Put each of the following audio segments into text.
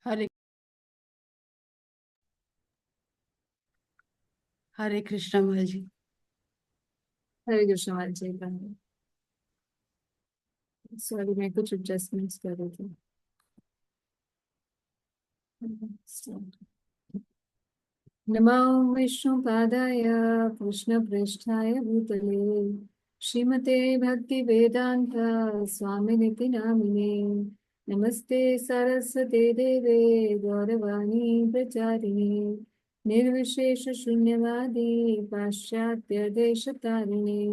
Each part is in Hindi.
हरे हरे कृष्णा माल जी। हरे कृष्ण हमारे जी बहन। सॉरी, मैं कुछ एडजस्टमेंट्स कर रही थी। नमो विष्णुपादाय कृष्णप्रेष्ठाय भूतले श्रीमते भक्ति वेदांत स्वामिनिति नामिने। नमस्ते सरस्वते देवे गौरवाणी प्रचारिणे निर्विशेष शून्यवादी पाश्चात्य देशतारिणे।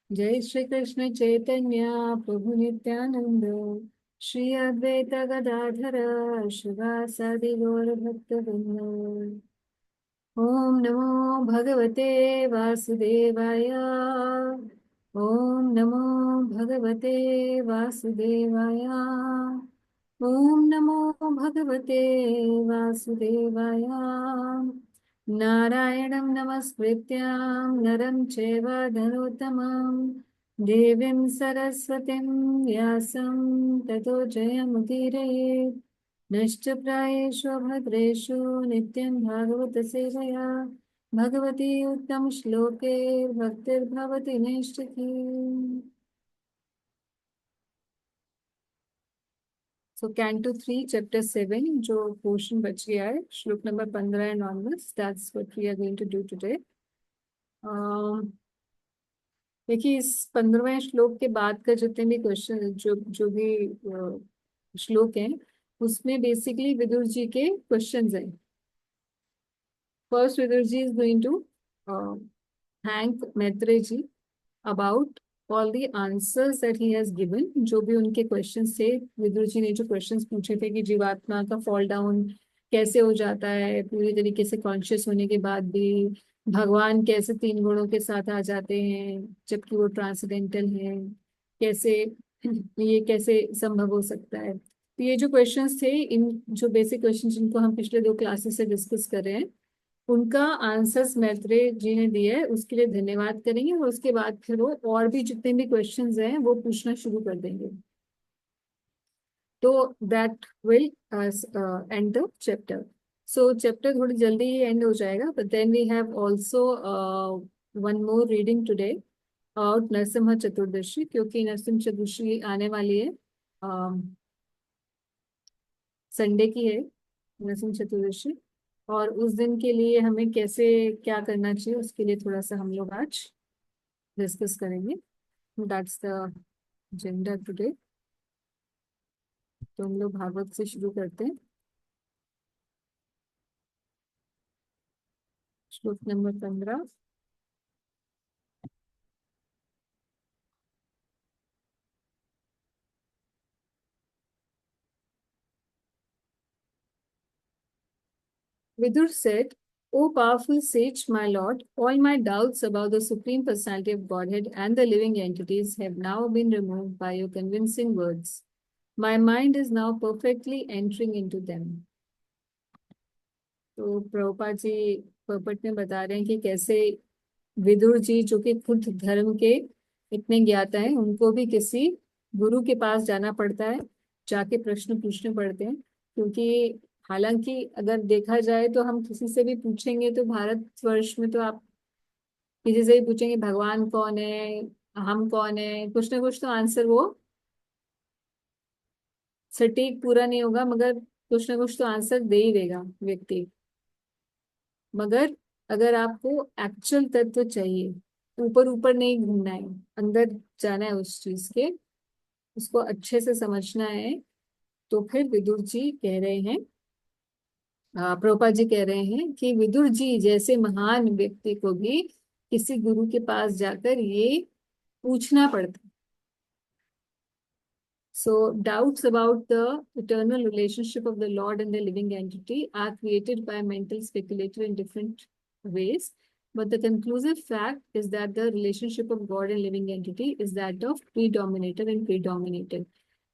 जय श्री कृष्ण चैतन्य प्रभु नित्यानंद श्री अद्वैत गदाधर शिवासादि गौर भक्त वृंद। ओम नमो भगवते वासुदेवाय। ओम नमो भगवते वासुदेवाय। ओम नमो भगवते वासुदेवाय। नारायणं नमस्कृत्यां नरं चैव नरोत्तमं देवीं सरस्वतीं व्यासं ततो जयमुदीरयेत्। नष्टप्रायेषु भद्रेषु नित्यं भागवत सेवया भगवती उत्तम श्लोके भक्तिर्भवति नैष्ठिकी। सो कैंटो 3 चैप्टर 7 जो पोर्शन बच गया है श्लोक number 15 and onwards, that's what we are going to do today. देखिए, इस 15वें श्लोक के बाद का जितने भी क्वेश्चन जो जो भी श्लोक हैं उसमें बेसिकली विदुर जी के क्वेश्चंस हैं। First, Vidur ji is going to thank Maitreya ji about all the answers that he has given. जो भी उनके क्वेश्चंस थे, विदुर जी ने जो क्वेश्चंस पूछे थे कि जीवात्मा का फॉल डाउन कैसे हो जाता है पूरी तरीके से कॉन्शियस होने के बाद भी, भगवान कैसे तीन गुणों के साथ आ जाते हैं जबकि वो ट्रांसडेंटल है, कैसे ये कैसे संभव हो सकता है। तो ये जो क्वेश्चंस थे, इन जो बेसिक क्वेश्चंस जिनको हम पिछले दो क्लासेस से डिस्कस कर रहे हैं, उनका आंसर्स मैत्रेय जी ने दिया है, उसके लिए धन्यवाद करेंगे और उसके बाद फिर वो और भी जितने भी क्वेश्चंस हैं वो पूछना शुरू कर देंगे। तो that will end the chapter. So chapter थोड़ी जल्दी ही एंड हो जाएगा, but then we have also one more reading today about Narasimha Chaturdashi, क्योंकि नरसिम्हा चतुर्दशी आने वाली है, संडे की है नरसिम्हा चतुर्दशी। और उस दिन के लिए हमें कैसे क्या करना चाहिए उसके लिए थोड़ा सा हम लोग आज डिस्कस करेंगे। That's the agenda today. तो हम लोग भागवत से शुरू करते हैं। श्लोक number 15। Vidur said, O powerful sage, my lord, all my doubts about the Supreme Personality of Godhead and the living entities have now been removed by your convincing words. My mind is now perfectly entering into them. तो प्रभुपाद जी पर्पट में बता रहे हैं कि कैसे विदुर जी जो कि खुद धर्म के इतने ज्ञाता हैं, उनको भी किसी गुरु के पास जाना पड़ता है, जाके प्रश्न पूछने पड़ते हैं। क्योंकि हालांकि अगर देखा जाए तो हम किसी से भी पूछेंगे तो भारतवर्ष में तो आप किसी से भी पूछेंगे भगवान कौन है, हम कौन है, कुछ ना कुछ तो आंसर वो सटीक पूरा नहीं होगा, मगर कुछ ना कुछ तो आंसर दे ही देगा व्यक्ति। मगर अगर आपको एक्चुअल तत्व चाहिए, ऊपर ऊपर नहीं घूमना है, अंदर जाना है उस चीज के, उसको अच्छे से समझना है, तो फिर विदुर जी कह रहे हैं, प्रभुपाद जी कह रहे हैं कि विदुर जी जैसे महान व्यक्ति को भी किसी गुरु के पास जाकर ये पूछना पड़ता है। So, doubts about the eternal relationship of the Lord and the living entity are created by mental speculator in different ways. But the conclusive fact is that the relationship of God and living entity is that of predominator and predominated.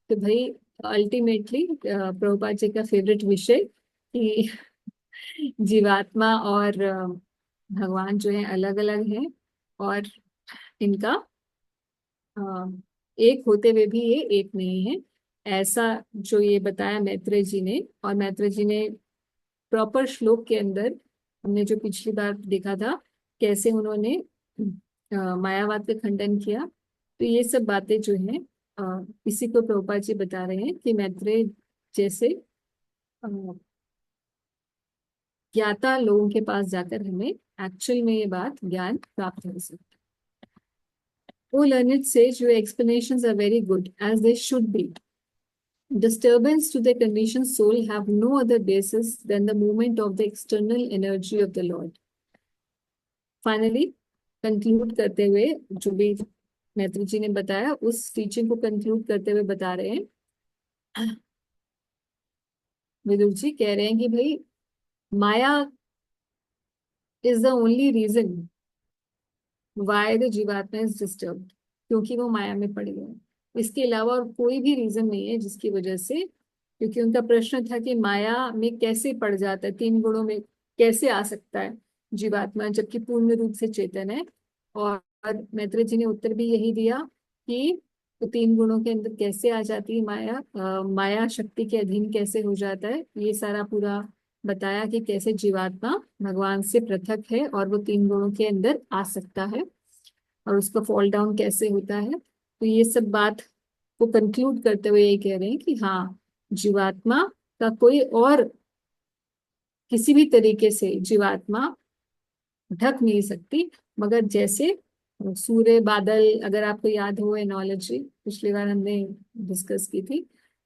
तो भाई अल्टीमेटली प्रभुपाद जी का फेवरेट विषय कि जीवात्मा और भगवान जो है अलग अलग हैं, और इनका अ, एक होते हुए भी ये एक नहीं है। ऐसा जो ये बताया मैत्रेय जी ने, और मैत्रेय जी ने प्रॉपर श्लोक के अंदर, हमने जो पिछली बार देखा था कैसे उन्होंने मायावाद का खंडन किया, तो ये सब बातें जो हैं इसी को प्रभुपाद जी बता रहे हैं कि मैत्रेय जैसे अ, ज्ञाता लोगों के पास जाकर हमें एक्चुअल में ये बात ज्ञान प्राप्त हो सकता है। O learned sage, your explanations are very good, as they should be. Disturbance to the conditioned soul have no other basis than the movement of the external energy of the Lord. Finally, conclude करते हुए जो भी मैत्री जी ने बताया उस टीचिंग को कंक्लूड करते हुए बता रहे हैं, विदुर जी कह रहे हैं कि भाई maya is the only reason why the jivatma is disturbed, क्योंकि वो माया में पड़ गए। इसके अलावा और कोई भी रीजन नहीं है जिसकी वजह से, क्योंकि उनका प्रश्न था कि माया में कैसे पड़ जाता है, तीन गुणों में कैसे आ सकता है जीवात्मा जबकि पूर्ण रूप से चेतन है। और मैत्रेय जी ने उत्तर भी यही दिया कि तो तीन गुणों के अंदर कैसे आ जाती है माया, माया शक्ति के अधीन कैसे हो जाता है, ये सारा पूरा बताया कि कैसे जीवात्मा भगवान से पृथक है और वो तीन गुणों के अंदर आ सकता है और उसका फॉल डाउन कैसे होता है। तो ये सब बात को कंक्लूड करते हुए ये कह रहे हैं कि हाँ, जीवात्मा का कोई और किसी भी तरीके से जीवात्मा ढक नहीं सकती, मगर जैसे सूर्य बादल, अगर आपको याद हो एनोलॉजी पिछली बार हमने डिस्कस की थी,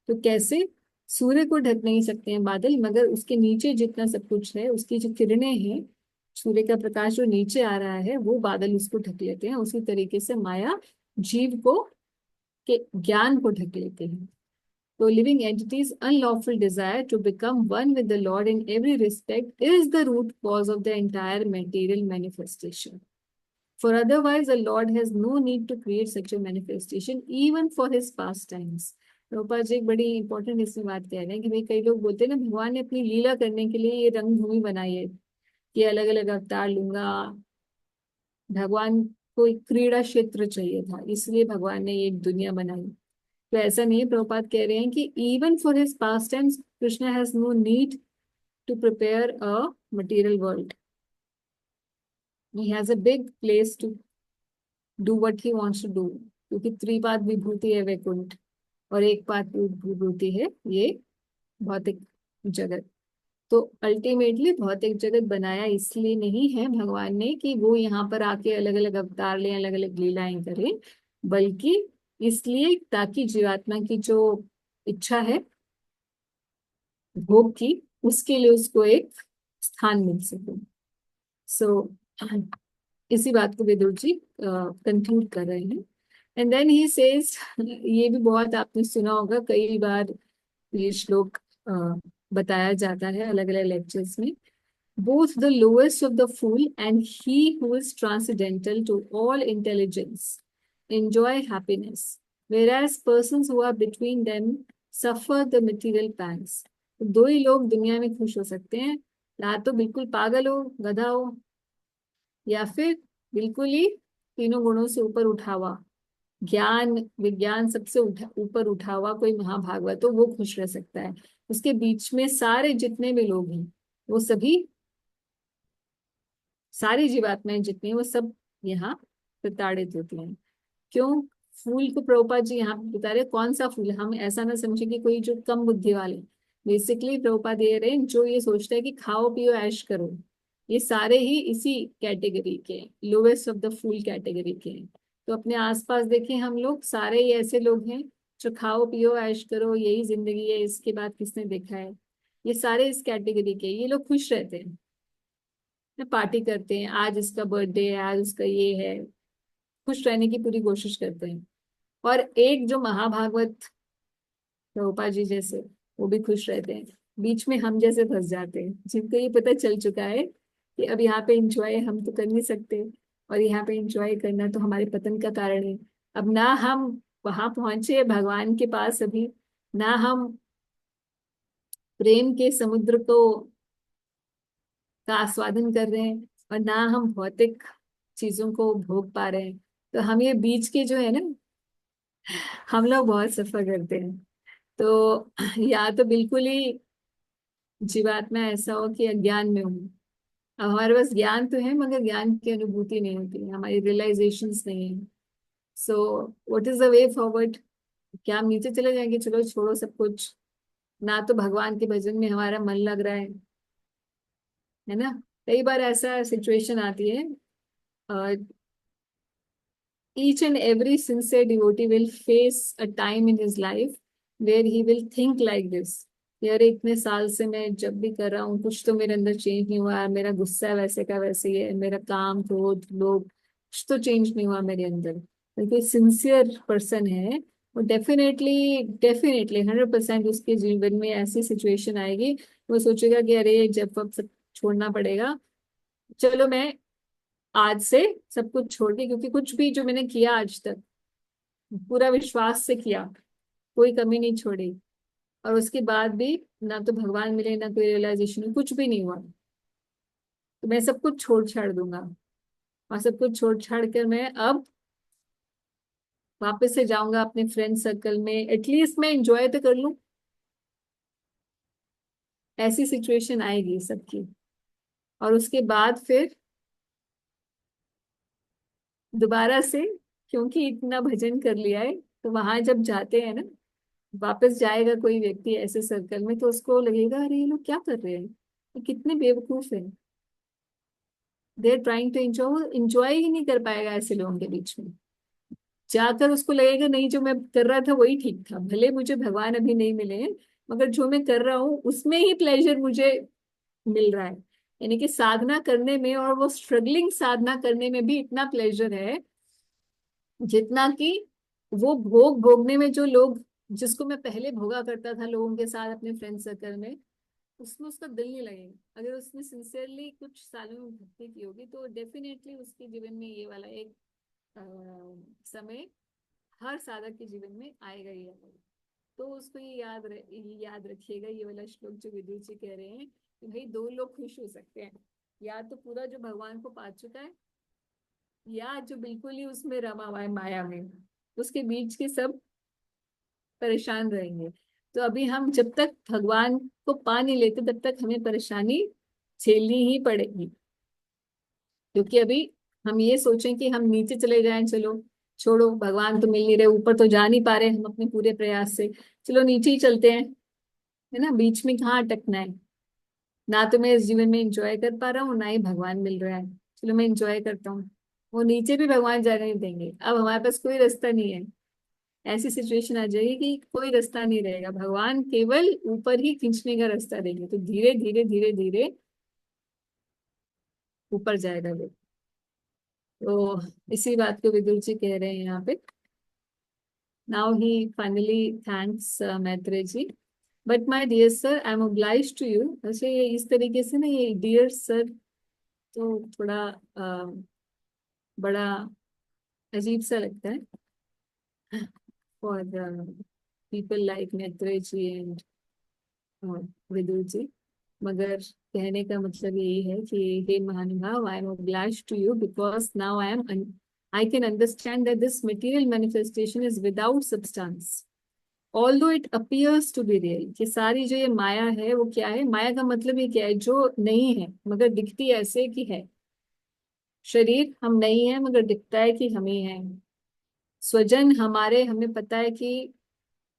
तो कैसे सूर्य को ढक नहीं सकते हैं बादल, मगर उसके नीचे जितना सब कुछ है, उसकी जो किरणें हैं, सूर्य का प्रकाश जो नीचे आ रहा है वो बादल उसको ढक लेते हैं। उसी तरीके से माया जीव को के ज्ञान को ढक लेते हैं। तो living entities' unlawful desire to become one with the Lord in every respect is the root cause of the entire material manifestation. For otherwise, the Lord has no need to create such a manifestation even for his pastimes. Prabhupada ji एक बड़ी इंपॉर्टेंट इसमें बात कह रहे हैं कि भाई कई लोग बोलते हैं ना भगवान ने अपनी लीला करने के लिए ये रंगभूमि बनाई है कि अलग अलग अवतार लूंगा। भगवान को एक क्रीड़ा क्षेत्र चाहिए था, इसलिए भगवान ने ये एक दुनिया बनाई। तो ऐसा नहीं है, प्रभुपाद कह रहे हैं कि even for his past times Krishna has no need to prepare a material world. He has a big place to do what he wants to do, क्योंकि त्रिपाद विभूति है वैकुंठ और एक पाद विभूति है ये भौतिक जगत। तो अल्टीमेटली भौतिक जगत बनाया इसलिए नहीं है भगवान ने कि वो यहाँ पर आके अलग अलग अवतार लें, अलग अलग लीलाएं करें, बल्कि इसलिए ताकि जीवात्मा की जो इच्छा है भोग की, उसके लिए उसको एक स्थान मिल सके। सो इसी बात को विदुर जी कंक्लूड कर रहे हैं। एंड देन ही सेज, ये भी बहुत आपने सुना होगा कई बार, ये श्लोक बताया जाता है अलग अलग लेक्चर्स में। Both the lowest of the fool and he who is transcendental to all intelligence enjoy happiness, whereas persons who are between them suffer the material pangs. दो ही लोग दुनिया में खुश हो सकते हैं, या तो बिल्कुल पागल हो, गधा हो, या फिर बिल्कुल ही तीनों गुणों से ऊपर उठा हुआ, ज्ञान विज्ञान सबसे ऊपर उठा हुआ कोई महाभागवत, तो वो खुश रह सकता है। उसके बीच में सारे जितने भी लोग हैं वो सभी, सारी जीवात्माएं जितनी हैं, वो सब यहाँ प्रताड़ित होती हैं। क्यों? फूल को प्रभुपाद जी यहाँ पे बता रहे हैं, कौन सा फूल, हम ऐसा ना समझे कि कोई जो कम बुद्धि वाले। बेसिकली प्रभुपाद ये रहे हैं जो ये सोचता है कि खाओ पियो ऐश करो, ये सारे ही इसी कैटेगरी के, lowest of the full category के हैं। तो अपने आसपास देखें, हम लोग सारे ही ऐसे लोग हैं जो खाओ पियो ऐश करो, यही जिंदगी है, इसके बाद किसने देखा है। ये सारे इस कैटेगरी के, ये लोग खुश रहते हैं, पार्टी करते हैं, आज इसका बर्थडे है, आज उसका ये है, खुश रहने की पूरी कोशिश करते हैं। और एक जो महाभागवत प्रभुपाद जी जैसे, वो भी खुश रहते हैं। बीच में हम जैसे फंस जाते हैं जिनको ये पता चल चुका है कि अब यहाँ पे इंजॉय हम तो कर नहीं सकते, और यहाँ पे इंजॉय करना तो हमारे पतन का कारण है। अब ना हम वहां पहुंचे भगवान के पास अभी, ना हम प्रेम के समुद्र को का आस्वादन कर रहे हैं, और ना हम भौतिक चीजों को भोग पा रहे हैं। तो हम ये बीच के जो है ना, हम लोग बहुत सफर करते हैं। तो या तो बिल्कुल ही जीवात्मा ऐसा हो कि अज्ञान में हो। अब हमारे पास ज्ञान तो है मगर ज्ञान की अनुभूति नहीं होती है, हमारी रियलाइजेशंस नहीं है। So what is the way forward? क्या हम नीचे चले जाएंगे, चलो छोड़ो सब कुछ, ना तो भगवान के भजन में हमारा मन लग रहा है ना? कई बार ऐसा सिचुएशन आती है, each and every sincere devotee will face a time in his life where he will think like this, यार इतने साल से मैं जब भी कर रहा हूँ कुछ तो मेरे अंदर चेंज नहीं हुआ, मेरा गुस्सा वैसे का वैसे ही है, मेरा काम क्रोध लोभ कुछ तो चेंज नहीं हुआ मेरे अंदर। तो कोई सिंसियर पर्सन है, वो डेफिनेटली डेफिनेटली 100% उसके जीवन में ऐसी सिचुएशन आएगी, वो सोचेगा कि अरे जब अब सब छोड़ना पड़ेगा, चलो मैं आज से सब कुछ छोड़ के, क्योंकि कुछ भी जो मैंने किया आज तक पूरा विश्वास से किया, कोई कमी नहीं छोड़ी, और उसके बाद भी ना तो भगवान मिले ना कोई रियलाइजेशन, कुछ भी नहीं हुआ, तो मैं सब कुछ छोड़ छाड़ दूंगा। और सब कुछ छोड़ छाड़ कर मैं अब वापस से जाऊंगा अपने फ्रेंड सर्कल में, एटलीस्ट मैं एंजॉय तो कर लूं। ऐसी सिचुएशन आएगी सबकी। और उसके बाद फिर दोबारा से, क्योंकि इतना भजन कर लिया है, तो वहां जब जाते हैं ना, वापस जाएगा कोई व्यक्ति ऐसे सर्कल में, तो उसको लगेगा अरे ये लोग क्या कर रहे हैं, ये कितने बेवकूफ हैं, they are trying to enjoy, enjoy ही नहीं कर पाएगा ऐसे लोगों के बीच में। जाकर उसको लगेगा नहीं, जो मैं कर रहा था वही ठीक था, भले मुझे भगवान अभी नहीं मिले हैं, मगर जो मैं कर रहा हूँ उसमें ही प्लेजर मुझे मिल रहा है। यानी कि साधना करने में, और वो स्ट्रगलिंग साधना करने में भी इतना प्लेजर है जितना कि वो भोग भोगने में, जो लोग जिसको मैं पहले भोगा करता था लोगों के साथ अपने फ्रेंड सर्कल में, उसमें उसका दिल नहीं लगेगा। अगर उसने सिंसियरली कुछ सालों में भक्ति की होगी तो डेफिनेटली उसके जीवन में ये वाला एक अ, समय हर साधक के जीवन में आएगा ही आएगा। तो उसको ये याद रखिएगा, ये वाला श्लोक जो विदुर जी कह रहे हैं कि भाई दो लोग खुश हो सकते हैं, या तो पूरा जो भगवान को पा चुका है, या जो बिल्कुल ही उसमें रमा हुआ है माया में, उसके बीच के सब परेशान रहेंगे। तो अभी हम जब तक भगवान को पा नहीं लेते तब तक हमें परेशानी झेलनी ही पड़ेगी। क्योंकि अभी हम ये सोचें कि हम नीचे चले जाएं, चलो छोड़ो भगवान तो मिल नहीं रहे, ऊपर तो जा नहीं पा रहे हम अपने पूरे प्रयास से, चलो नीचे ही चलते हैं, है ना? बीच में कहाँ अटकना है? ना तो मैं इस जीवन में एंजॉय कर पा रहा हूँ, ना ही भगवान मिल रहा है, चलो मैं एंजॉय करता हूँ। वो नीचे भी भगवान जाने नहीं देंगे, अब हमारे पास कोई रास्ता नहीं है। ऐसी सिचुएशन आ जाएगी कि कोई रास्ता नहीं रहेगा, भगवान केवल ऊपर ही खींचने का रास्ता देंगे, तो धीरे धीरे धीरे धीरे ऊपर जाएगा वो। तो इसी बात को विदुर जी कह रहे हैं यहाँ पे। Now he finally thanks Maitreya ji, but my dear sir I am obliged to you. अच्छा, ये इस तरीके से ना, ये डियर सर तो थोड़ा बड़ा अजीब सा लगता है for people like Maitreya ji and Vidura ji, मगर कहने का मतलब यही है कि हे महानुभाव, I am obliged to you because now I can understand that this material manifestation is without substance, although it appears to be real। कि सारी जो ये माया है वो क्या है? माया का मतलब ये क्या है? जो नहीं है मगर दिखती ऐसे कि है। शरीर हम नहीं है मगर दिखता है कि हम ही है। स्वजन हमारे, हमें पता है कि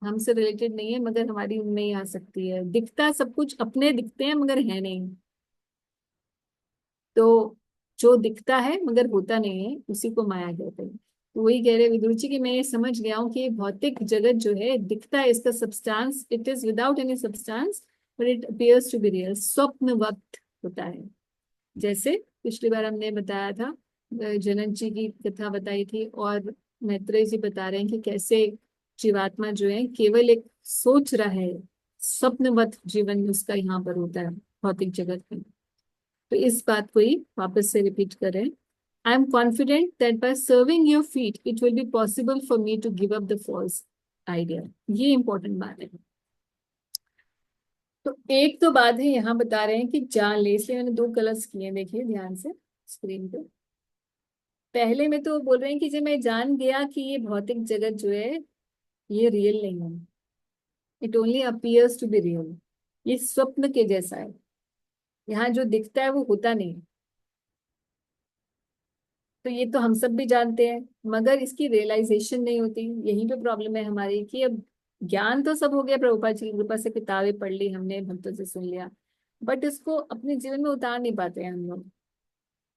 हमसे रिलेटेड नहीं है मगर हमारी उनमें ही आ सकती है। दिखता सब कुछ अपने दिखते हैं मगर है नहीं। तो जो दिखता है मगर होता नहीं है उसी को माया कहते हैं। तो वही कह रहे विदुर जी कि मैं ये समझ गया हूँ कि ये भौतिक जगत जो है दिखता है, इसका substance, it is without any substance, but it appears to be real, स्वप्न वक्त होता है। जैसे पिछली बार हमने बताया था, जनक जी की कथा बताई थी, और मैत्रेय जी बता रहे हैं कि कैसे जीवात्मा जो है केवल एक सोच रहा है, स्वप्नवत जीवन उसका यहाँ पर होता है भौतिक जगत में। तो इस बात को ही वापस से रिपीट करें। I am confident that by serving your feet it will be possible for me to give up the false idea. ये इंपॉर्टेंट बात है। तो एक तो बात है यहाँ बता रहे हैं कि जान ले, इसलिए मैंने दो कलर्स किए हैं, देखिए ध्यान से स्क्रीन पे। पहले में तो बोल रहे हैं कि जब मैं जान गया कि ये भौतिक जगत जो है ये रियल नहीं है, it only appears to be real. ये स्वप्न के जैसा है, यहाँ जो दिखता है वो होता नहीं है। तो ये तो हम सब भी जानते हैं, मगर इसकी रियलाइजेशन नहीं होती। यही तो प्रॉब्लम है हमारी, कि अब ज्ञान तो सब हो गया, प्रभुपाद जी की कृपा से किताबें पढ़ ली हमने, भक्तों से सुन लिया, बट इसको अपने जीवन में उतार नहीं पाते हैं हम लोग।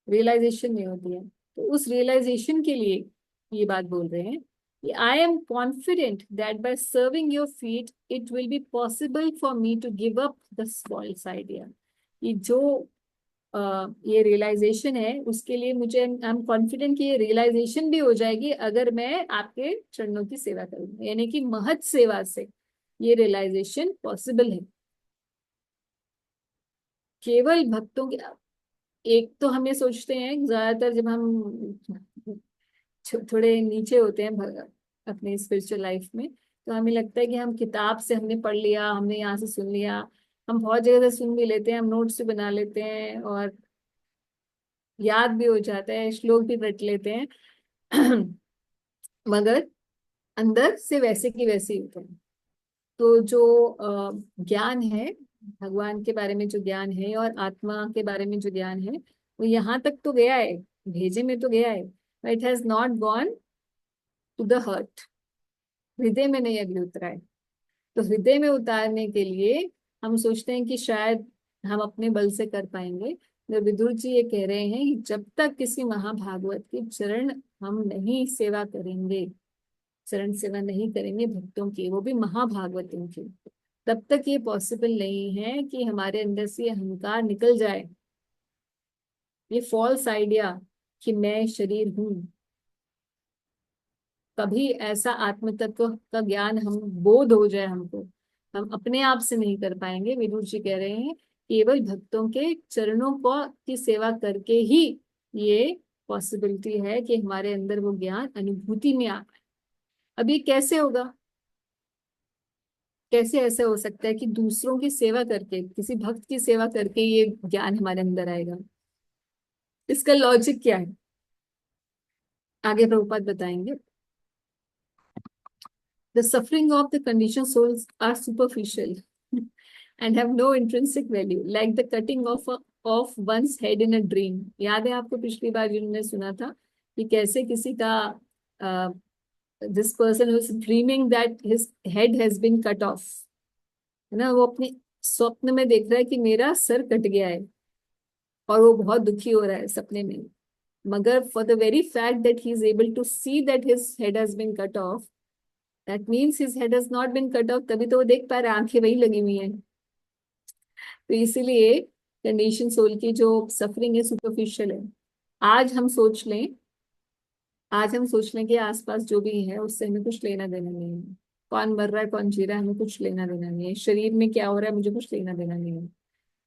रियलाइजेशन नहीं होती है। तो उस रियलाइजेशन के लिए ये बात बोल रहे हैं कि I am confident that by serving your feet it will be possible for me to give up the false idea. कि जो ये रियलाइजेशन है उसके लिए मुझे, आई एम कॉन्फिडेंट कि ये रियलाइजेशन भी हो जाएगी अगर मैं आपके चरणों की सेवा करूंगा, यानी कि महत सेवा से ये रियलाइजेशन पॉसिबल है। केवल भक्तों के, एक तो हम ये सोचते हैं ज्यादातर जब हम थोड़े नीचे होते हैं अपने स्पिरिचुअल लाइफ में, तो हमें लगता है कि हम किताब से हमने पढ़ लिया, हमने यहाँ से सुन लिया, हम बहुत जगह से सुन भी लेते हैं, हम नोट्स भी बना लेते हैं और याद भी हो जाता है, श्लोक भी रट लेते हैं मगर अंदर से वैसे की वैसे ही होते हैं। तो जो ज्ञान है, भगवान के बारे में जो ज्ञान है और आत्मा के बारे में जो ज्ञान है, वो यहाँ तक तो गया है, भेजे में तो गया है, it has not gone to the heart. हृदय में नहीं अभी उतरा है। तो हृदय में उतारने के लिए हम सोचते हैं कि शायद हम अपने बल से कर पाएंगे। तो विदुर जी ये कह रहे हैं कि जब तक किसी महाभागवत के चरण हम नहीं सेवा करेंगे, चरण सेवा नहीं करेंगे भक्तों की, वो भी महाभागवतों की, तब तक ये पॉसिबल नहीं है कि हमारे अंदर से ये अहंकार निकल जाए, ये फॉल्स आइडिया कि मैं शरीर हूँ। कभी ऐसा आत्म तत्व का ज्ञान हम, बोध हो जाए हमको, हम अपने आप से नहीं कर पाएंगे। विदुर जी कह रहे हैं केवल भक्तों के चरणों को की सेवा करके ही ये पॉसिबिलिटी है कि हमारे अंदर वो ज्ञान अनुभूति में आ पाए। अब ये कैसे होगा, कैसे ऐसा हो सकता है कि दूसरों की सेवा करके, किसी भक्त की सेवा करके ये ज्ञान हमारे अंदर आएगा? इसका लॉजिक क्या है, आगे प्रभुपाद बताएंगे। The suffering of the conditioned souls are superficial and have no intrinsic value, like the cutting of one's head in a dream. याद है आपको पिछली बार जिन्होंने सुना था कि कैसे किसी का, this person was dreaming that his head has been cut off, है ना, वो अपने स्वप्न में देख रहा है कि मेरा सर कट गया है और वो बहुत दुखी हो रहा है सपने में। मगर for the very fact that he is able to see that his head has been cut off, that means his head has not been cut off, तभी तो वो देख पा रहा है, आंखें वही लगी हुई हैं। तो इसीलिए कंडीशन सोल की जो सफरिंग है सुपरफिशियल है। आज हम सोच लें, आज हम सोच लें कि आसपास जो भी है उससे हमें कुछ लेना देना नहीं है, कौन मर रहा है कौन जी रहा है हमें कुछ लेना देना नहीं है, शरीर में क्या हो रहा है मुझे कुछ लेना देना नहीं है।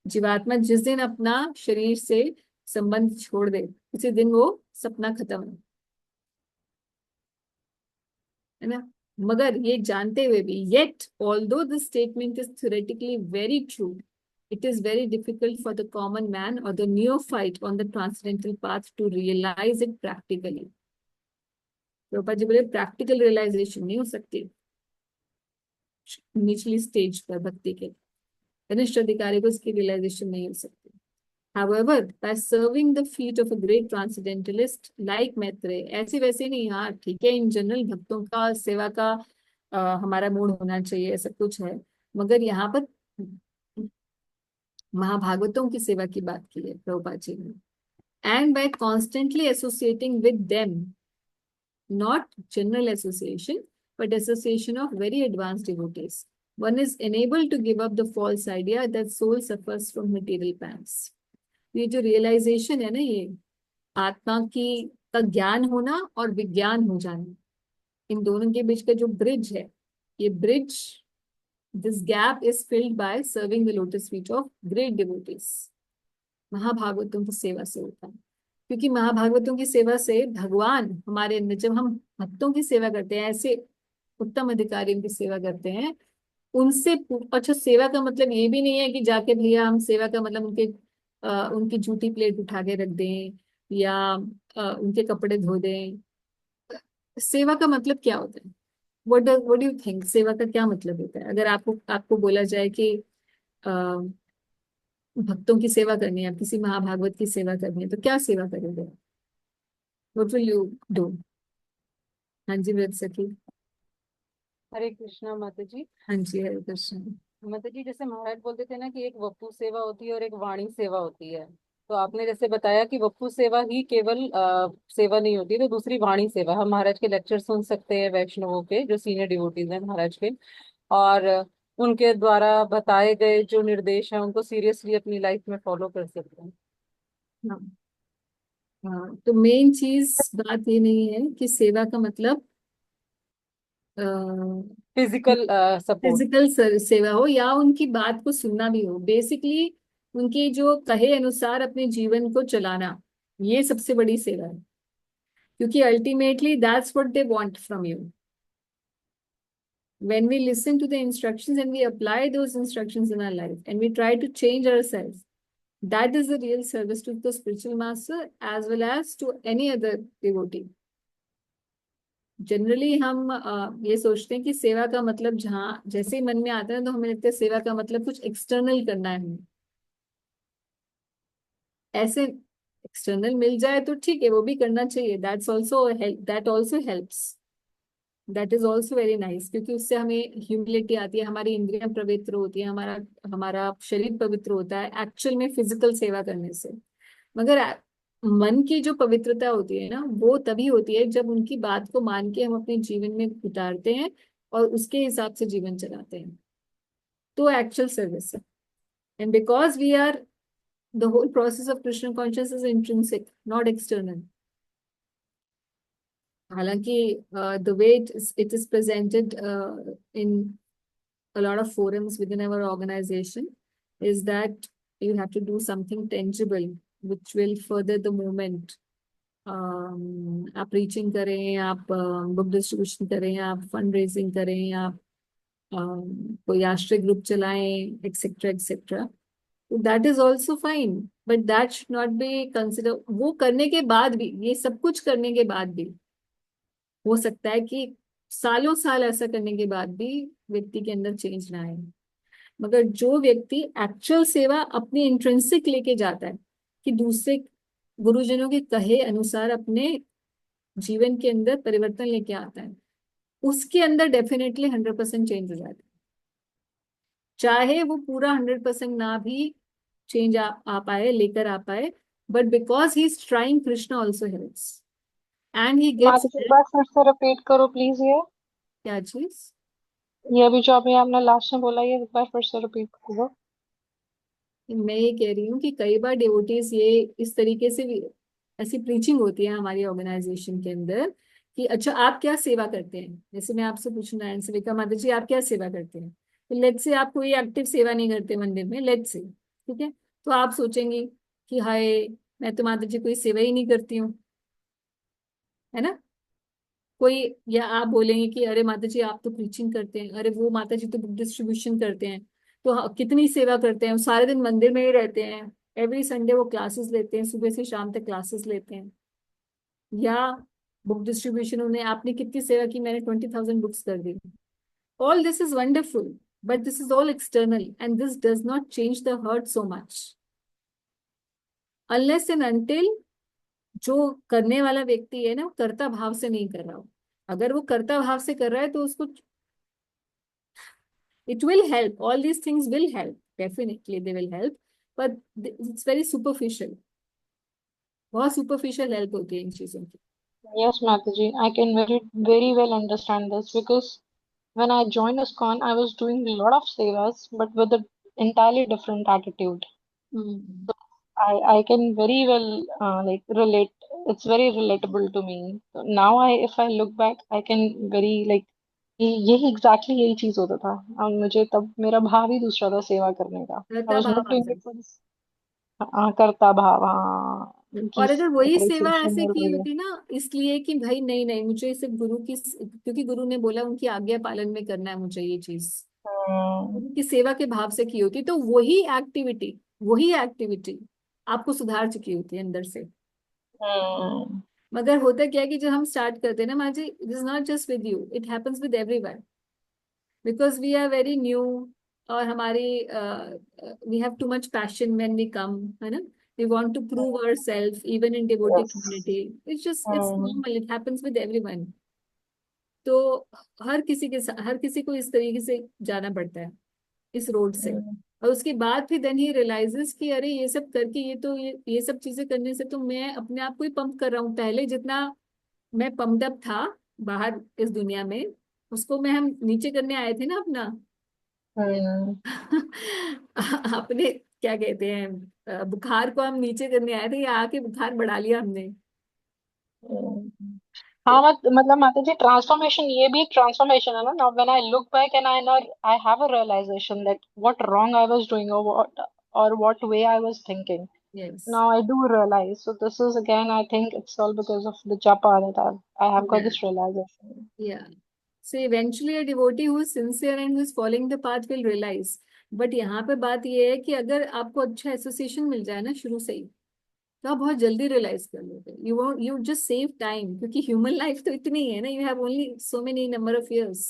जीवात्मा जिस दिन अपना शरीर से संबंध छोड़ दे उसी दिन वो सपना खत्म है ना। मगर ये जानते हुए भी, yet although this statement is theoretically very true, it is very difficult for the common man or the neophyte on the transcendental path to realize it practically। Prabhupada ji बोले प्रैक्टिकल रियलाइजेशन नहीं हो सकती निचली स्टेज पर भक्ति के, कनिष्ठ अधिकारी को इसकी रियलाइजेशन नहीं हो सकती। However, by serving the feet of a great transcendentalist like Maitreya, ऐसे वैसे नहीं, हाँ ठीक है, इन जनरल भक्तों का सेवा का हमारा मूड होना चाहिए, ऐसा कुछ है, मगर यहाँ पर महाभागवतों की सेवा की बात की है प्रभुपाद जी ने। And by constantly associating with them, not general association, but association of very advanced devotees, one is enabled to give up the false idea that soul suffers from material pangs। ये जो रियलाइजेशन है ना, ये आत्मा की का ज्ञान होना और विज्ञान हो जाना, इन दोनों के बीच का जो ब्रिज है, ये bridge, this gap is filled by serving the lotus feet of great devotees. महाभागवतों की सेवा से होता है, क्योंकि महाभागवतों की सेवा से भगवान हमारे अंदर, जब हम भक्तों की सेवा करते हैं, ऐसे उत्तम अधिकारियों की सेवा करते हैं, उनसे अच्छा, सेवा का मतलब ये भी नहीं है कि जाके भैया हम सेवा का मतलब उनके उनकी जूठी प्लेट उठा के रख दें या उनके कपड़े धो दें। सेवा का मतलब क्या होता है? व्हाट डू यू थिंक, सेवा का क्या मतलब होता है? अगर आपको आपको बोला जाए कि अ, भक्तों की सेवा करनी है, किसी महाभागवत की सेवा करनी है, तो क्या सेवा करोगे? What will you do? हाँ जी व्रत सखी। हरे कृष्णा माता जी। हाँ जी हरे कृष्ण। माता जी, जैसे महाराज बोलते थे ना कि एक वपु सेवा होती है और एक वाणी सेवा होती है। तो आपने जैसे बताया कि वपु सेवा ही केवल सेवा नहीं होती, तो दूसरी वाणी सेवा, हम महाराज के लेक्चर सुन सकते हैं वैष्णवों के, जो सीनियर डिवोटीज हैं महाराज के, और उनके द्वारा बताए गए जो निर्देश हैं उनको सीरियसली अपनी लाइफ में फॉलो कर सकते हैं। हाँ हाँ, तो मेन चीज बात ये नहीं है कि सेवा का मतलब फिजिकल सपोर्ट। फिजिकल सेवा हो या उनकी बात को सुनना भी हो, बेसिकली उनके जो कहे अनुसार अपने जीवन को चलाना, ये सबसे बड़ी सेवा है। क्योंकि ultimately that's what they want from you. When we listen to the instructions and we apply those instructions in our life and we try to change ourselves, that is the real service to the spiritual master as well as to any other devotee. Generally हम ये सोचते हैं कि सेवा का मतलब जहाँ जैसे ही मन में आता है तो हमें लगता है सेवा का मतलब कुछ एक्सटर्नल करना है हमें। ऐसे एक्सटर्नल मिल जाए तो ठीक है, वो भी करना चाहिए, that's also help, that also helps, that is also very nice, क्योंकि उससे हमें ह्यूमिलिटी आती है, हमारी इंद्रियां पवित्र होती है, हमारा हमारा शरीर पवित्र होता है एक्चुअल में फिजिकल सेवा करने से। मगर मन की जो पवित्रता होती है ना, वो तभी होती है जब उनकी बात को मान के हम अपने जीवन में उतारते हैं और उसके हिसाब से जीवन चलाते हैं, तो एक्चुअल सर्विस है। And because we are, the whole process of Krishna conscious is intrinsic not external. हालांकि the way it is presented in a lot of forums within our organization is that you have to do something tangible which will further the movement. आप रीचिंग करें, आप बुक डिस्ट्रीब्यूशन करें, आप फंड रेजिंग करें, आप कोई आश्रय ग्रुप चलाएं, एक्सेट्रा एक्सेट्रा, तो that is also fine, but that should not be consider. वो करने के बाद भी, ये सब कुछ करने के बाद भी हो सकता है कि सालों साल ऐसा करने के बाद भी व्यक्ति के अंदर चेंज ना आए। मगर जो व्यक्ति एक्चुअल सेवा अपनी इंट्रिंसिक लेके जाता है, कि दूसरे गुरुजनों के कहे अनुसार अपने जीवन के अंदर परिवर्तन लेके आता है, उसके अंदर डेफिनेटली 100% चेंज हो जाता है। चाहे वो पूरा 100% ना भी चेंज आ पाए, लेकर आ पाए, but because he is trying, Krishna also helps and he gets माता जी, एक बार फिर से रिपीट करो प्लीज। क्या चीज? ये अभी जो अभी आपने लास्ट में बोला, ये एक बार फिर से रिपीट करो। मैं ये कह रही हूँ कि कई बार डिवोटीज ये इस तरीके से भी, ऐसी प्रीचिंग होती है हमारी ऑर्गेनाइजेशन के अंदर कि अच्छा आप क्या सेवा करते हैं, जैसे मैं आपसे पूछूं नारायण सेविका माता जी आप क्या सेवा करते हैं, तो लेट्स से आप कोई एक्टिव सेवा नहीं करते मंदिर में, लेट्स से, ठीक है, तो आप सोचेंगे कि हाय, मैं तो माता जी कोई सेवा ही नहीं करती हूँ, है ना? कोई, या आप बोलेंगे कि अरे माता जी आप तो प्रीचिंग करते हैं, अरे वो माता जी तो बुक डिस्ट्रीब्यूशन करते हैं, तो कितनी सेवा करते हैं, वो सारे दिन मंदिर में ही रहते हैं, एवरी संडे वो क्लासेस लेते हैं, सुबह से शाम तक क्लासेस लेते हैं, या बुक डिस्ट्रीब्यूशन उन्हें, आपने कितनी सेवा की, मैंने 20,000 बुक्स कर दी। All this is wonderful, but this is all external and this does not change the heart so much unless and until जो करने वाला व्यक्ति है ना, वो कर्ता भाव से नहीं कर रहा हो। अगर वो कर्ता भाव से कर रहा है तो उसको, it will help, all these things will help, definitely they will help, but it's very superficial, बहुत superficial help होती है इन चीजों की। Yes, Mataji, I can very well understand this because when I joined ISKCON, I was doing a lot of sevas, but with an entirely different attitude. Hmm. I can very well like relate. It's very relatable to me. So now if I look back, I can very like यही exactly यही चीज होता था। और मुझे तब मेरा भाव ही दूसरा था सेवा करने का। I कर्ता was भाव not आ doing it जाए। for हाँ, करता भाव, हाँ कि और अगर वही सेवा अप्रिसिएशन ऐसे मिल की रही है। होती ना, इसलिए कि भाई नहीं नहीं मुझे सिर्फ गुरु की, क्योंकि गुरु ने बोला उनकी आज्ञा पालन में करना है मुझे ये चीज, हम्म। गुरु की सेवा के भाव से की होती, तो वही एक्टिविटी आपको सुधार चुकी होती है अंदर से। हम्म। मगर होता क्या है कि जब हम स्टार्ट करते हैं ना माँ जी, it is not just with you, it happens with everyone, because we are very new, और हमारी we have too much passion when we come, है ना, we want to prove ourselves even in devotee Yes. community. It's Mm, normal, it happens with everyone. तो हर किसी को इस तरीके से जाना पड़ता है, इस रोड से। mm, और उसके बाद फिर देन ही रियलाइजेस कि अरे ये सब करके, ये सब चीजें करने से तो मैं अपने आप को ही पंप कर रहा हूँ। पहले जितना मैं पम्प्ड अप था बाहर इस दुनिया में, उसको मैं हम नीचे करने आए थे ना अपना। mm, अपने क्या कहते हैं, बुखार को हम नीचे करने आए थे, या आके बुखार बढ़ा लिया हमने। mm. हाँ मतलब माता जी, ट्रांसफॉर्मेशन ये भी एक ट्रांसफॉर्मेशन है ना। Now when I look back and I have a realisation that what wrong I was doing, और what way I was thinking. Yes. Now I do realize. So this is again, I think it's all because of the japa that I have got this realization. Yeah. So eventually a devotee who is sincere and who is following the path will realize. But यहाँ पे बात ये है कि अगर आपको अच्छा एसोसिएशन मिल जाए ना शुरू से ही, तो आप बहुत जल्दी रियलाइज कर लोगे। यू जस्ट सेव टाइम, क्योंकि ह्यूमन लाइफ तो इतनी ही है ना, you have only so many number of years.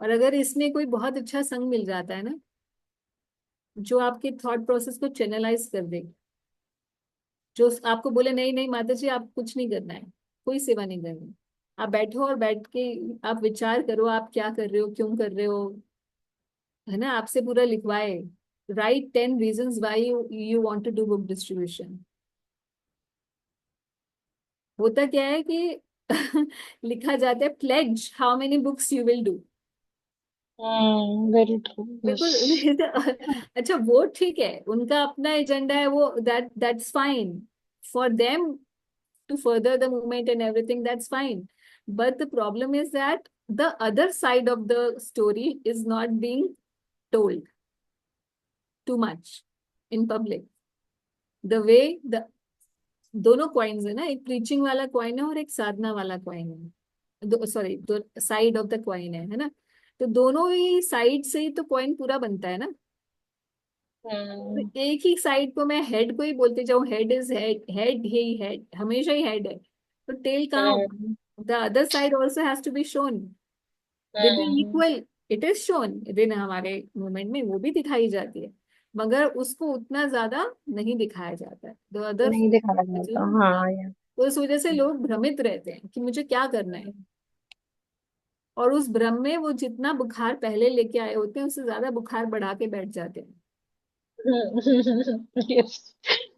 और अगर इसमें कोई बहुत अच्छा संग मिल जाता है ना, जो आपके थॉट प्रोसेस को चैनलाइज कर दे, जो आपको बोले नहीं नहीं माता जी आप कुछ नहीं करना है, कोई सेवा नहीं करनी, आप बैठो और बैठ के आप विचार करो आप क्या कर रहे हो, क्यों कर रहे हो, है ना, आपसे पूरा लिखवाए, write 10 reasons why you want to do book distribution. होता क्या है कि लिखा जाता है pledge how many books you will do. Very true. बिल्कुल। Yes. अच्छा वो ठीक है, उनका अपना एजेंडा है, वो that's fine for them to further the movement and everything, that's fine. But the problem is that the other side of the story is not being told too much in public. The way the दोनों कॉइन्स है ना, एक प्रीचिंग वाला कॉइन है और एक साधना वाला कॉइन है, सॉरी दो साइड ऑफ द कॉइन है ना। तो दोनों ही साइड से ही तो कॉइन पूरा बनता है ना। तो Hmm. एक ही साइड को मैं हेड को ही बोलते जाऊं, हेड इज हेड, हेड ही हेड, हमेशा ही हेड है, तो टेल कहाँ Hmm. होगा? The other side also has to be shown with the Hmm. Equal, it is shown with हमारे मूवमेंट में, वो भी दिखाई जाती है, मगर उसको उतना ज्यादा नहीं दिखाया जाता है, द अदर। नहीं दिखाया जाता, हाँ ये. तो इस वजह से लोग भ्रमित रहते हैं कि मुझे क्या करना है, और उस भ्रम में वो जितना बुखार पहले लेके आए होते हैं उससे ज्यादा बुखार बढ़ा के बैठ जाते हैं। Yes.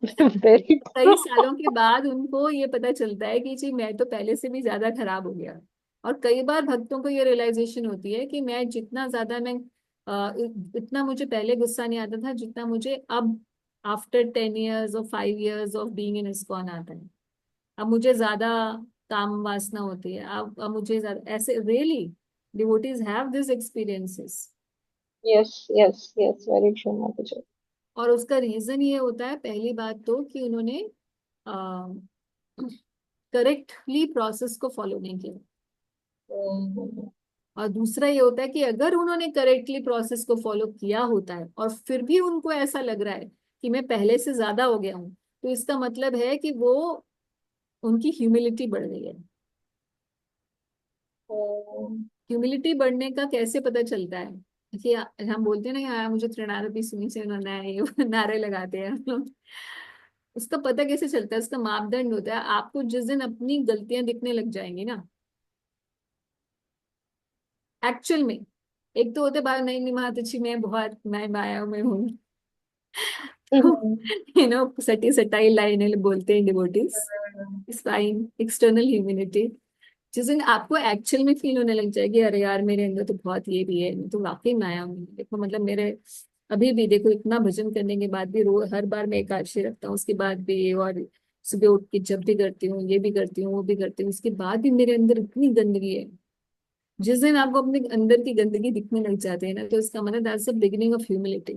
Very कई true. सालों के बाद उनको ये पता चलता है कि जी मैं तो पहले से भी ज्यादा खराब हो गया। और कई बार भक्तों को ये रियलाइजेशन होती है कि मैं जितना ज्यादा मैं इतना मुझे पहले गुस्सा नहीं आता था जितना मुझे अब आफ्टर 10 years और 5 years of being in ISKCON आता है। अब मुझे ज्यादा काम वासना होती है, अब मुझे ज्यादा ऐसे, really devotees have this experiences. Yes, yes, yes, very true, Mataji. और उसका रीजन ये होता है, पहली बात तो कि उन्होंने करेक्टली प्रोसेस को फॉलो नहीं किया। Hmm. और दूसरा ये होता है कि अगर उन्होंने करेक्टली प्रोसेस को फॉलो किया होता है और फिर भी उनको ऐसा लग रहा है कि मैं पहले से ज्यादा हो गया हूँ, तो इसका मतलब है कि वो उनकी ह्यूमिलिटी बढ़ गई है। Hmm. ह्यूमिलिटी बढ़ने का कैसे पता चलता है कि हम बोलते हैं ना यार मुझे त्रिनाद सुनी से उन्होंने ये वो नारे लगाते हैं हम लोग। उसका पता कैसे चलता है? उसका मापदंड होता है, आपको जिस दिन अपनी गलतियां दिखने लग जाएंगी ना एक्चुअल में, एक तो होते बात नहीं नहीं महातची मैं बहुत मैं माया में हूँ। Hmm. सटी सटाई लाइनें बोलते हैं डिवोटीज, इस फाइन एक्सटर्नल ह्यूमिनिटी। जिस दिन आपको एक्चुअल में फील होने लग जाएगी अरे यार मेरे अंदर तो बहुत ये भी है, मैं तो वाकई में आया हूँ, देखो मतलब मेरे अभी भी देखो इतना भजन करने के बाद भी रोज हर बार मैं एकादशी रखता हूँ उसके बाद भी, और सुबह उठ के जब भी करती हूँ ये भी करती हूँ वो भी करती हूँ, उसके बाद भी मेरे अंदर इतनी गंदगी है। जिस दिन आपको अपने अंदर की गंदगी दिखने लग जाते हैं ना, तो इसका मतलब that's the beginning of humility.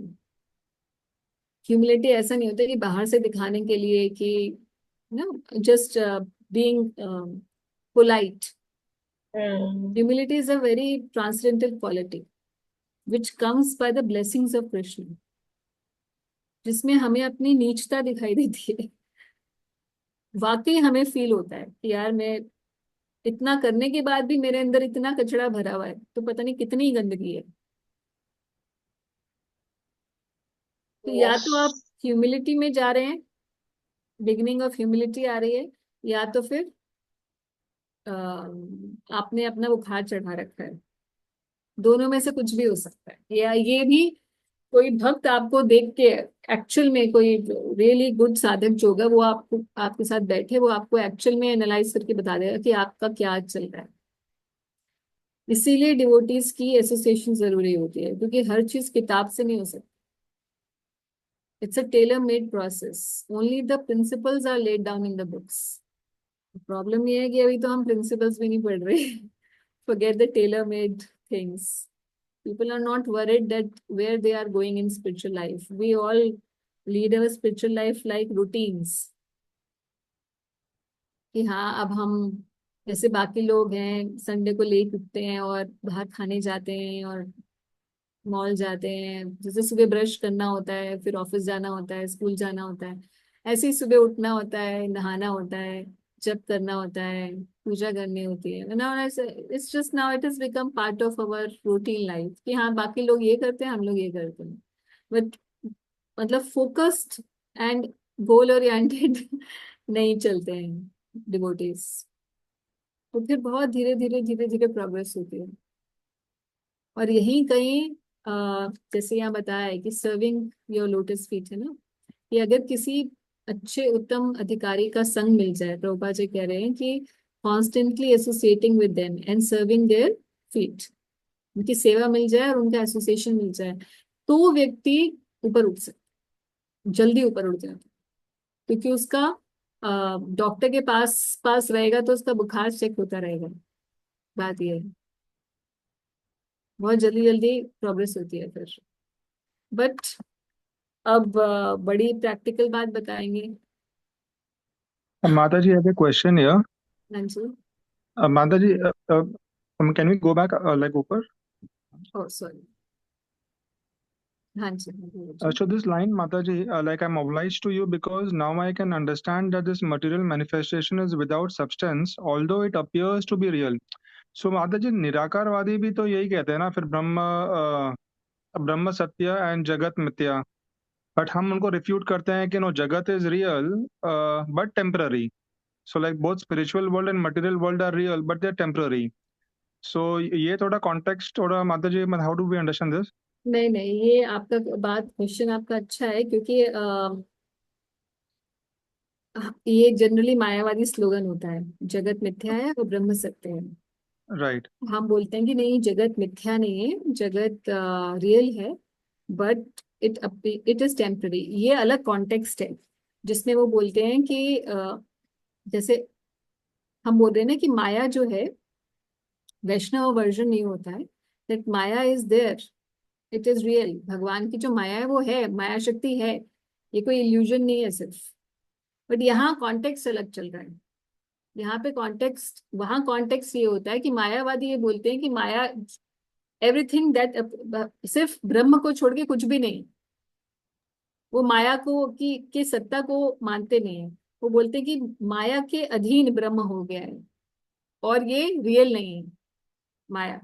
Humility ऐसा नहीं होता कि बाहर से दिखाने के लिए कि just being polite. Hmm. Humility is a very transcendental quality which comes by the blessings of Krishna, जिसमें हमें अपनी नीचता दिखाई देती है वाकई हमें फील होता है कि यार मैं इतना करने के बाद भी मेरे अंदर इतना कचरा भरा हुआ है, तो पता नहीं कितनी गंदगी है। तो या यस। तो आप ह्यूमिलिटी में जा रहे हैं, बिगिनिंग ऑफ ह्यूमिलिटी आ रही है, या तो फिर आपने अपना बुखार चढ़ा रखा है। दोनों में से कुछ भी हो सकता है, या ये भी कोई भक्त आपको देख के, एक्चुअल में कोई रियली गुड साधक जो होगा वो आपको, आपके साथ बैठे, वो आपको एक्चुअल में एनालाइज करके बता देगा कि आपका क्या चल रहा है। इसीलिए डिवोटीज की एसोसिएशन जरूरी होती है, क्योंकि हर चीज किताब से नहीं हो सकती। It's a tailor made process, only the principles are laid down in the books. Problem ये है कि अभी तो हम प्रिंसिपल्स भी नहीं पढ़ रहे। forget the tailor made things. People are not worried that where they are going in spiritual life. We all lead our spiritual life like routines. कि हाँ अब हम जैसे बाकी लोग हैं, संडे को लेट उठते हैं और बाहर खाने जाते हैं और मॉल जाते हैं, जैसे सुबह ब्रश करना होता है, फिर ऑफिस जाना होता है, स्कूल जाना होता है, ऐसे ही सुबह उठना होता है, नहाना होता है, जप करना होता है, पूजा करनी होती है ना। It's just now it is become part of our routine life कि हाँ बाकी लोग ये करते हैं, हम लोग ये करते हैं। बट मतलब फोकस्ड एंड गोल ओरिएंटेड नहीं चलते हैं डिवोटीज, तो फिर बहुत धीरे धीरे धीरे धीरे प्रोग्रेस होती है। और यही कहीं जैसे यहाँ बताया है कि सर्विंग योर लोटस फीट है ना, कि अगर किसी अच्छे उत्तम अधिकारी का संग मिल जाए, प्रभुपाद जी कह रहे हैं कि constantly associating with them and serving their feet, उनकी सेवा मिल जाए और उनका एसोसिएशन मिल जाए, तो वो व्यक्ति ऊपर उठ सकता, जल्दी ऊपर उठ जाता है। क्योंकि उसका डॉक्टर के पास पास रहेगा तो उसका बुखार चेक होता रहेगा। बात ये है, बहुत जल्दी जल्दी प्रोग्रेस होती है फिर। बट अब बड़ी प्रैक्टिकल बात बताएंगे। Mataji, I have a question here. हाँ जी। Mataji, can we go back like ऊपर? ओ सॉरी। हाँ जी, हाँ जी। So this line, Mataji, like I'm obliged to you because now I can understand that this material manifestation is without substance, although it appears to be real. So Mataji, निराकारवादी भी तो यही कहते हैं ना, फिर ब्रह्म सत्य एंड जगत मिथ्या, बट हम उनको रिफ्यूट करते हैं कि नो, जगत is real but temporary. So like both spiritual world and material world are real, but they're temporary. So ये थोड़ा context थोड़ा माताजी, how do we understand this? नहीं नहीं, ये आपका बात, क्वेश्चन आपका अच्छा है, क्योंकि ये जनरली मायावादी स्लोगन होता है, जगत मिथ्या है और ब्रह्म सत्य है। Right. हम बोलते हैं कि नहीं, जगत मिथ्या नहीं है, जगत रियल है, बट इट इज टेम्पररी। ये अलग कॉन्टेक्स्ट है जिसमें वो बोलते हैं कि जैसे हम बोल रहे हैं ना कि माया जो है, वैष्णव वर्जन नहीं होता है, that maya is there, it is real. भगवान की जो माया है वो है, माया शक्ति है, ये कोई इल्यूजन नहीं है सिर्फ। बट यहाँ कॉन्टेक्स्ट अलग चल रहा है। यहाँ पे कॉन्टेक्स्ट, वहाँ कॉन्टेक्स्ट ये होता है कि मायावादी ये बोलते हैं कि माया एवरीथिंग दैट, सिर्फ ब्रह्म को छोड़ के कुछ भी नहीं। वो माया को की सत्ता को मानते नहीं है। वो बोलते हैं कि माया के अधीन ब्रह्म हो गया है और ये रियल नहीं है माया।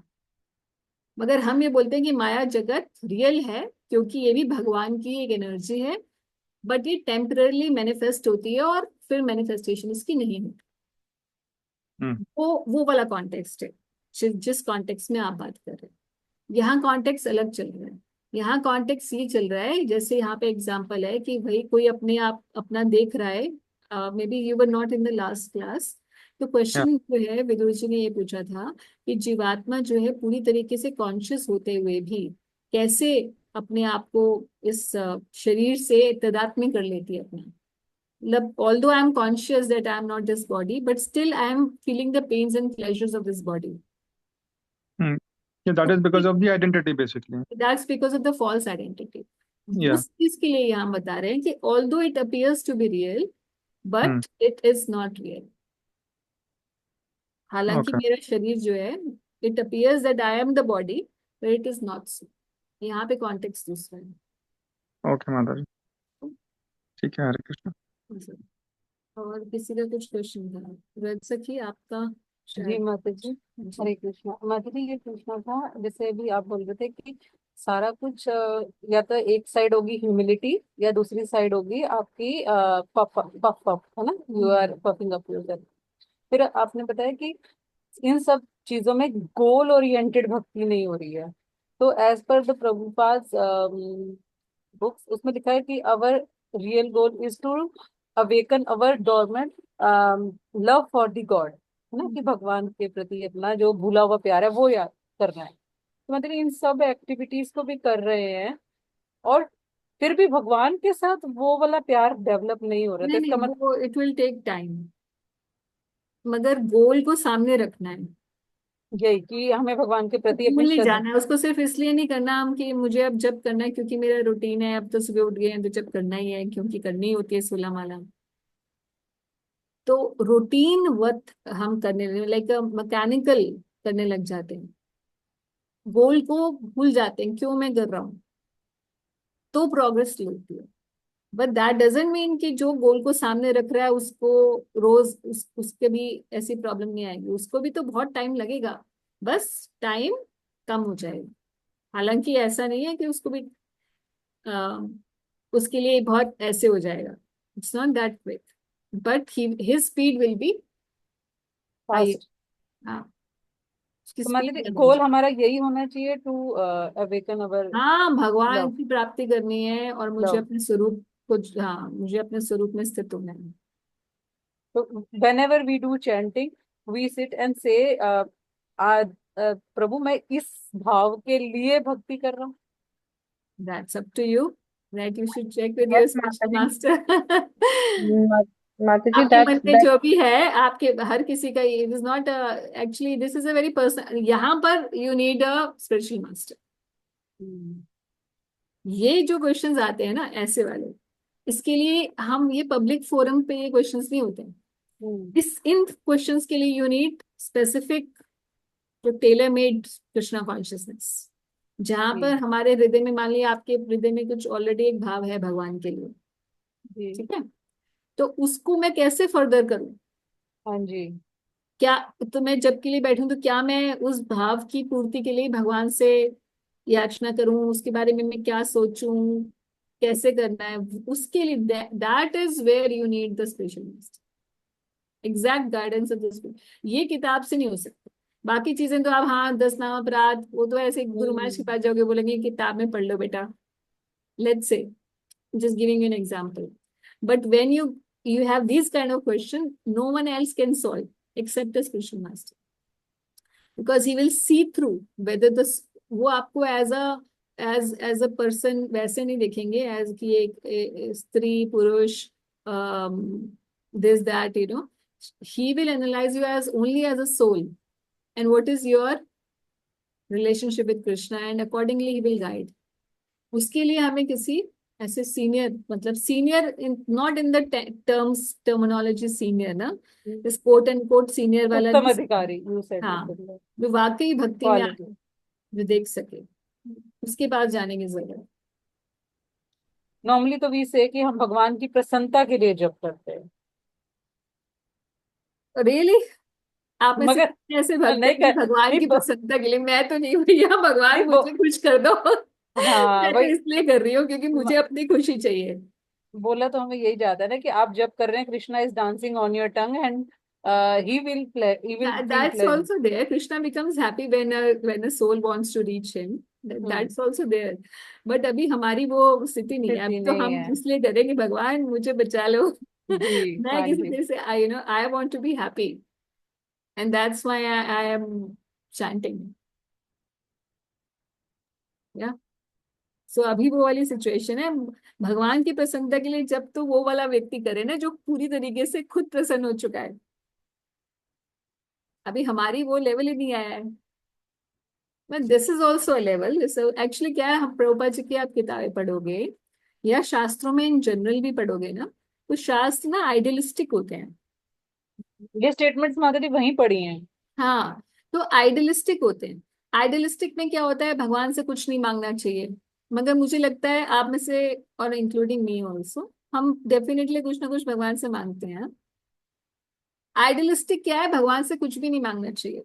मगर हम ये बोलते हैं कि माया जगत रियल है, क्योंकि ये भी भगवान की एक एनर्जी है, बट ये टेम्पररली मैनिफेस्ट होती है और फिर मैनिफेस्टेशन इसकी नहीं होती। Hmm. वो वाला कॉन्टेक्स्ट है जिस कॉन्टेक्स्ट में आप बात कर रहे हैं। यहाँ कॉन्टेक्स्ट अलग चल रहा है। यहाँ कॉन्टेक्स्ट ये चल रहा है, जैसे यहाँ पे एग्जांपल है कि भाई कोई अपने आप अपना देख रहा है, may be you were not in the last class. तो Yeah. क्वेश्चन जो है विदुर जी ने ये पूछा था कि जीवात्मा जो है पूरी तरीके से कॉन्शियस होते हुए भी कैसे अपने आप को इस शरीर से तादात्म्य कर लेती है अपना। मतलब although I am conscious that I am not this body, but still I am feeling the pains and pleasures of this body. Hmm. Yeah, that is because of the identity basically. That's because of the false identity. Yeah. उस चीज के लिए यहाँ बता रहे हैं कि although it appears to be real, Hmm. but it is not real. हालांकि Okay. मेरा शरीर जो है, it appears that I am the body, but it is not so. यहाँ पे कॉन्टेक्स्ट दूसरा Okay, माताजी. ठीक है, हरे कृष्ण. है। और किसी का कुछ क्वेश्चन था? रज सखी आपका जी शायद। माता जी। जी। हरे कृष्णा माता जी, ये पूछना था जैसे अभी आप बोल रहे थे कि सारा कुछ या तो एक साइड होगी ह्यूमिलिटी या दूसरी साइड होगी आपकी पफ पफ पफ, है ना, you are puffing up yourself. फिर आपने बताया कि इन सब चीजों में गोल ओरिएंटेड भक्ति नहीं हो रही है। तो as per the Prabhupada books, उसमें लिखा है कि our real goal is to awaken our dormant love for the God, है ना, कि भगवान के प्रति अपना जो भूला हुआ प्यार है वो याद करना है। तो मतलब इन सब एक्टिविटीज को भी कर रहे हैं और फिर भी भगवान के साथ वो वाला प्यार डेवलप नहीं हो रहा, तो नहीं इसका नहीं, मतलब वो इट विल टेक टाइम, मगर गोल को सामने रखना है। यही कि हमें भगवान के तो प्रति भूल अपनी नहीं श्रद्धा। जाना है उसको, सिर्फ इसलिए नहीं करना हम कि मुझे अब जब करना है क्योंकि मेरा रूटीन है, अब तो सुबह उठ गए हैं तो जब करना ही है क्योंकि करनी होती है 16 माला। तो रूटीन वर्क हम करने लाइक मैकेनिकल करने लग जाते हैं, गोल को भूल जाते हैं क्यों मैं कर रहा हूँ, तो प्रोग्रेस होती है। बट दैट डजेंट मीन कि जो गोल को सामने रख रहा है उसको रोज उसके भी ऐसी प्रॉब्लम नहीं आएगी, उसको भी तो बहुत टाइम लगेगा, बस टाइम कम हो जाएगा। हालांकि ऐसा नहीं है कि उसको भी अ, उसके लिए बहुत ऐसे हो जाएगा, it's not that quick, but his speed will be high. Fast. हाँ, उसकी तो स्पीड मतलब ज्यादा हो गोल जाएगी। हमारा यही होना चाहिए टू अवेकन अवर हाँ, भगवान लव की प्राप्ति करनी है और मुझे लव। अपने स्वरूप को, हाँ मुझे अपने स्वरूप में स्थित होना है। तो whenever we do chanting, we sit and say प्रभु मैं इस भाव के लिए भक्ति कर रहा हूँ। That's up to you. That you should check with your Yes, spiritual Mataji. master. Ma- Mataji, आपके मन में that जो भी है, आपके हर किसी का, it is not actually, this is a very personal, यहाँ पर you need a spiritual master. Hmm. ये जो क्वेश्चंस आते हैं ना ऐसे वाले, इसके लिए हम ये पब्लिक फोरम पे ये क्वेश्चंस नहीं होते हैं। हम्म। इस इन क्वेश्चंस के लिए यू नीड स्पेसिफिक, जो टेलर मेड कृष्णा कॉन्शियसनेस, जहां पर जी। हमारे हृदय में, मान लिया आपके हृदय में कुछ ऑलरेडी एक भाव है भगवान के लिए, जी। ठीक है, तो उसको मैं कैसे फर्दर करूं? हाँ जी। क्या, तो मैं जब के लिए बैठूं तो क्या मैं उस भाव की पूर्ति के लिए भगवान से याचना करूं, उसके बारे में मैं क्या सोचूं, कैसे करना है, उसके लिए that is where you need the specialist, exact guidance of the spirit. ये किताब से नहीं हो सकता। बाकी चीजें तो आप, हाँ 10 नाम अपराध, वो तो ऐसे गुरु महाराज के हम्म। पास जाओगे बोलेंगे किताब में पढ़ लो बेटा, let's say, just giving you an example. But when you have these kind of question, no one else can solve except the spiritual master, because he will see through whether this, वो आपको एज अ पर्सन वैसे नहीं देखेंगे एज कि एक स्त्री पुरुष, this that, you know, he will analyze you as only as a soul and what is your relationship with Krishna, and accordingly he will guide. उसके लिए हमें किसी ऐसे सीनियर, मतलब senior in, not in the terms terminology senior ना, इस कोट एंड कोट सीनियर वाला उत्तम नहीं। अधिकारी, यू सेड हाँ, मतलब जो वाकई भक्ति में क्वालिटी। जो देख सके, उसके पास जाने की जरूरत नॉर्मली तो वी से कि हम भगवान की प्रसन्नता के लिए जप करते हैं, है। रियली, आप में से मगर कितने ऐसे भक्त नहीं हैं कि कर भगवान नहीं की प्रसन्नता के लिए? मैं तो नहीं, भैया नहीं भगवान वो मुझे खुश कर दो। हाँ मैं तो वही इसलिए कर रही हूँ क्योंकि मुझे अपनी खुशी चाहिए। बोला तो हमें यही जाता है ना कि आप जब कर रहे हैं Krishna is dancing on your tongue and he will feel That's pleasure. also there. Krishna becomes happy when a soul wants to reach him. Hmm. That's also there. But अभी हमारी वो स्थिति नहीं है, स्थिति अभी तो नहीं हम है। इसलिए करेंगे भगवान मुझे बचा लो। जी। मैं हाँ किसी जी। तरह से, I want to be happy, and that's why I am chanting. Yeah. So अभी वो वाली सिचुएशन है, भगवान की प्रसन्नता के लिए जब तो वो वाला व्यक्ति करे ना जो पूरी तरीके से खुद प्रसन्न हो चुका है, अभी हमारी वो लेवल ही नहीं आया है। But this is also a level. Actually क्या है, हम प्रभुपाद जी की आप किताबें पढ़ोगे या शास्त्रों में इन जनरल भी पढ़ोगे ना, तो शास्त्र ना आइडियलिस्टिक होते हैं। ये स्टेटमेंट्स माता जी वहीं पढ़ी हैं। हाँ, तो आइडियलिस्टिक होते हैं। आइडियलिस्टिक में क्या होता है, भगवान से कुछ नहीं मांगना चाहिए, मगर मुझे लगता है आप में से, और इंक्लूडिंग मी ऑल्सो, हम डेफिनेटली कुछ ना कुछ भगवान से मांगते हैं। आइडियलिस्टिक क्या है, भगवान से कुछ भी नहीं मांगना चाहिए,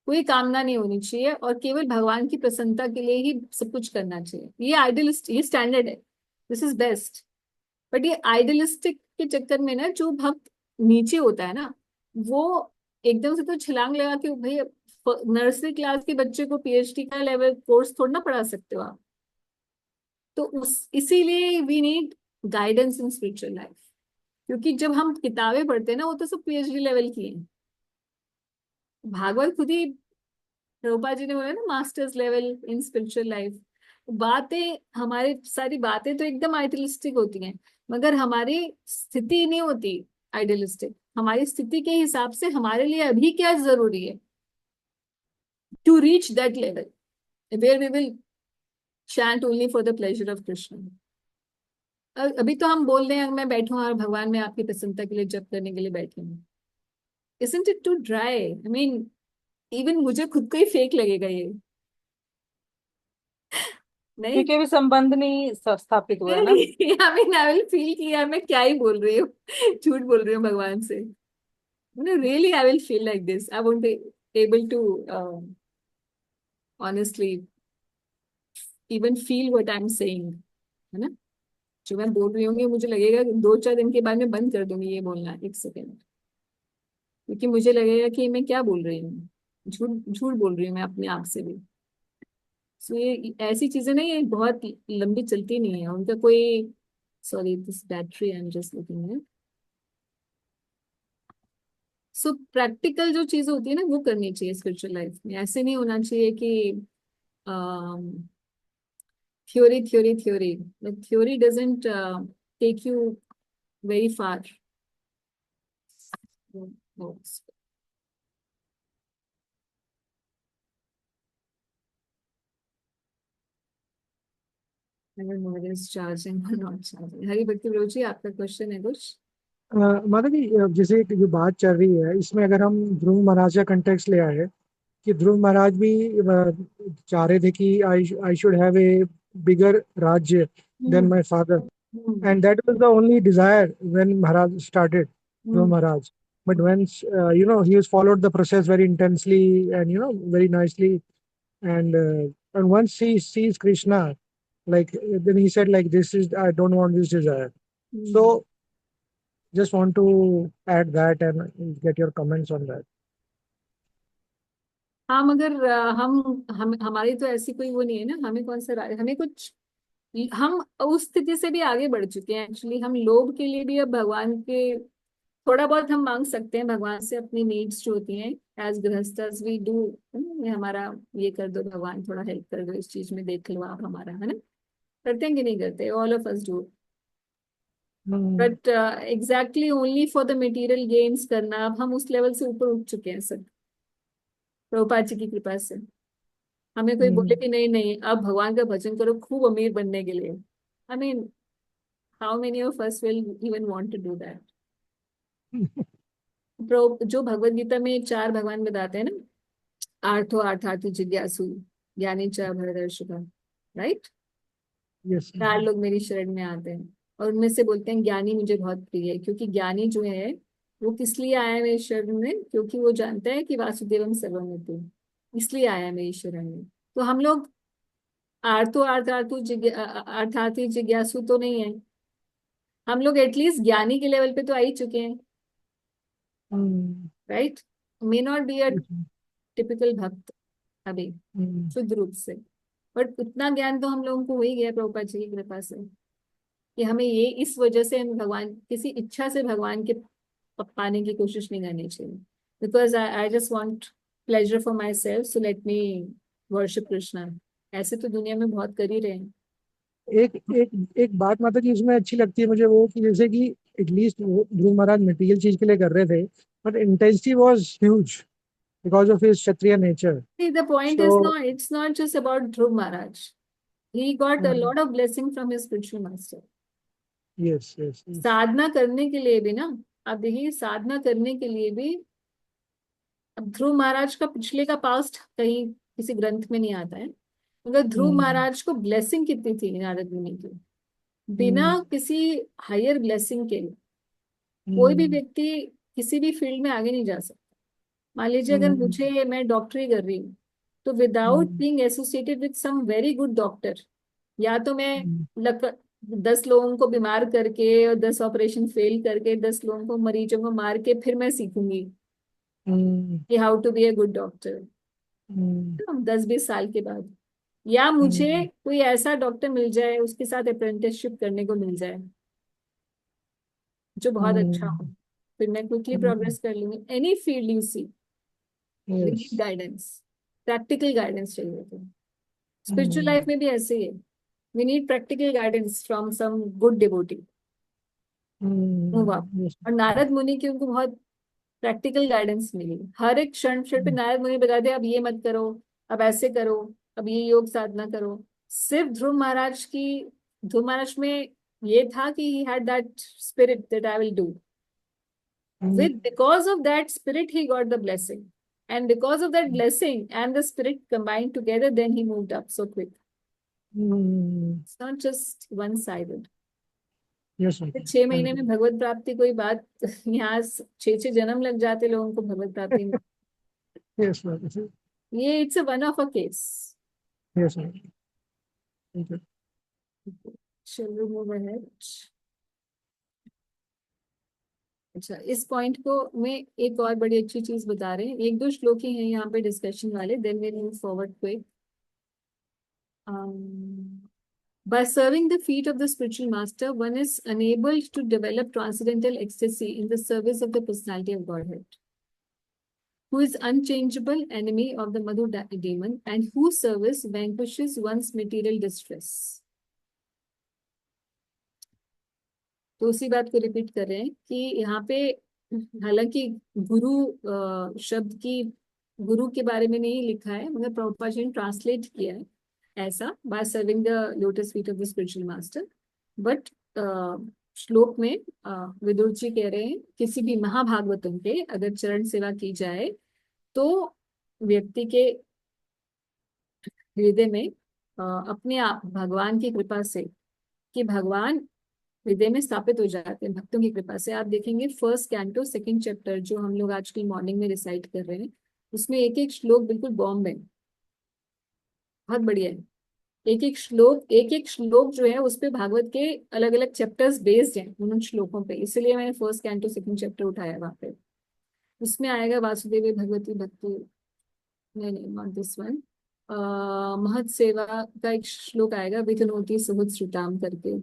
कोई कामना नहीं होनी चाहिए, और केवल भगवान की प्रसन्नता के लिए ही सब कुछ करना चाहिए। ये आइडियलिस्ट, ये स्टैंडर्ड है, दिस इज बेस्ट। बट ये आइडियलिस्टिक के चक्कर में ना जो भक्त नीचे होता है ना, वो एकदम से तो छलांग लगा के भाई, नर्सरी क्लास के बच्चे को पीएचडी का लेवल कोर्स थोड़ा ना पढ़ा सकते हो आप। तो उस इसीलिए we need guidance in spiritual life, क्योंकि जब हम किताबें पढ़ते हैं ना, वो तो सब पीएचडी लेवल की हैं। भागवत खुद ही प्रभुपाद जी ने बोला ना, masters level in spiritual life. बातें, हमारी सारी बातें तो एकदम आइडियलिस्टिक होती हैं, मगर हमारी स्थिति नहीं होती आइडियलिस्टिक। हमारी स्थिति के हिसाब से हमारे लिए अभी क्या जरूरी है, to reach that level where we will chant only for the pleasure of Krishna. अभी तो हम बोल रहे हैं मैं बैठूं और भगवान में आपकी प्रसन्नता के लिए जप करने के लिए बैठी हूँ। Isn't it too dry? I mean, even मुझे खुद को ही फेक लगेगा ये, नहीं? क्योंकि अभी संबंध नहीं स्थापित हुआ है ना। नहीं, I mean I will feel कि यार मैं क्या ही बोल रही हूँ, झूठ बोल रही हूँ भगवान से। No, really, I will feel like this. I won't be able to honestly even feel what I'm saying, है ना? जो मैं बोल रही हूँ मुझे लगेगा कि 2-4 दिन के बाद मैं बंद कर दूंगी ये बोलना, एक सेकेंड, क्योंकि मुझे लगेगा कि मैं क्या बोल रही हूँ, झूठ झूठ बोल रही हूँ मैं अपने आप से भी। सो ये ऐसी चीजें नहीं, ये बहुत लंबी चलती नहीं है उनका कोई। Sorry, this battery I am just looking. So practical जो चीज होती है ना, वो करनी चाहिए स्पिरिचुअल लाइफ में। ऐसे नहीं होना चाहिए कि theory theory theory, theory doesn't take you very far. Charging और नॉट चार्जिंग। हरी भक्ति विरोध जी, आपका क्वेश्चन है कुछ? माता जी, जैसे एक जो बात चल रही है इसमें अगर हम ध्रुव महाराज का कंटेक्स्ट ले आए कि ध्रुव महाराज भी चाह रहे थे कि I should have a bigger राज्य then hmm. My father, hmm. and that was the only desire when Maharaj started, Dhruv hmm. Maharaj. But when he has followed the process very intensely and very nicely, and once he sees Krishna, like then he said like this is I don't want this desire. So hmm. just want to add that and get your comments on that. हाँ, मगर हम हमारी तो ऐसी कोई वो नहीं है ना, हमें कौन सा हमें कुछ, हम उस स्थिति से भी आगे बढ़ चुके हैं एक्चुअली। हम लोग के लिए भी अब भगवान के थोड़ा बहुत हम मांग सकते हैं भगवान से, अपनी नीड्स जो होती हैं एज गृहस्थस वी डू। हमारा ये कर दो भगवान, थोड़ा हेल्प कर दो इस चीज में, देख लो आप हमारा, है ना? करते हैं कि नहीं करते? All of us do. Hmm. But exactly only for the material gains करना, अब हम उस लेवल से ऊपर उठ चुके हैं सब, प्रभुपाद जी की कृपा से। हमें कोई बोले Hmm. कि नहीं नहीं अब भगवान का भजन करो खूब अमीर बनने के लिए, I mean how many of us will even want to do that? जो भगवत गीता में 4 भगवान बताते हैं ना, आर्थो अर्थार्थी जिज्ञासु ज्ञानी च भरदर्शिका, राइट? Yes. 4 लोग मेरी शरण में आते हैं, और उनमें से बोलते हैं ज्ञानी मुझे बहुत प्रिय है, क्योंकि ज्ञानी जो है वो किस लिए आया है मेरी शरण में? क्योंकि वो जानता है कि वासुदेवम सर्वमिति, इसलिए आया है मेरी शरण में। तो हम लोग आर्थो अर्थार्थी जिज्ञासु तो नहीं है, हम लोग एटलीस्ट ज्ञानी के लेवल पे तो आ ही चुके हैं, Hmm. Right? May not be a Yes. Typical भक्त अभी, Hmm. शुद्ध रूप से, बट उतना ज्ञान तो हम लोगों को हो ही गया प्रभुपाद जी की कृपा से, कि हमें ये इस वजह से हम भगवान किसी इच्छा से भगवान के पाने की कोशिश नहीं करनी चाहिए। Because I just want pleasure for my self, so let me worship Krishna. ऐसे तो दुनिया में बहुत कर ही रहे हैं। एक एक एक बात माता जी इसमें अच्छी लगती है मुझे, वो कि जैसे कि एटलीस्ट ध्रुव महाराज मटेरियल चीज के लिए कर रहे थे, but intensity was huge because of his Kshatriya nature. See, the point so is not, it's not just about Dhruv Maharaj. He got a lot of blessing from his spiritual master. Yes yes yes. साधना करने के लिए भी ना, आप देखिए साधना करने के लिए भी, अब ध्रुव महाराज का पिछले का पास्ट कहीं किसी ग्रंथ में नहीं आता है, मगर ध्रुव महाराज को ब्लेसिंग कितनी थी नारद मुनि की, बिना हम्म, किसी हायर ब्लेसिंग के कोई भी हम्म, व्यक्ति किसी भी फील्ड में आगे नहीं जा सकता। मान लीजिए अगर हम्म, मुझे, मैं डॉक्टरी कर रही हूँ, तो without hmm, being associated with some very good doctor, या तो मैं हम्म, लक 10 लोगों को बीमार करके और 10 ऑपरेशन फेल करके 10 लोगों को, मरीजों को मार के फिर मैं सीखूंगी हम्म, कि how to be a good doctor, hmm, 10-20 साल के बाद। या मुझे हम्म, कोई ऐसा डॉक्टर मिल जाए, उसके साथ अप्रेंटिसशिप करने को मिल जाए जो बहुत अच्छा हो, हम्म, फिर मैं क्विकली हम्म, प्रोग्रेस कर लूंगी। Any field you see, we need yes, guidance, practical guidance चाहिए होता है। स्पिरिचुअल हम्म, लाइफ में भी ऐसे ही है, we need practical guidance from some good devotee, move up. yes, और नारद मुनि की उनको बहुत प्रैक्टिकल गाइडेंस मिली, हर एक क्षण क्षण पे नारद मुनि बताते अब ये मत करो, अब ऐसे करो, अब ये योग साधना करो। सिर्फ ध्रुव महाराज में ये था कि he had that spirit that I will do, hmm, with because of that spirit he got the blessing, and because of that blessing and the spirit combined together, then he moved up so quick. It's not just one sided। yes, okay. 6 महीने Thank में you. भगवत प्राप्ति कोई बात यहाँ 6-6 जन्म लग जाते लोगों को भगवत प्राप्ति में। Yes, okay. ये it's a one of a case. Yes, okay. Thank you. चलो मूव अहेड। अच्छा, इस पॉइंट को में एक और बड़ी अच्छी चीज बता रहे हैं, 1-2 श्लोक ही हैं यहाँ पे डिस्कशन वाले, then we move forward quick. By serving the feet of the spiritual master, one is enabled to develop transcendental ecstasy in the service of the personality of Godhead, who is unchangeable enemy of the Madhu demon and whose service vanquishes one's material distress। तो उसी बात को रिपीट कर रहे हैं कि यहाँ पे हालांकि गुरु शब्द की गुरु के बारे में नहीं लिखा है, मगर प्रभुपाद जी ने ट्रांसलेट किया है ऐसा, bye serving the lotus feet of the spiritual master. But श्लोक में विदुर जी कह रहे हैं किसी भी महाभागवतों के अगर चरण सेवा की जाए तो व्यक्ति के हृदय में अपने आप भगवान की कृपा से, कि भगवान हृदय में स्थापित हो जाते हैं भक्तों की कृपा से। आप देखेंगे फर्स्ट कैंटो 2nd चैप्टर जो हम लोग आजकल मॉर्निंग में रिसाइट कर रहे हैं, उसमें एक एक श्लोक बिल्कुल बॉम्ब है, बहुत बढ़िया है। एक एक श्लोक जो है उस पे भागवत के अलग अलग चैप्टर्स बेस्ड हैं उन श्लोकों पे, इसलिए मैंने फर्स्ट कैंटो 2nd चैप्टर उठाया वहां पे। उसमें आएगा वासुदेव भगवती भक्ति, नहीं नहीं नॉट दिस वन, महत सेवा का एक श्लोक आएगा, विघ्नोति सुहृद श्रुताम करके,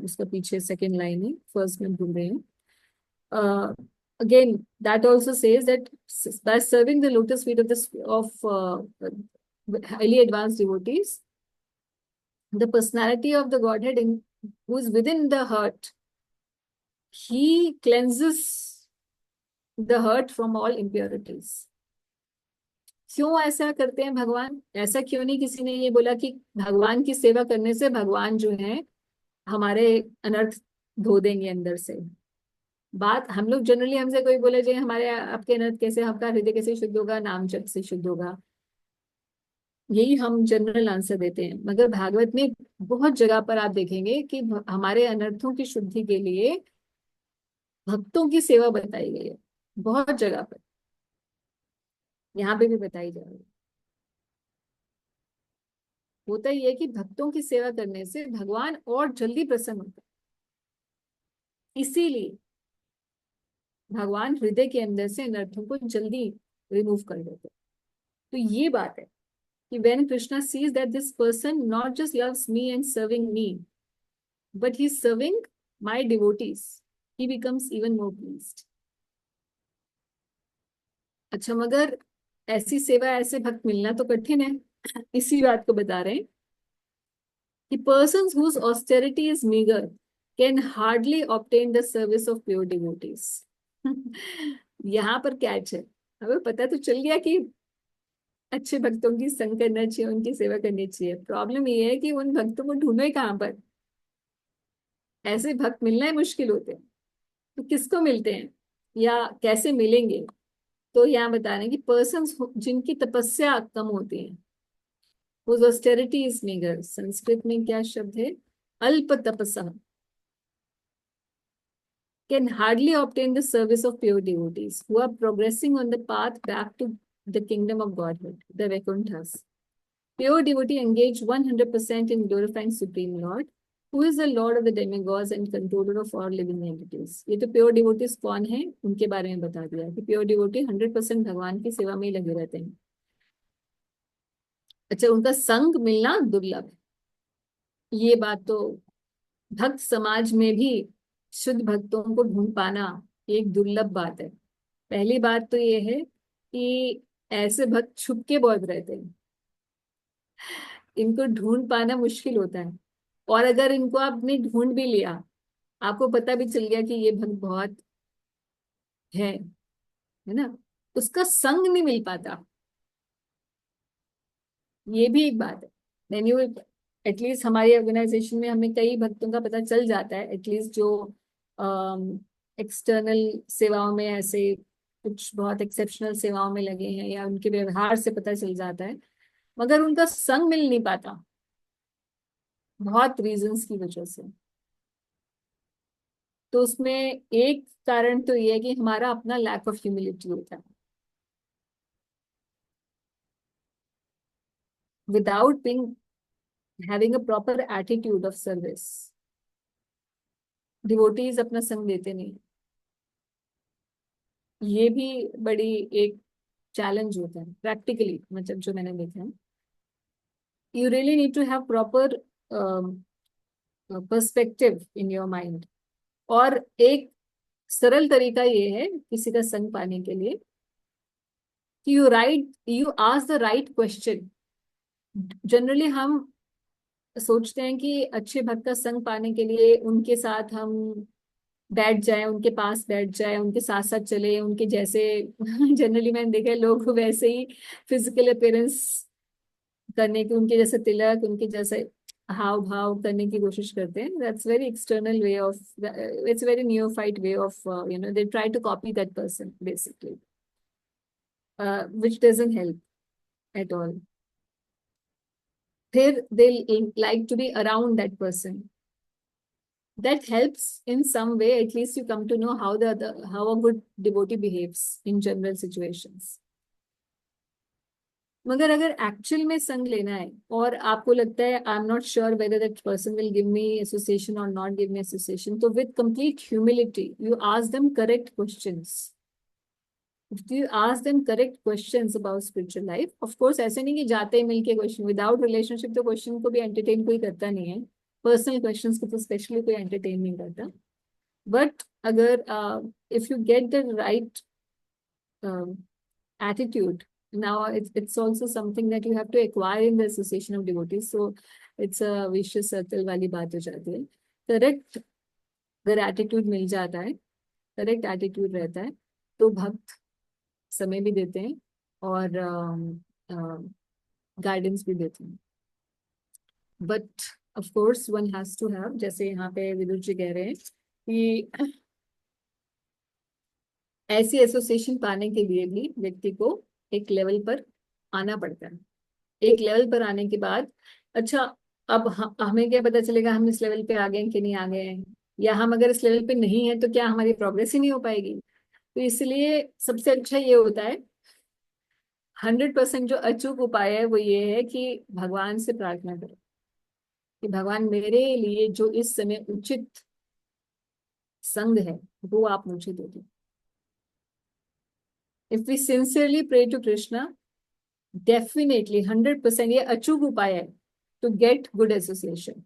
उसका पीछे सेकंड लाइन है, फर्स्ट में भूल रही हूँ। Again, that also says that by serving the lotus feet of highly advanced devotees, the personality of the Godhead who is within the heart, he cleanses the heart from all impurities। क्यों ऐसा करते हैं भगवान? ऐसा क्यों नहीं किसी ने ये बोला कि भगवान की सेवा करने से भगवान जो है हमारे अनर्थ धो देंगे अंदर से। बात हम लोग जनरली, हमसे कोई बोले जी हमारे आपके अनर्थ कैसे, आपका हृदय कैसे शुद्ध होगा, नाम जप से शुद्ध होगा, यही हम जनरल आंसर देते हैं। मगर भागवत में बहुत जगह पर आप देखेंगे कि हमारे अनर्थों की शुद्धि के लिए भक्तों की सेवा बताई गई है, बहुत जगह पर, यहाँ पे भी बताई जा रही है। होता ही है कि भक्तों की सेवा करने से भगवान और जल्दी प्रसन्न होता है, इसीलिए भगवान हृदय के अंदर से अनर्थों को जल्दी रिमूव कर देते हैं। तो ये बात है कि when Krishna sees that this person not just loves me and serving me, but he's serving my devotees, he becomes even more pleased। अच्छा, मगर ऐसी सेवा, ऐसे भक्त मिलना तो कठिन है। इसी बात को बता रहे हैं कि persons whose austerity is meager can hardly obtain the service of pure devotees। यहाँ पर कैच है, हमें पता तो चल गया कि अच्छे भक्तों की संग करना चाहिए, उनकी सेवा करनी चाहिए। प्रॉब्लम ये है कि उन भक्तों को ढूंढे कहाँ पर, ऐसे भक्त मिलना ही मुश्किल होते हैं। तो किसको मिलते हैं या कैसे मिलेंगे? तो यहाँ बता रहे हैं कि पर्सन्स जिनकी तपस्या कम होती है, वो ऑस्टेरिटी इज मीगर। संस्कृत में क्या शब्द है, अल्प तपसः can hardly obtain the service of pure devotees who are progressing on the path back to the kingdom of Godhead, the Vaikunthas. Pure devotee engage 100% in glorifying Supreme Lord, who is the Lord of the demigods and controller of all living entities. ये तो प्योर डिवोटीज कौन है उनके बारे में बता दिया कि प्योर डिवोटी 100% भगवान की सेवा में ही लगे रहते हैं। अच्छा, उनका संग मिलना दुर्लभ है, ये बात तो भक्त समाज में भी शुद्ध भक्तों को ढूंढ पाना एक दुर्लभ बात है। पहली बात तो ये है कि ऐसे भक्त छुप के बहुत रहते हैं, इनको ढूंढ पाना मुश्किल होता है। और अगर इनको आपने ढूंढ भी लिया, आपको पता भी चल गया कि ये भक्त बहुत है ना, उसका संग नहीं मिल पाता, ये भी एक बात है। देन यू एटलीस्ट हमारी ऑर्गेनाइजेशन में हमें कई भक्तों का पता चल जाता है, एटलीस्ट जो एक्सटर्नल सेवाओं में ऐसे कुछ बहुत एक्सेप्शनल सेवाओं में लगे हैं, या उनके व्यवहार से पता चल जाता है, मगर उनका संग मिल नहीं पाता बहुत रीजंस की वजह से। तो उसमें एक कारण तो ये है कि हमारा अपना लैक ऑफ ह्यूमिलिटी होता है। Without being having a proper attitude of service, devotees अपना संग देते नहीं, ये भी बड़ी एक चैलेंज होता है प्रैक्टिकली, मतलब जो मैंने देखा है। You really need to have proper perspective in your mind. और एक सरल तरीका ये है किसी का संग पाने के लिए कि you ask the right question. Generally हम सोचते हैं कि अच्छे भक्त का संग पाने के लिए उनके साथ हम बैठ जाए, उनके पास बैठ जाए, उनके साथ साथ चले, उनके जैसे जनरली मैंने देखा है लोग वैसे ही फिजिकल अपीयरेंस करने की, उनके जैसे तिलक, उनके जैसे हाव भाव करने की कोशिश करते हैं। That's very external way of, it's very neophyte way of they try to copy that person basically, which doesn't help at all. फिर they like to be around that person. That helps in some way. At least you come to know how a good devotee behaves in general situations. मगर अगर एक्चुअल में संग लेना है और आपको लगता है I am not sure whether that person will give me association और नॉट गिव मी एसोसिएशन, तो with complete humility you ask them correct questions. If you ask them correct questions about spiritual life, of course ऐसे नहीं कि जाते ही मिलके क्वेश्चन, विदाउट रिलेशनशिप तो क्वेश्चन को भी एंटरटेन कोई करता नहीं है, पर्सनल क्वेश्चंस को तो स्पेशली कोई एंटरटेन नहीं करता। बट अगर if you get the right attitude, now it's also something that you have to acquire in the association of devotees, so it's a vicious circle वाली बात हो जाती है। करेक्ट अगर एटीट्यूड मिल जाता है, करेक्ट एटीट्यूड रहता है, तो भक्त समय भी देते हैं और गाइडेंस भी देते हैं। But of course one has to have, जैसे यहाँ पे विदुर जी कह रहे हैं कि ऐसी एसोसिएशन पाने के लिए भी व्यक्ति को एक लेवल पर आना पड़ता है। एक लेवल पर आने के बाद, अच्छा अब हमें क्या पता चलेगा हम इस लेवल पे आ गए हैं कि नहीं आ गए हैं, या हम अगर इस लेवल पे नहीं है तो क्या हमारी प्रोग्रेस ही नहीं हो पाएगी। तो इसलिए सबसे अच्छा ये होता है, 100% जो अचूक उपाय है वो ये है कि भगवान से प्रार्थना करो कि भगवान मेरे लिए जो इस समय उचित संग है वो आप मुझे दे दो। If we sincerely pray to Krishna, definitely 100% ये अचूक उपाय है टू गेट गुड एसोसिएशन।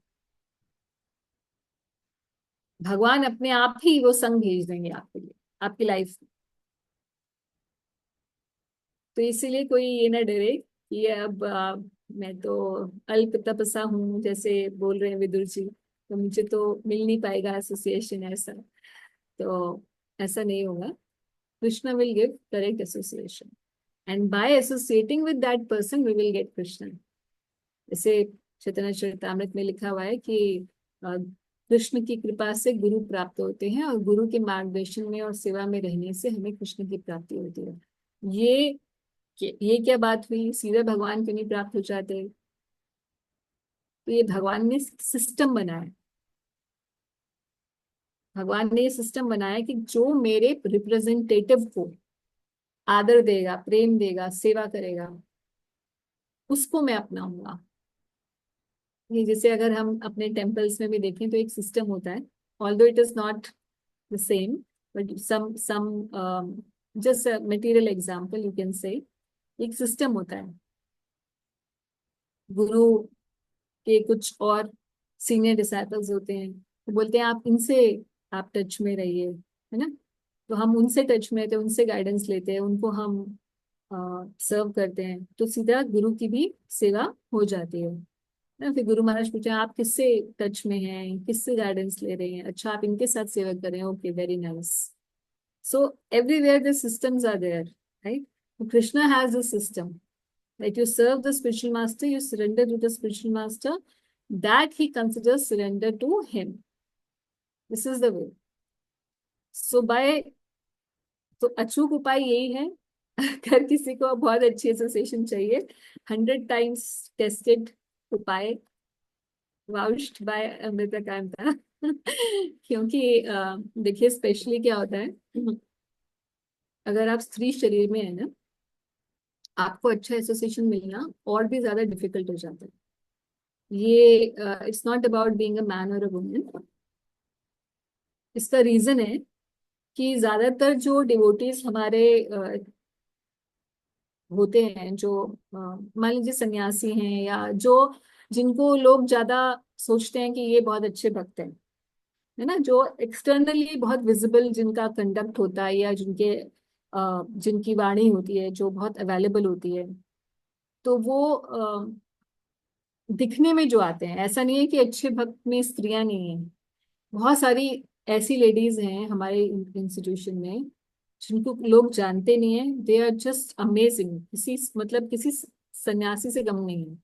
भगवान अपने आप ही वो संग भेज देंगे आपके लिए, आपकी लाइफ में। तो इसीलिए कोई ये ना डरे कि अब मैं तो अल्प तपसा हूँ जैसे बोल रहे हैं विदुर जी, तो मुझे तो मिल नहीं पाएगा एसोसिएशन, ऐसा तो ऐसा नहीं होगा। Krishna will give correct association and by associating with that person we will get Krishna. जैसे चैतन्य चरितामृत में लिखा हुआ है कि कृष्ण की कृपा से गुरु प्राप्त होते हैं और गुरु के मार्गदर्शन में और सेवा में रहने से हमें कृष्ण की प्राप्ति होती है। ये क्या बात हुई, सीधे भगवान क्यों नहीं प्राप्त हो जाते? तो ये भगवान ने सिस्टम बनाया, भगवान ने ये सिस्टम बनाया कि जो मेरे रिप्रेजेंटेटिव को आदर देगा, प्रेम देगा, सेवा करेगा, उसको मैं अपनाऊंगा। ये जैसे अगर हम अपने टेम्पल्स में भी देखें तो एक सिस्टम होता है, although it is not the same, but some just material example you can say, एक सिस्टम होता है। गुरु के कुछ और सीनियर डिसाइपल्स होते हैं, तो बोलते हैं आप इनसे आप टच में रहिए, है ना। तो हम उनसे टच में रहते हैं, उनसे गाइडेंस लेते हैं, उनको हम सर्व करते हैं, तो सीधा गुरु की भी सेवा हो जाती है ना। फिर गुरु महाराज पूछे आप किससे टच में हैं, किससे गाइडेंस ले रहे हैं, अच्छा आप इनके साथ सेवा कर रहे हैं, okay very nice. So everywhere the systems are there, right. Krishna has a system that you serve the spiritual master, you surrender to the spiritual master, that he considers surrender to him. This is the way. So by, तो अचूक उपाय यही है। अगर किसी को बहुत अच्छी एसोसिएशन चाहिए, 100 times टेस्टेड उपाय, वाउच्ड बाय अमृता कांता। क्योंकि देखिए स्पेशली क्या होता है, अगर आप स्त्री शरीर में है ना, आपको अच्छा एसोसिएशन मिलना और भी ज्यादा डिफिकल्ट हो जाता है। ये it's not about being a man और अ वुमेन। इसका रीजन है कि ज्यादातर जो डिवोटीज हमारे होते हैं, जो मान लीजिए सन्यासी हैं, या जो जिनको लोग ज्यादा सोचते हैं कि ये बहुत अच्छे भक्त हैं, है ना, जो एक्सटर्नली बहुत विजिबल जिनका कंडक्ट होता है, या जिनकी वाणी होती है जो बहुत अवेलेबल होती है, तो वो दिखने में जो आते हैं, ऐसा नहीं है कि अच्छे भक्त में स्त्रियां नहीं हैं। बहुत सारी ऐसी लेडीज हैं हमारे इंस्टीट्यूशन में जिनको लोग जानते नहीं है, दे आर जस्ट अमेजिंग, किसी मतलब किसी सन्यासी से कम नहीं है,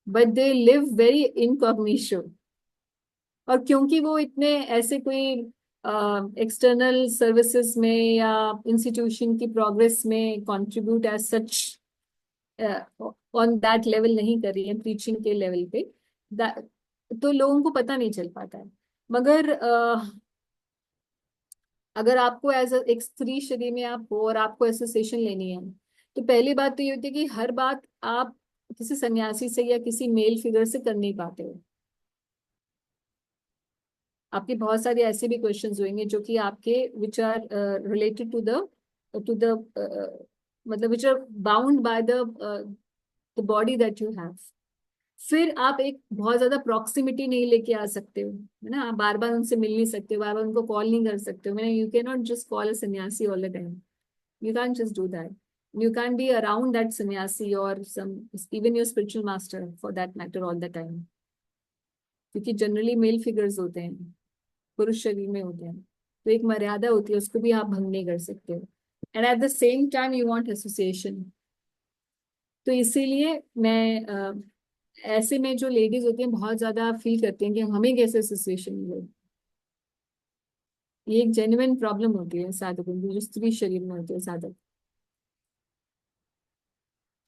बट दे लिव वेरी इनकॉग्निशो। और क्योंकि वो इतने ऐसे कोई एक्सटर्नल सर्विसेज में या इंस्टीट्यूशन की प्रोग्रेस में contribute as such on that level नहीं कर रही है, प्रीचिंग के लेवल पे, तो लोगों को पता नहीं चल पाता है। मगर अगर आपको एज एक स्त्री शरीर में आप हो और आपको एसोसिएशन लेनी है, तो पहली बात तो ये होती है कि हर बात आप किसी सन्यासी से या किसी मेल फिगर से कर नहीं पाते हो। आपके बहुत सारे ऐसे भी क्वेश्चंस होंगे जो कि आपके which are related to the मतलब which are bound by the body that you have. फिर आप एक बहुत ज्यादा प्रॉक्सिमिटी नहीं लेके आ सकते हो, है ना। आप बार बार उनसे मिल नहीं सकते हो, बार बार उनको कॉल नहीं कर सकते हो। मैंने you can not just call a sannyasi all the time, you can just do that. You can't be around that sannyasi or some, even your spiritual master for that matter, all the time, क्योंकि जनरली मेल फिगर्स होते हैं, पुरुष शरीर में होते हैं, तो एक मर्यादा होती है, उसको भी आप भंग नहीं कर सकते हो। And eight the same time you want association. तो इसीलिए मैं ऐसे में जो लेडीज होती हैं बहुत ज्यादा फील करती हैं कि हमें कैसे एसोसिएशन मिले। ये एक जेन्युइन प्रॉब्लम होती है साधकों की, जो स्त्री शरीर में होते हैं साधक।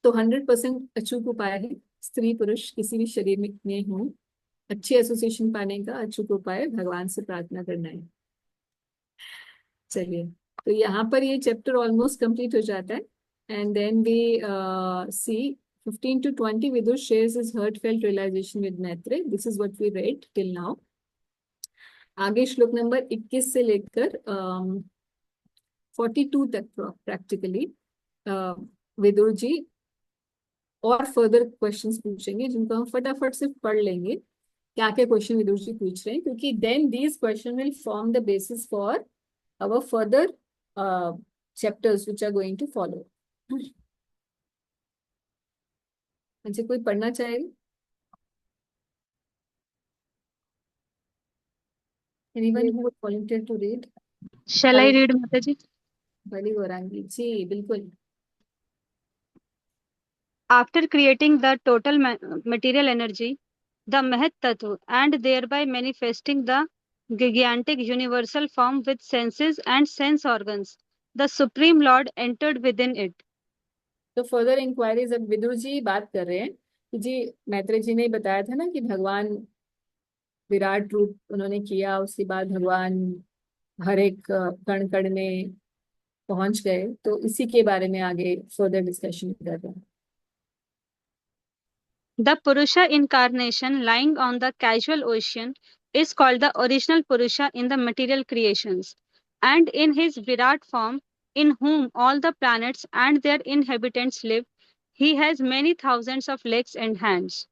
तो 100% अचूक उपाय है, स्त्री पुरुष किसी भी शरीर में हो, अच्छी एसोसिएशन पाने का अचूक उपाय भगवान से प्रार्थना करना है। चलिए, तो यहाँ पर ये चैप्टर ऑलमोस्ट कंप्लीट हो जाता है। And then we see 15 to 20 Vidur shares his heartfelt realization with Maitreya. This is what we read till now. आगे श्लोक नंबर 21 से लेकर 42 तक प्रैक्टिकली विदुर जी और फर्दर क्वेश्चंस पूछेंगे, जिनको हम फटाफट से पढ़ लेंगे क्या क्या क्वेश्चन विदुर जी पूछ रहे हैं, क्योंकि then these question will form the basis for our further chapters which are going to follow. अच्छा, कोई पढ़ना चाहेगा? Anyone who would volunteer to read? Shall I read, Mataji? बड़ी गौरांगी जी, बिल्कुल। After creating the total material energy, the Mahat Tattva, and thereby manifesting the gigantic universal form with senses and sense organs, the Supreme Lord entered within it. तो फर्दर इंक्वायरीज अब विदुर जी बात कर रहे हैं कि जी मैत्रेय जी ने बताया था ना कि भगवान विराट रूप उन्होंने किया, उसके बाद भगवान हर एक कण कण में पहुंच गए, तो इसी के बारे में आगे फर्दर डिस्कशन कर रहे हैं। The Purusha incarnation lying on the casual ocean is called the original Purusha in the material creations, and in his Virat form, in whom all the planets and their inhabitants live, he has many thousands of legs and hands.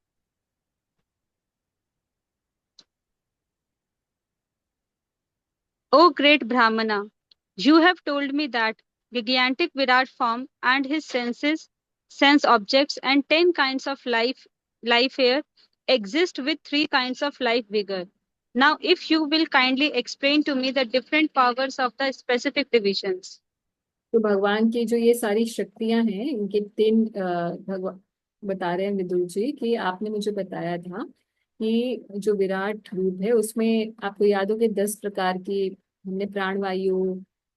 O great Brahmana, you have told me that gigantic Virat form and his sense objects, and 10 kinds of life here exist with 3 kinds of life vigor. Now, if you will kindly explain to me the different powers of the specific divisions. तो भगवान की जो ये सारी शक्तियां हैं, इनके 3 भगवान बता रहे हैं विदुर जी कि आपने मुझे बताया था कि जो विराट रूप है उसमें आपको याद हो कि 10 प्रकार की हमने प्राणवायु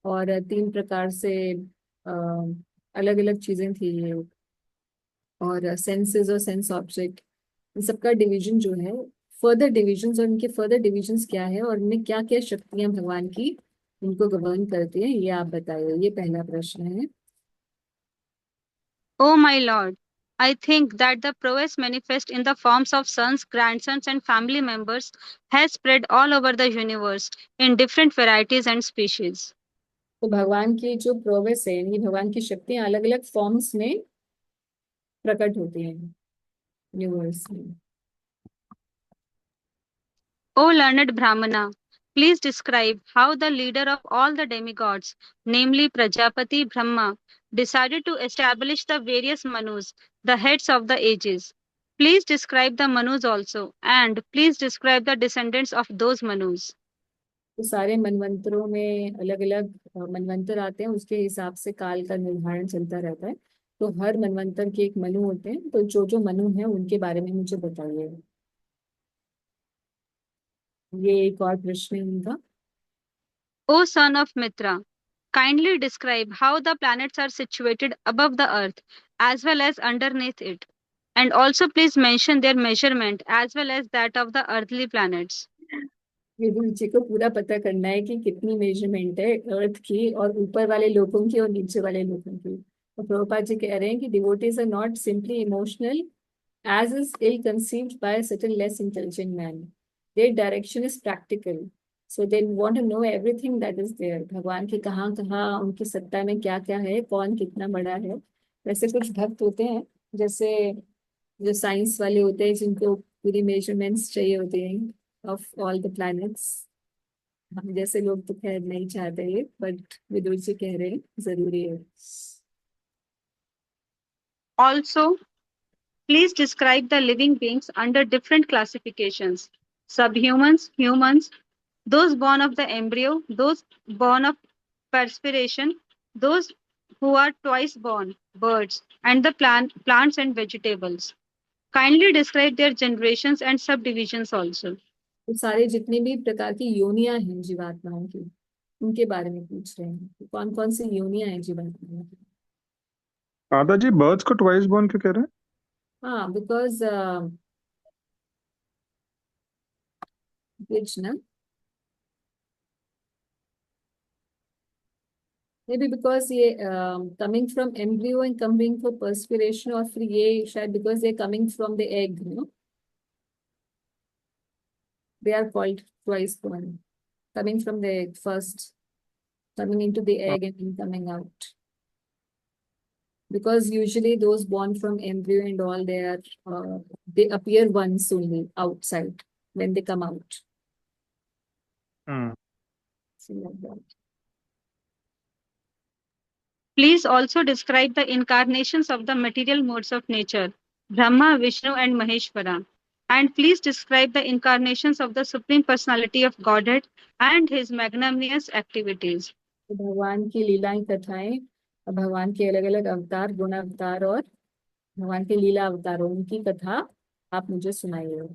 और 3 प्रकार से अलग अलग चीजें थी ये, और सेंसेस और सेंस ऑब्जेक्ट, इन सबका डिवीजन जो है, फर्दर डिविजन्स और इनके फर्दर डिविजन्स क्या है और इनमें क्या क्या शक्तियां भगवान की इनको गवर्न करती है, ये आप बताइए। ये पहला प्रश्न है। O my lord, I think that the prowess manifest in the forms of sons, grandsons, and family members has spread all over the universe in different varieties and species. तो भगवान की जो प्रोग्रेस है, यानी भगवान की शक्तियां अलग अलग फॉर्म्स में प्रकट होती हैं यूनिवर्स में। O learned Brahmana, please describe how the leader of all the demigods, namely Prajapati Brahma, decided to establish the various Manus, the heads of the ages. Please describe the Manus also, and please describe the descendants of those Manus. तो सारे मनवंतरों में अलग अलग मनवंतर आते हैं, उसके हिसाब से काल का निर्धारण चलता रहता है। तो हर मनवंतर के एक मनु होते हैं, तो जो जो मनु हैं उनके बारे में मुझे बताइए। ये एक और प्रश्न है उनका। O son of Mitra, kindly describe how the planets are situated above the earth as well as underneath it. And also please mention their measurement as well as that of the earthly planets. Vidur ji को पूरा पता करना है कि कितनी मेजरमेंट है अर्थ की और ऊपर वाले लोगों की और नीचे वाले लोगों की। तो प्रभुपाद जी कह रहे हैं कि devotees are not simply emotional as is ill conceived by certain less intelligent man. Their direction is practical. So they want to know everything that is there. भगवान के कहाँ कहाँ उनकी सत्ता में क्या क्या है, कौन कितना बड़ा है। वैसे कुछ भक्त होते हैं जैसे जो साइंस वाले होते हैं जिनको पूरी मेजरमेंट्स चाहिए होती हैं ऑफ ऑल द प्लैनेट्स। हम जैसे लोग तो खैर नहीं चाहते ये, बट विदुर जी कह रहे हैं जरूरी है। Also, please describe the living beings under different classifications: subhumans, humans, those born of the embryo, those born of perspiration, those who are twice born, birds, and the plants and vegetables. Kindly describe their generations and subdivisions also. तो सारे जितने भी प्रकार की योनियां हैं जीवात्माओं की, उनके बारे में पूछ रहे हैं, कौन कौन सी योनियां हैं जीवात्माओं की। दादाजी बर्ड्स को ट्वाइस बॉर्न क्यों कह रहे हैं? हाँ, बिकॉज which ना maybe because ये coming from embryo and coming for perspiration, और फिर ये शायद because they coming from the egg, you know, they are called twice born, coming from the egg first, coming into the egg and then coming out. Because usually those born from embryo and all, they appear once only outside when they come out. So like that. Please also describe the incarnations of the material modes of nature, Brahma, Vishnu, and Maheshwara. And please describe the incarnations of the Supreme Personality of Godhead and his magnanimous activities. तो भगवान की लीलाएं कथाएं, भगवान के अलग अलग अवतार, गुण अवतार और भगवान के लीला अवतारों उनकी कथा आप मुझे सुनाइए।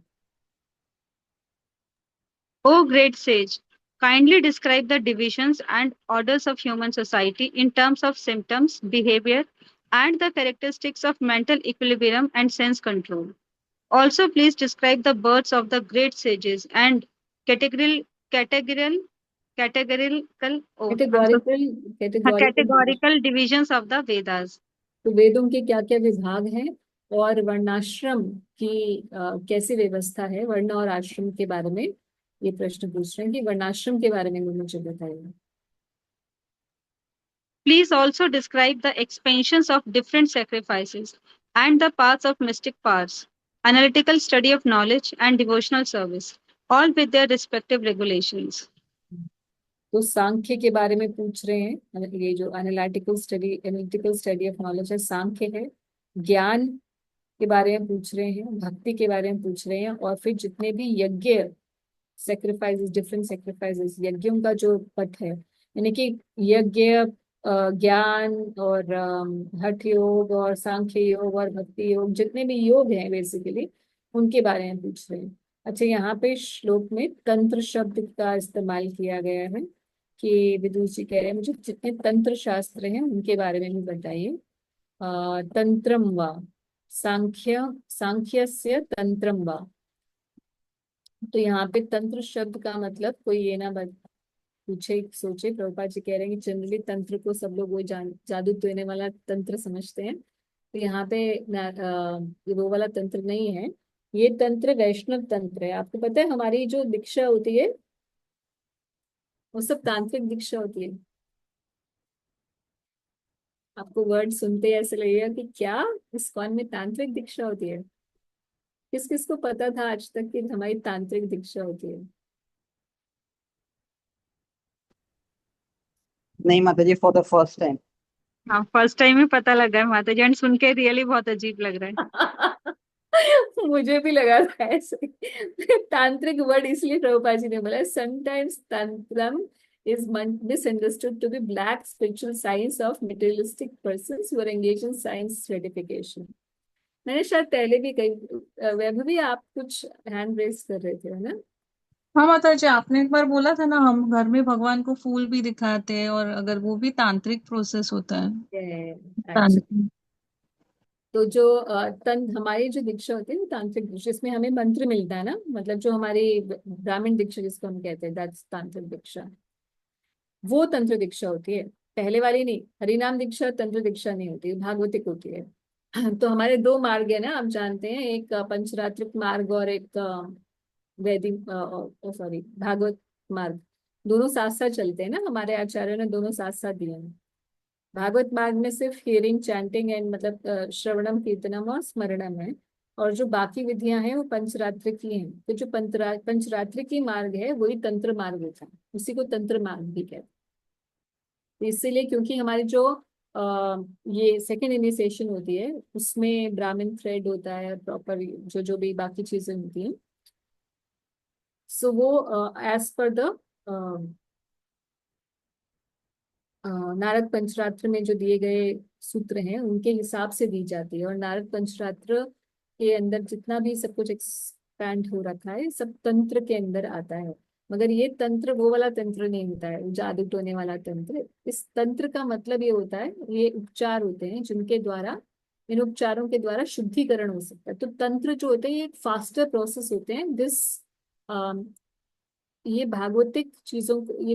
O great sage, kindly describe the divisions and orders of human society in terms of symptoms, behavior, and the characteristics of mental equilibrium and sense control. Also, please describe the births of the great sages and categorical categorical categorical oh, I'm so categorical categorical divisions of the Vedas. तो वेदों के क्या क्या विभाग हैं और वर्णाश्रम की कैसी व्यवस्था है, वर्ण और आश्रम के बारे में ये प्रश्न पूछ रहे हैं कि वर्णाश्रम के बारे में भी मुझे बताइए। Please also describe the expansions of different sacrifices and the paths of mystic powers, analytical study of knowledge, and devotional service, all with their respective regulations. तो सांख्य के बारे में पूछ रहे हैं, ये जो एनालिटिकल स्टडी ऑफ नॉलेज है सांख्य है। ज्ञान के बारे में पूछ रहे हैं, भक्ति के बारे में पूछ रहे हैं, और फिर जितने भी यज्ञ सेक्रीफाइसेस, डिफरेंट सेक्रीफाइसेस, यज्ञों का जो पथ है, यानी कि यज्ञ, ज्ञान और हठ योग और सांख्य योग और भक्ति योग, जितने भी योग हैं बेसिकली उनके बारे में पूछ रहे हैं। अच्छा, यहाँ पे श्लोक में तंत्र शब्द का इस्तेमाल किया गया है कि विदुर जी कह रहे हैं मुझे जितने तंत्र शास्त्र हैं उनके बारे में भी बताइए। तंत्रम वा सांख्यस्य तंत्रम वा। तो यहाँ पे तंत्र शब्द का मतलब कोई ये ना पूछे सोचे, प्रभुपाद जी कह रहे हैं कि जनरली तंत्र को सब लोग वो जादू देने वाला तंत्र समझते हैं, तो यहाँ पे ये वो वाला तंत्र नहीं है। ये तंत्र वैष्णव तंत्र है। आपको पता है हमारी जो दीक्षा होती है वो सब तांत्रिक दीक्षा होती है। आपको वर्ड सुनते ही ऐसे लगेगा कि क्या इस्कॉन में तांत्रिक दीक्षा होती है? किस किस को पता था आज तक कि हमारी तांत्रिक दीक्षा होती है? नहीं माता जी, फॉर द फर्स्ट टाइम। हाँ, फर्स्ट टाइम ही पता लगा है माता जी, एंड सुन के रियली बहुत अजीब लग रहा है। मुझे भी लगा था ऐसे। तांत्रिक वर्ड इसलिए प्रभुपाद जी ने बोला, sometimes तंत्रम is misunderstood to be black spiritual science of materialistic persons who are engaged in science certification. मैंने शायद पहले भी कही, वैभवी आप कुछ हैंड रेस कर रहे थे, है ना? हाँ माता जी, आपने एक बार बोला था ना हम घर में भगवान को फूल भी दिखाते हैं, और अगर वो भी तांत्रिक प्रोसेस होता है। तांत्रिक। तो जो हमारी जो दीक्षा होती है वो तांत्रिक दीक्षा, इसमें हमें मंत्र मिलता है ना, मतलब जो हमारी ब्राह्मण दीक्षा जिसको हम कहते हैं, दैट्स तांत्रिक दीक्षा। वो तंत्र दीक्षा होती है, पहले वाली नहीं। हरिनाम दीक्षा तंत्र दीक्षा नहीं होती, भागवतिक होती है। तो हमारे दो मार्ग है ना, आप जानते हैं, एक पंचरात्रिक मार्ग और एक वैदिक सॉरी भागवत मार्ग। दोनों साथ साथ चलते हैं ना, हमारे आचार्यों ने दोनों साथ साथ दिए हैं। भागवत मार्ग में सिर्फ हियरिंग, चैंटिंग एंड मतलब श्रवणम, कीर्तनम और स्मरणम है, और जो बाकी विधियां हैं वो पंचरात्रिक की हैं। तो जो पंचरात्रिकी मार्ग है वही तंत्र मार्ग होता है, उसी को तंत्र मार्ग भी कहते हैं। तो इसीलिए क्योंकि हमारी जो ये सेकेंड इनिशिएशन होती है उसमें ब्राह्मण थ्रेड होता है, प्रॉपर जो जो भी बाकी चीजें होती हैं, सो वो एज पर द नारद पंचरात्र में जो दिए गए सूत्र हैं उनके हिसाब से दी जाती है। और नारद पंचरात्र के अंदर जितना भी सब कुछ एक्सपैंड हो रखा है सब तंत्र के अंदर आता है, मगर ये तंत्र वो वाला तंत्र नहीं होता है, जादू टोने वाला तंत्र। इस तंत्र का मतलब ये होता है, ये उपचार होते हैं जिनके द्वारा, इन उपचारों के द्वारा शुद्धिकरण हो सकता है। तो तंत्र जो होते हैं ये एक फास्टर प्रोसेस होते हैं। ये भागवतिक चीजों को, ये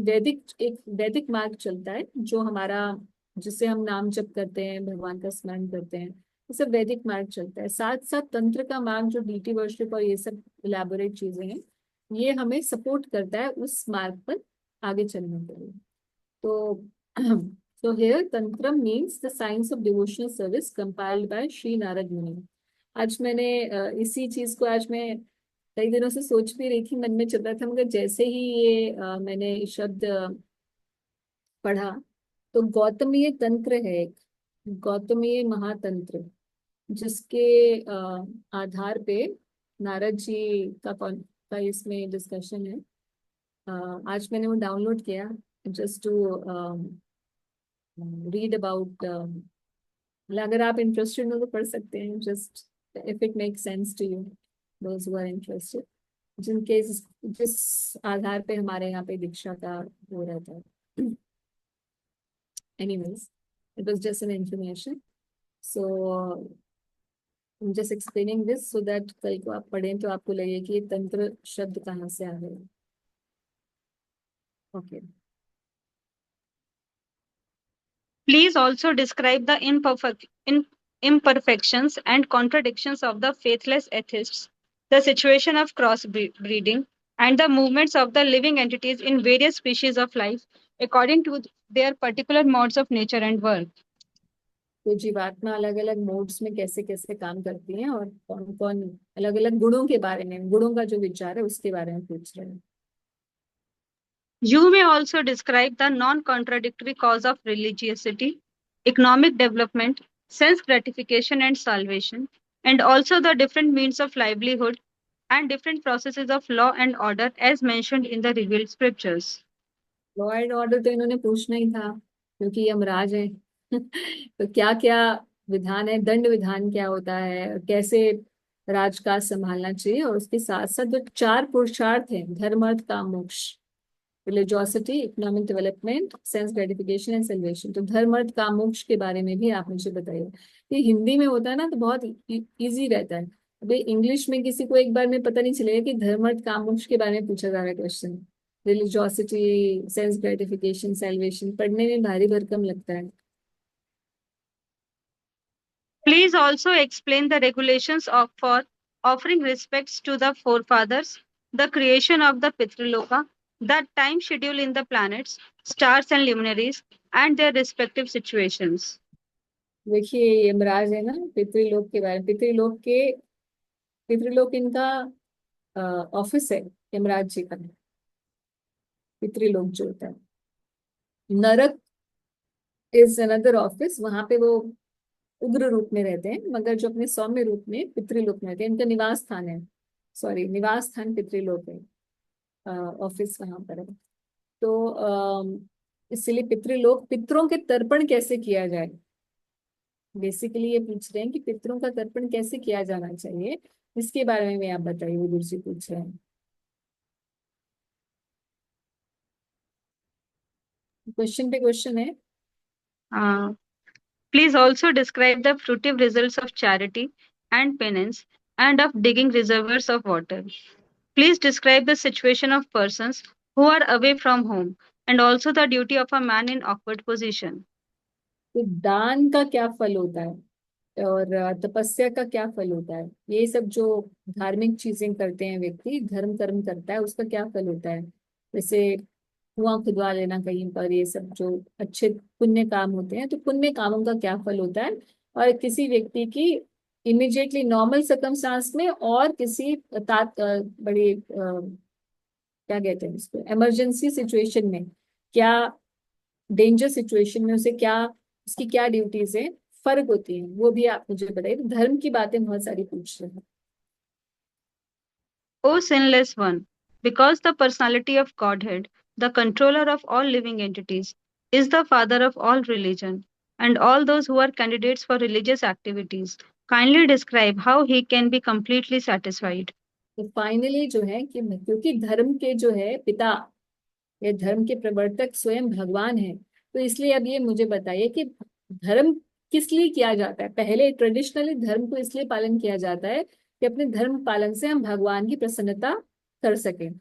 एक वैदिक मार्ग चलता है जो हमारा, जिससे हम नाम जप करते हैं, भगवान का स्मरण करते हैं, ये सब वैदिक मार्ग चलता है। साथ साथ तंत्र का मार्ग जो डीटी वर्शिप और ये सब इलेबोरेट चीजें हैं, ये हमें सपोर्ट करता है उस मार्ग पर आगे चलने के लिए। तो so here tantram means the science of devotional service compiled by Shri Narad मुनि। आज मैंने इसी चीज को आज मैं कई दिनों से सोच भी रही थी, मन में चल रहा था, मगर जैसे ही ये मैंने शब्द पढ़ा, तो गौतमीय तंत्र है एक, गौतमीय महातंत्र, जिसके आधार पे नारद जी का इसमें डिस्कशन है। आज मैंने वो डाउनलोड किया जस्ट टू रीड अबाउट। अगर आप इंटरेस्टेड हो तो पढ़ सकते हैं, just if it make sense to you, those who are interested, जिनके जिस आधार पे हमारे यहाँ पे दीक्षा का हो रहता है। Anyways, it was just an information. So just explaining this so that कल को आप पढ़ें तो आपको लगे कि ये तंत्र शब्द कहाँ से आ गए. Okay. Please also describe the imperfections and contradictions of the faithless atheists, the situation of cross-breeding, and the movements of the living entities in various species of life according to their particular modes of nature and work. तो जीवात्मा अलग अलग मोड्स में कैसे कैसे काम करती हैं और कौन कौन अलग अलग गुणों के बारे में, गुणों का जो विचार है उसके बारे में पूछ रहे हैं. You may also describe the non-contradictory cause of religiosity, economic development, sense gratification and salvation, and also the different means of livelihood and different processes of law and order as mentioned in the revealed scriptures. Law and order तो इन्होंने पूछना ही था क्योंकि यमराज है. तो क्या क्या विधान है, दंड विधान क्या होता है, कैसे राजकाज संभालना चाहिए, और उसके साथ साथ जो 4 पुरुषार्थ हैं, धर्म अर्थ काम मोक्ष, religiosity, economic development, sense gratification and salvation. तो धर्म अर्थ काम मोक्ष के बारे में भी आप मुझे बताइए. ये हिंदी में होता है ना तो बहुत इजी रहता है. अभी इंग्लिश में किसी को एक बार में पता नहीं चलेगा कि धर्म अर्थ काम मोक्ष के बारे में पूछा जा रहा है question. Religiosity, sense gratification, salvation पढ़ने में भारी भरकम लगता है. Please also explain the regulations for offering respects to the forefathers, the creation of the Pitriloka, the time schedule in the planets, stars and luminaries, and their respective situations. देखिए यमराज है ना, पितृलोक के बारे में. पितृलोक इनका ऑफिस है यमराज जी का. पितृलोक जो होता है, नरक इज अनदर ऑफिस. वहां पे वो उग्र रूप में रहते हैं, मगर जो अपने सौम्य रूप में पितृलोक में रहते हैं, इनका निवास स्थान है. सॉरी, निवास स्थान पितृलोक है, ऑफिस वहां पर है. तो इसलिए पितृलोक, पितरों के तर्पण कैसे किया जाए, बेसिकली ये पूछ रहे हैं कि पितरों का तर्पण कैसे किया जाना चाहिए, इसके बारे में आप बताइए. विदुर जी पूछ रहे हैं. क्वेश्चन पे क्वेश्चन है. Please also describe the fruitive results of charity and penance and of digging reservoirs of water. Please describe the situation of persons who are away from home and also the duty of a man in awkward position. तो दान का क्या फल होता है और तपस्या का क्या फल होता है, ये सब जो धार्मिक चीजें करते हैं व्यक्ति, धर्म कर्म करता है, उसका क्या फल होता है. जैसे कुआं खुदवा लेना कहीं पर, ये सब जो अच्छे पुण्य काम होते हैं, तो पुण्य कामों का क्या फल होता है. और किसी व्यक्ति की इमिडिएटली नॉर्मल सर्कमस्टांस में और किसी बड़ी क्या कहते हैं इसको, इमरजेंसी सिचुएशन में, क्या डेंजर सिचुएशन में उसे क्या, उसकी क्या ड्यूटीज है, फर्क होती है, वो भी आप मुझे बताइए. धर्म की बातें बहुत सारी पूछ रहे हैं. O sinless one, because the personality of Godhead, the controller of all living entities, is the father of all religion and all those who are candidates for religious activities, kindly describe how he can be completely satisfied. तो फाइनली जो है कि क्योंकि धर्म के जो है पिता या धर्म के प्रवर्तक स्वयं भगवान है, तो इसलिए अब ये मुझे बताइए कि धर्म किस लिए किया जाता है. पहले ट्रेडिशनली धर्म को इसलिए पालन किया जाता है कि अपने धर्म पालन से हम भगवान की प्रसन्नता कर सकें.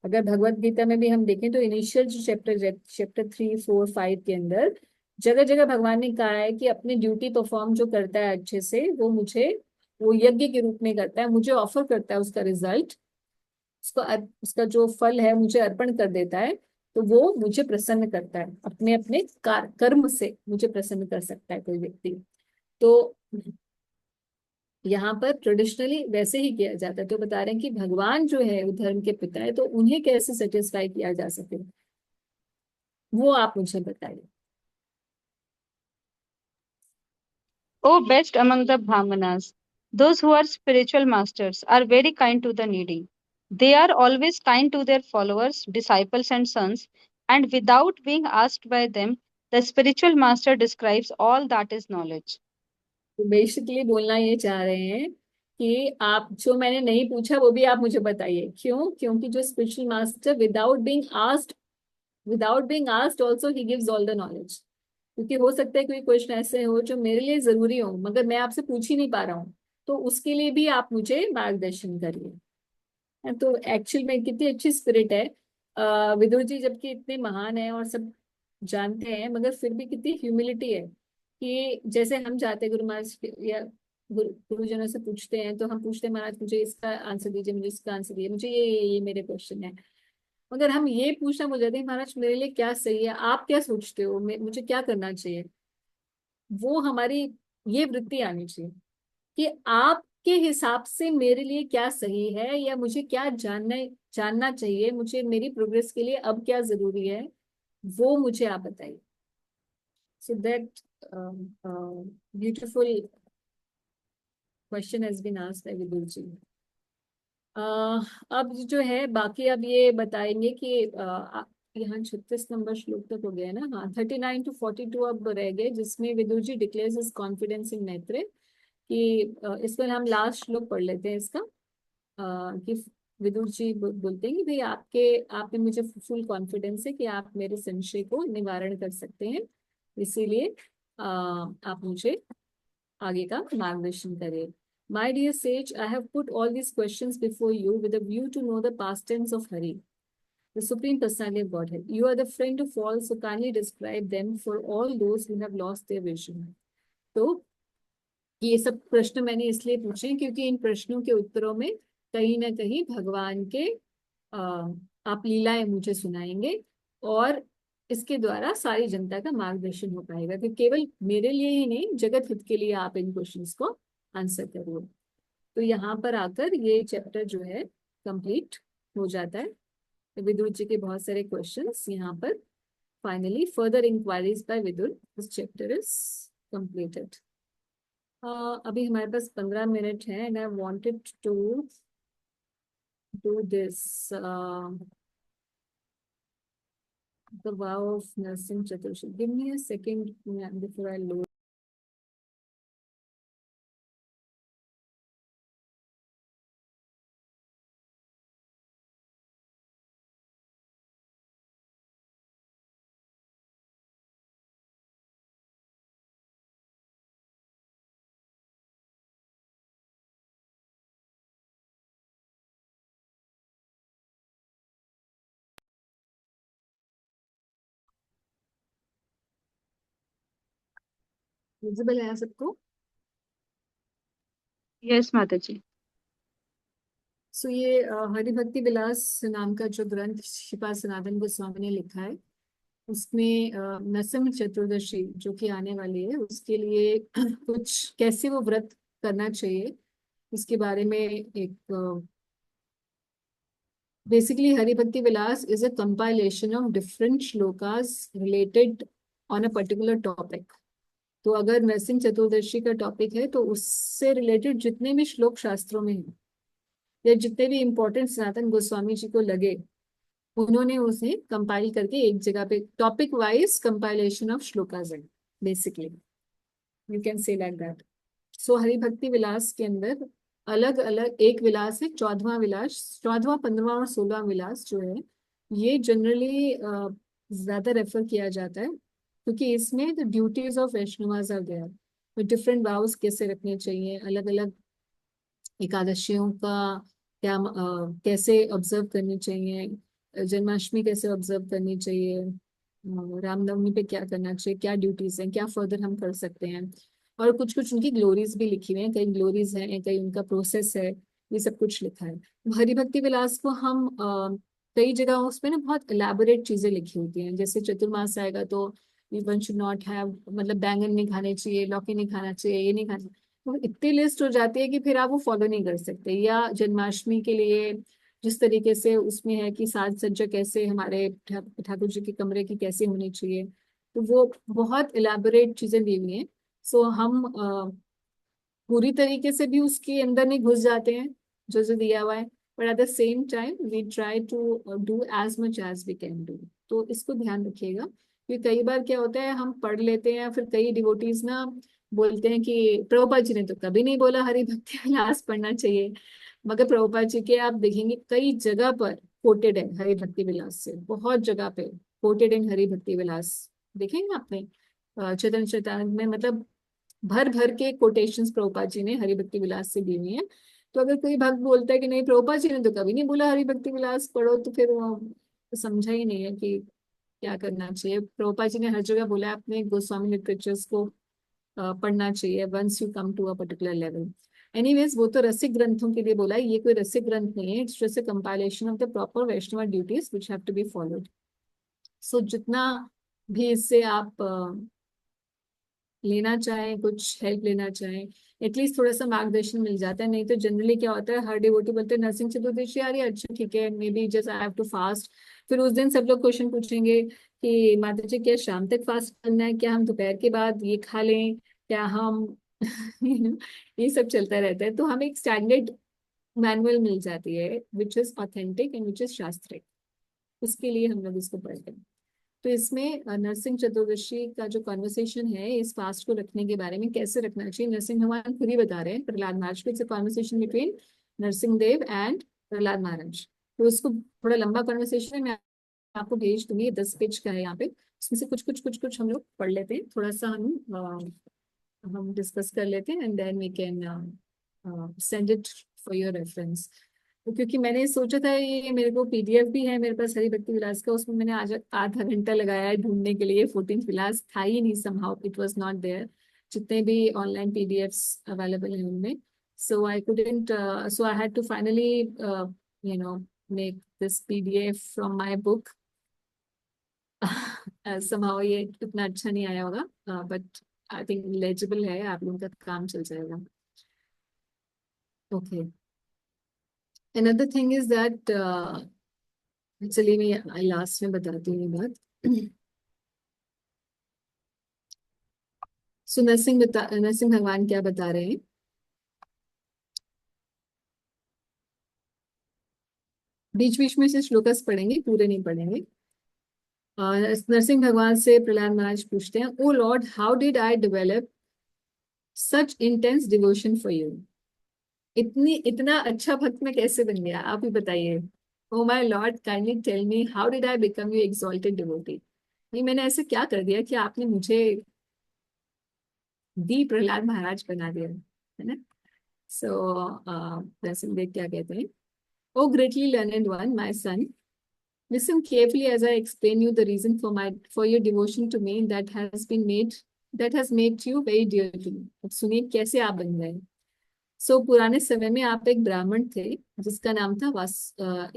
अगर भगवत गीता में भी हम देखें तो इनिशियल जो चैप्टर 3, 4, 5 के अंदर जगह जगह भगवान ने कहा है कि अपनी ड्यूटी परफॉर्म जो करता है अच्छे से, वो यज्ञ के रूप में करता है, मुझे ऑफर करता है उसका रिजल्ट, उसका जो फल है मुझे अर्पण कर देता है, तो वो मुझे प्रसन्न करता है. अपने अपने कर्म से मुझे प्रसन्न कर सकता है कोई व्यक्ति. तो यहाँ पर ट्रेडिशनली वैसे ही किया जाता है. तो बता रहे हैं कि भगवान जो है वो धर्म के पिता है, तो उन्हें कैसे सेटिस्फाई किया जा सके, वो आप मुझे बताइए. O best among the Brahmanas, those who are spiritual masters are very kind to the needy. They are always kind to their followers, disciples, and sons, and without being asked by them, the spiritual master describes all that is knowledge. तो बेसिकली बोलना ये चाह रहे हैं कि आप जो मैंने नहीं पूछा वो भी आप मुझे बताइए. क्यों? क्योंकि जो spiritual master without being asked also he gives all the knowledge. क्योंकि हो सकता है कोई क्वेश्चन ऐसे हो जो मेरे लिए जरूरी हो, मगर मैं आपसे पूछ ही नहीं पा रहा हूँ, तो उसके लिए भी आप मुझे मार्गदर्शन करिए। तो एक्चुअल में कितनी अच्छी स्पिरिट है। विदुर जी जबकि इतने महान है और सब जानते हैं, मगर फिर भी कितनी ह्यूमिलिटी है कि जैसे हम जाते हैं गुरु महाराज या गुरुजनों से पूछते हैं, तो हम पूछते हैं महाराज मुझे इसका आंसर दीजिए, मुझे इसका आंसर दीजिए, मुझे ये मेरे क्वेश्चन है। मगर हम ये पूछना भूल जाते हैं महाराज मेरे लिए क्या सही है, आप क्या सोचते हो, मुझे क्या करना चाहिए। वो हमारी ये वृत्ति आनी चाहिए कि आपके हिसाब से मेरे लिए क्या सही है, या मुझे क्या जानना चाहिए, मुझे मेरी प्रोग्रेस के लिए अब क्या जरूरी है, वो मुझे आप बताइए। So that beautiful question has been asked by Vidura ji. अब जो है बाकी अब ये बताएंगे कि यहाँ 36 नंबर श्लोक तक हो गया है ना। हाँ, 39 to 42 अब रह गए, जिसमें Vidura ji declares his confidence in Maitreya कि इस पर हम लास्ट श्लोक पढ़ लेते हैं इसका। कि विदुर जी बोलते हैं कि भाई आप में मुझे फुल कॉन्फिडेंस है कि आप मेरे संशय को निवारण कर सकते हैं, इसीलिए आप मुझे आगे का मार्गदर्शन करें। My dear sage, I have put all these questions before you with a view to know the past tense of Hari, the Supreme Personality of Godhead. You are the friend of all, so kindly describe them for all those who have lost their vision. तो ये सब प्रश्न मैंने इसलिए पूछे क्योंकि इन प्रश्नों के उत्तरों में कहीं ना कहीं भगवान के आप लीलाएं मुझे सुनाएंगे, और इसके द्वारा सारी जनता का मार्गदर्शन हो पाएगा कि केवल मेरे लिए ही नहीं, जगत हित के लिए आप इन क्वेश्चंस को आंसर करो। तो यहाँ पर आकर ये चैप्टर जो है कंप्लीट हो जाता है। विदुर जी के बहुत सारे क्वेश्चंस यहाँ पर finally further inquiries by Vidura, this chapter is completed. अभी हमारे पास 15 मिनट है and I wanted to do this the vow of nursing Chaturshi. Give me a second before I load. Visible है सबको? यस माता जी। सो ये हरिभक्ति विलास नाम का जो ग्रंथ श्रीपाद सनातन गोस्वामी ने लिखा है, उसमें नरसिंह चतुर्दशी जो कि आने वाली है उसके लिए कुछ कैसे वो व्रत करना चाहिए उसके बारे में एक basically Haribhakti Vilas is a compilation of different shlokas related on a particular topic. तो अगर नरसिंह चतुर्दशी का टॉपिक है तो उससे रिलेटेड जितने भी श्लोक शास्त्रों में हैं या जितने भी इम्पोर्टेंट सनातन गोस्वामी जी को लगे, उन्होंने उसे कंपाइल करके एक जगह पे topic wise compilation of shlokas है basically, you can say like that. So Haribhakti Vilas के अंदर अलग अलग एक विलास है, 14वां विलास, 14वां 15वां और 16वां विलास जो है ये जनरली ज्यादा रेफर किया जाता है क्योंकि इसमें the duties of Vaishnavas are there, different vows कैसे रखने चाहिए, अलग अलग एकादशियों का क्या कैसे ऑब्जर्व करनी चाहिए, जन्माष्टमी कैसे ऑब्जर्व करनी चाहिए, रामनवमी पे क्या करना चाहिए, क्या ड्यूटीज हैं, क्या फर्दर हम कर सकते हैं, और कुछ कुछ उनकी ग्लोरीज भी लिखी हुई हैं, कई ग्लोरीज हैं, कई उनका प्रोसेस है, ये सब कुछ लिखा है। हरिभक्ति विलास को हम कई जगह उसमें ना बहुत एलैबोरेट चीजें लिखी होती हैं, जैसे चतुर्मास आएगा तो वन शुड नॉट हैव, मतलब बैंगन नहीं खाने चाहिए, लौकी नहीं खाना चाहिए, ये नहीं खाना, तो इतनी लिस्ट हो जाती है कि फिर आप वो फॉलो नहीं कर सकते। या जन्माष्टमी के लिए जिस तरीके से उसमें है कि साज सज्जा कैसे हमारे ठाकुर जी के कमरे की कैसे होनी चाहिए, तो वो बहुत इलेबोरेट चीजें दी हुई हैं। सो हम पूरी तरीके से भी उसके अंदर नहीं घुस जाते हैं जो जो दिया हुआ है, but at the same time we try to do as much as we can do. तो इसको ध्यान रखिएगा क्योंकि कई बार क्या होता है हम पढ़ लेते हैं, फिर कई डिवोटीज ना बोलते हैं कि प्रभुपाद जी ने तो कभी नहीं बोला हरि भक्ति विलास पढ़ना चाहिए, मगर प्रभुपाद जी के आप देखेंगे कई जगह पर कोटेड है हरि भक्ति विलास से, बहुत जगह पे कोटेड इन हरि भक्ति विलास देखेंगे आपने चैतन्य चैतन्य में, मतलब भर भर के कोटेशंस प्रभुपाद जी ने हरि भक्ति विलास से दी हुई हैं। तो अगर कोई भक्त बोलता है कि नहीं प्रभुपाद जी ने तो कभी नहीं बोला हरि भक्ति विलास पढ़ो, तो फिर वो समझा ही नहीं है कि क्या करना चाहिए। प्रभुपाद जी ने हर जगह बोला है अपने गोस्वामी लिटरेचर्स को पढ़ना चाहिए once you come to a particular level. Anyways वो तो रसिक ग्रंथों के लिए बोला है, ये कोई रसिक ग्रंथ नहीं है, it's just a compilation of the proper Vaishnava duties which have to be followed. So जितना भी इससे आप लेना चाहें, कुछ हेल्प लेना चाहें, एटलीस्ट थोड़ा सा मार्गदर्शन मिल जाता है। नहीं तो जनरली क्या होता है, हर डिवोटी बोलते हैं नरसिंह चतुर्दशी आ रही है, अच्छा ठीक है maybe just I have to fast. फिर उस दिन सब लोग क्वेश्चन पूछेंगे कि माता जी क्या शाम तक फास्ट करना है, क्या हम दोपहर के बाद ये खा लें, क्या हम ये सब चलता रहता है। तो हमें एक स्टैंडर्ड मैनुअल मिल जाती है which is authentic and which is shastric, उसके लिए हम लोग इसको पढ़ते हैं। तो इसमें नरसिंह चतुर्दशी का जो कॉन्वर्सेशन है इस फास्ट को रखने के बारे में, कैसे रखना चाहिए, नरसिंह भगवान खुद ही बता रहे हैं प्रहलाद महाराज को। It's a conversation between Narasimha Dev and Prahlad Maharaj. तो उसको थोड़ा लंबा कॉन्वर्सेशन है, मैं आपको भेज दूंगी, 10 पेज का है यहाँ पे। उसमें से कुछ कुछ कुछ कुछ हम लोग पढ़ लेते हैं, थोड़ा सा हम डिस्कस कर लेते हैं and then we can send it for your reference. तो क्योंकि मैंने सोचा था ये मेरे को पीडीएफ भी है मेरे पास हरि भक्ति विलास का, उसमें मैंने आज आधा घंटा लगाया है ढूंढने के लिए, 14th विलास था ही नहीं, somehow it was not there, जितने भी ऑनलाइन पीडीएफ्स अवेलेबल हैं उनमें। So I couldn't, so I had to finally you know make this PDF from my book. Somehow ये इतना अच्छा नहीं आया होगा, बट आई थिंक लेजिबल है, आप लोगों का काम चल जाएगा। Okay, another thing is that चलिए मैं लास्ट में बताती हूँ ये बात। सो नरसिंह भगवान क्या बता रहे हैं, बीच बीच में से श्लोकस पढ़ेंगे, पूरे नहीं पढ़ेंगे। नरसिंह भगवान से प्रहलाद महाराज पूछते हैं, O lord how did I develop such intense devotion for you. इतना अच्छा भक्त में कैसे बन गया, आप ही बताइए। O my lord kindly tell me how did I become you exalted devotee. नहीं मैंने ऐसे क्या कर दिया कि आपने मुझे दी प्रहलाद महाराज बना दिया, है ना। सो नरसिंह देव क्या कहते हैं, O greatly learned one my son, listen carefully as I explain you the reason for your devotion to me that has made you very dear to me। अब सुनिए कैसे आप बन गए। सो पुराने समय में आप एक ब्राह्मण थे जिसका नाम था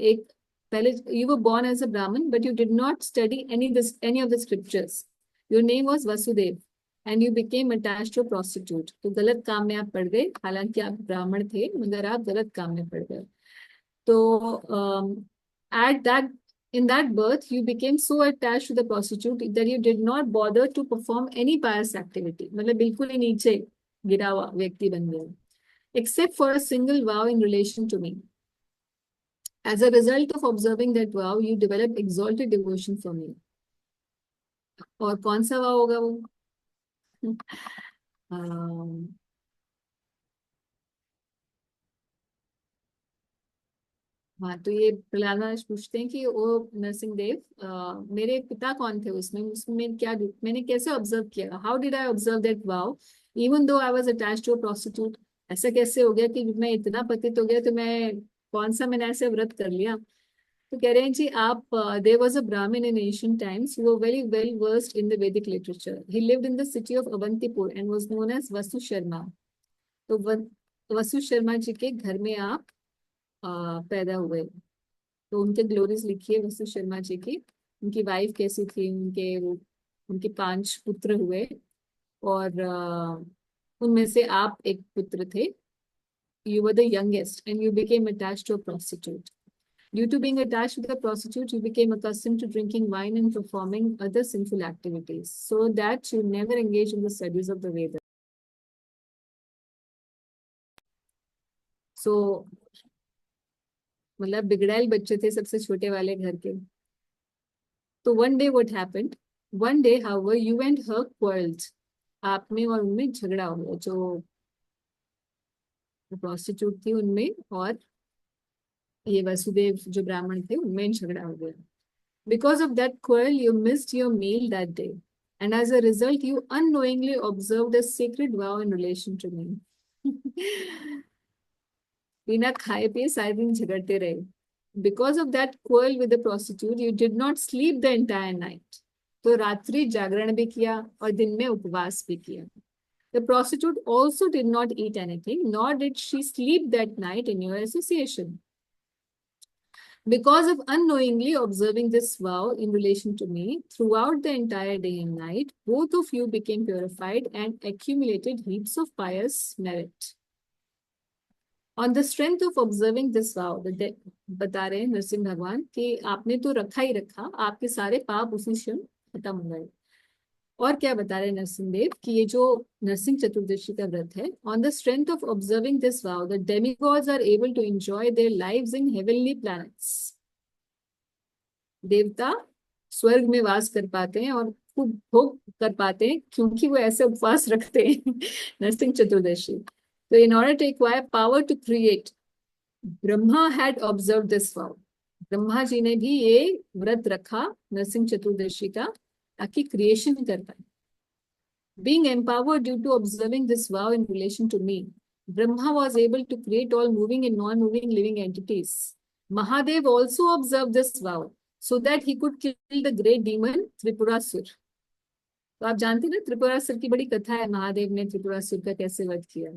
एक पहले you were born as a Brahmin but you did not study any of the scriptures। Your name was Vasudev and you became attached to a prostitute। तो गलत काम में आप पड़ गए, हालांकि आप ब्राह्मण थे मगर आप गलत काम में पड़ गए। तो at that in that birth you became so attached to the prostitute that you did not bother to perform any pious activity। मतलब बिल्कुल ही नीचे गिरा हुआ व्यक्ति बन गया, except for a single vow in relation to me। As a result of observing that vow you develop exalted devotion for me। और कौन सा vow होगा वो? हाँ, तो ये प्रहलाद महाराज पूछते हैं कि वो नरसिंह देव मेरे पिता कौन थे उसमें क्या मैंने कैसे ऑब्जर्व किया, how did I observe that vow even though I was attached to a prostitute. ऐसा कैसे हो गया कि मैं इतना पतित हो गया, तो मैं कौन सा मैंने ऐसे व्रत कर लिया। तो कह रहे हैं जी आप, there was a Brahmin in ancient times who were very well versed in the Vedic literature. He lived in the city of Avantipur and was known as Vasu Sharma. तो वसु शर्मा जी के घर में आप पैदा हुए। तो उनके ग्लोरीज लिखिए वसु शर्मा जी की, उनकी वाइफ कैसी थी, उनके 5 पुत्र हुए और उनमें से आप एक पुत्र थे। You were the youngest and you became attached to a prostitute। Due to being attached to the prostitute, you became accustomed to drinking wine and performing other sinful activities so that you never engaged in the studies of the Vedas। So मतलब बिगड़ैल बच्चे थे सबसे छोटे वाले घर के। तो one day what happened, one day however you and her quarreled। आप में और उनमें झगड़ा हो गया, जो प्रोस्टिट्यूट थी उनमें और ये वसुदेव जो ब्राह्मण थे उनमें झगड़ा हो गया। Because of that quarrel you missed your meal that day. and as a result, you unknowingly observed a sacred vow in relation to me. बिना खाए पिए सारे दिन झगड़ते रहे. Because of that quarrel with the prostitute, you did not sleep the entire night. तो रात्रि जागरण भी किया और दिन में उपवास भी किया. The prostitute also did not eat anything, nor did she sleep that night in your association. Because of unknowingly observing this vow in relation to me throughout the entire day and night, both of you became purified and accumulated heaps of pious merit. On the strength of observing this vow, बता रहे हैं नरसिंह भगवान कि आपने तो रखा ही रखा, आपके सारे पाप उसी क्षण खत्म हो गए. और क्या बता रहे नरसिंह देव कि ये जो नरसिंह चतुर्दशी का व्रत है, on the strength of observing this vow the demigods are able to enjoy their lives in heavenly planets. देवता स्वर्ग में वास कर पाते हैं और खूब भोग कर पाते हैं क्योंकि वो ऐसे उपवास रखते हैं नरसिंह चतुर्दशी. तो in order to acquire power to create, Brahma had observe this vow. Brahma ji ने भी ये व्रत रखा नरसिंह चतुर्दशी का ताकि क्रिएशन कर पाए. Being empowered due to observing this vow in relation to me, Brahma was able to create all moving and non-moving living entities. Mahadev also observed this vow so that he could kill the great demon Tripurasur. तो आप जानते हैं ना त्रिपुरासुर की बड़ी कथा है, महादेव ने त्रिपुरासुर का कैसे वध किया.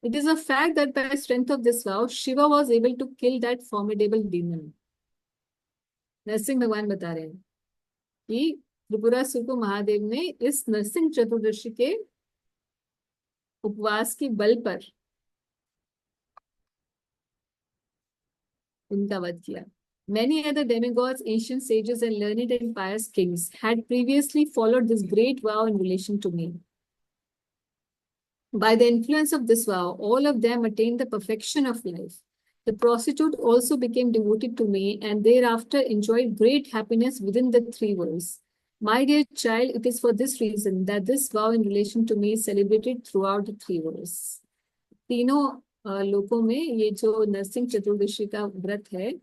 It is a fact that by strength of this vow, Shiva was able to kill that formidable demon. Narasimha भगवान बता रहे हैं कि त्रिपुरासुर को महादेव ने इस नरसिंह चतुर्दशी के उपवास के बल पर उनका वध किया. Many other demigods, ancient sages, and learned and pious kings had previously followed this great vow in relation to me. By the influence of this vow, all of them attained the perfection of life. The prostitute also became devoted to me and thereafter enjoyed great happiness within the three worlds. My dear child, it is for this reason that this vow in relation to me is celebrated throughout the three worlds. तीनों लोकों में ये जो नरसिंह चतुर्दशी का व्रत है,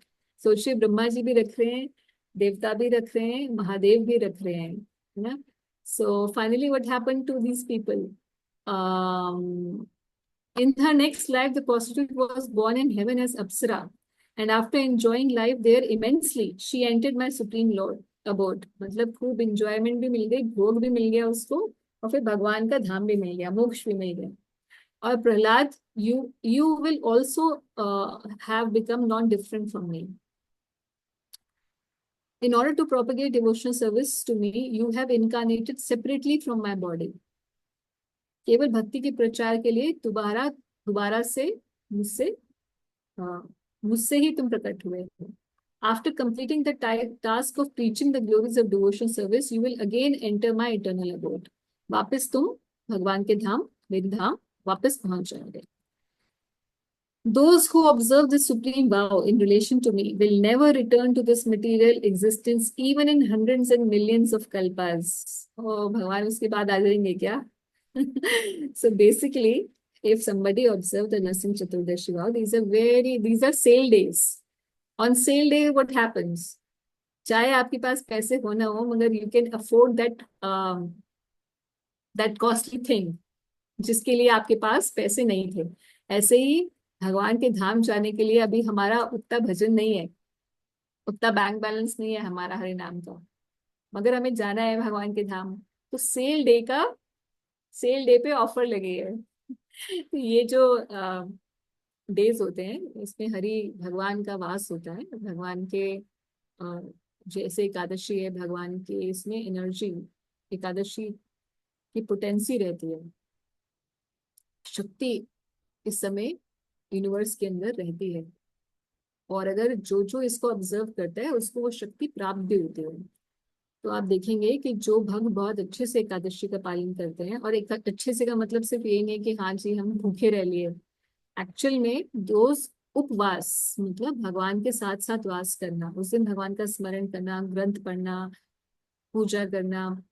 सोचिए ब्रह्मा जी भी रख रहे हैं, देवता भी रख रहे हैं, महादेव भी रख रहे हैं, है ना. So finally, what happened to these people? In her next life, the prostitute was born in heaven as Apsara, and after enjoying life there immensely, she entered my supreme Lord abode. मतलब खूब enjoyment भी मिल गई, भोग भी मिल गया उसको, और फिर भगवान का धाम भी मिल गया, मोक्ष भी मिल गया. और Prahlad, you will also have become non-different from me. In order to propagate devotional service to me, you have incarnated separately from my body. केवल भक्ति के प्रचार के लिए दोबारा से मुझसे ही तुम प्रकट हुए हो. After completing the task of preaching the glories of devotional service, you will again enter my eternal abode. वापस तुम भगवान के धाम, मेरे धाम वापस पहुंच जाओगे. Those who observe the supreme vow in relation to me will never return to this material existence even in hundreds and millions of kalpas. Oh, भगवान उसके बाद आ जाएंगे क्या? So basically, if somebody observed the Narasimha Chaturdashi vow, these are sale days. On sale day, what happens? चाहे आपके पास पैसे हो ना हो, मगर you can afford that costly thing जिसके लिए आपके पास पैसे नहीं थे. ऐसे ही भगवान के धाम जाने के लिए अभी हमारा उतना भजन नहीं है, उतना बैंक बैलेंस नहीं है हमारा हरि नाम का, मगर हमें जाना है भगवान के धाम. तो सेल डे पे ऑफर लगी है. तो ये जो डेज होते हैं इसमें हरि भगवान का वास होता है. भगवान के जैसे एकादशी है, भगवान के इसमें एनर्जी, एकादशी की पोटेंसी रहती है, शक्ति इस समय यूनिवर्स के अंदर रहती है. और अगर जो इसको ऑब्जर्व करता है उसको वो शक्ति प्राप्त भी होती है. तो आप देखेंगे कि जो भक्त बहुत अच्छे से एकादशी का पालन करते हैं, और एक अच्छे से का मतलब सिर्फ ये नहीं है कि हाँ जी हम भूखे रह लिए. एक्चुअल में दोस्त उपवास मतलब भगवान के साथ साथ वास करना, उस दिन भगवान का स्मरण करना, ग्रंथ पढ़ना, पूजा करना,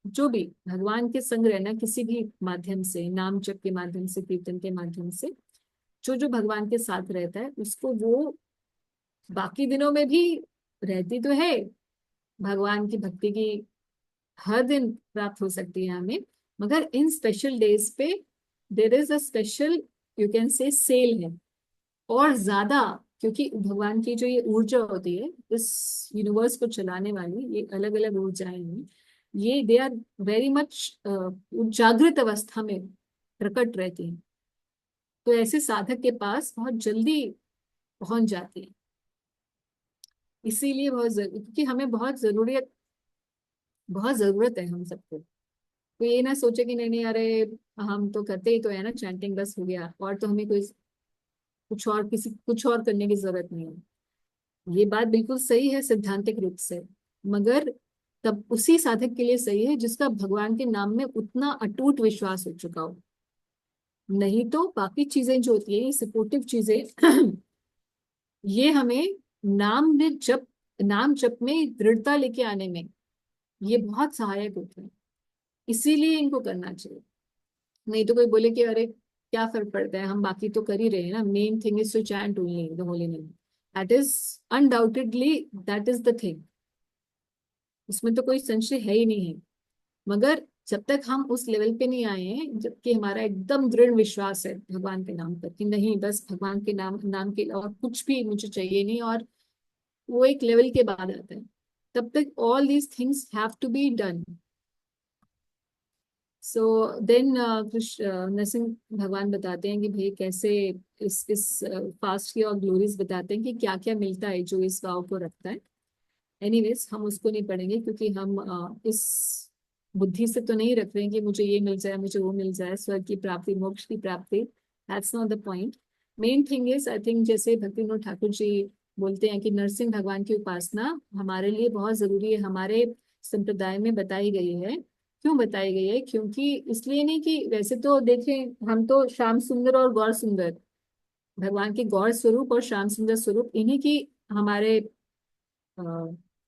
जो भी भगवान के संग रहना किसी भी माध्यम से, नाम जप के माध्यम से, कीर्तन के माध्यम से, जो भगवान के साथ रहता है उसको वो बाकी दिनों में भी रहती तो है भगवान की भक्ति की हर दिन प्राप्त हो सकती है हमें, मगर इन स्पेशल डेज पे there is a special, you can say, sale है और ज्यादा, क्योंकि भगवान की जो ये ऊर्जा होती है इस यूनिवर्स को चलाने वाली, ये अलग अलग ऊर्जाएं हैं, ये दे आर वेरी मच जागृत अवस्था में प्रकट रहती हैं, तो ऐसे साधक के पास बहुत जल्दी पहुंच जाती है। इसीलिए बहुत क्योंकि हमें बहुत जरूरत है हम सबको। तो ये ना सोचे कि नहीं नहीं अरे हम तो करते ही तो है ना चैंटिंग, बस हो गया, और तो हमें कोई कुछ और करने की जरूरत नहीं है। ये बात बिल्कुल सही है सिद्धांतिक रूप से, मगर तब उसी साधक के लिए सही है जिसका भगवान के नाम में उतना अटूट विश्वास हो चुका हो। नहीं तो बाकी चीजें जो होती है, सपोर्टिव चीजें ये हमें नाम जप में दृढ़ता लेके आने में ये बहुत सहायक होते हैं, इसीलिए इनको करना चाहिए। नहीं तो कोई बोले कि अरे क्या फर्क पड़ता है, हम बाकी तो कर ही रहे हैं ना, main thing is to chant only the holy name, that is undoubtedly that is the thing, उसमें तो कोई संशय है ही नहीं है। मगर जब तक हम उस लेवल पे नहीं आए हैं जबकि हमारा एकदम दृढ़ विश्वास है भगवान के नाम पर कि नहीं बस भगवान के नाम के और कुछ भी मुझे चाहिए नहीं, और वो एक लेवल के बाद आता है, तब तक all these things have to be done. So then Krishna Narasimha भगवान बताते हैं कि भाई कैसे इस फास्ट की और ग्लोरीज बताते हैं कि क्या क्या मिलता है जो इस वाव को रखता है। एनीवेज हम उसको नहीं पढ़ेंगे क्योंकि हम इस बुद्धि से तो नहीं रख रहे हैं कि मुझे ये मिल जाए मुझे वो मिल जाए, स्वर्ग की प्राप्ति मोक्ष की प्राप्ति, that's not the point. Main thing is I think जैसे भक्ति विनोद ठाकुर जी बोलते हैं कि नरसिंह भगवान की उपासना हमारे लिए बहुत जरूरी है, हमारे संप्रदाय में बताई गई है। क्यों बताई गई है? क्योंकि इसलिए नहीं कि वैसे तो देखें हम तो श्याम सुंदर और गौर सुंदर, भगवान के गौर स्वरूप और श्याम सुंदर स्वरूप इन्हीं की हमारे अ,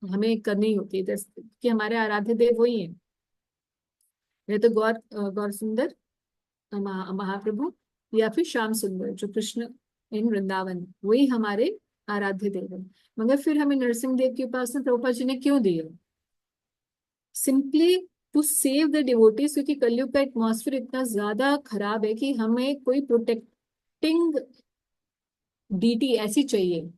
हमें करनी होती है कि हमारे आराध्य देव वही है। या तो गौर सुंदर महाप्रभु, या फिर श्याम सुंदर जो कृष्ण इन वृंदावन, वही हमारे आराध्य देव है। मगर फिर हमें नरसिंह देव की उपासना प्रभुपाद जी ने क्यों दी है? Simply to save the devotees, क्योंकि कलयुग का एटमॉस्फेयर इतना ज्यादा खराब है कि हमें कोई प्रोटेक्टिंग डीटी ऐसी चाहिए।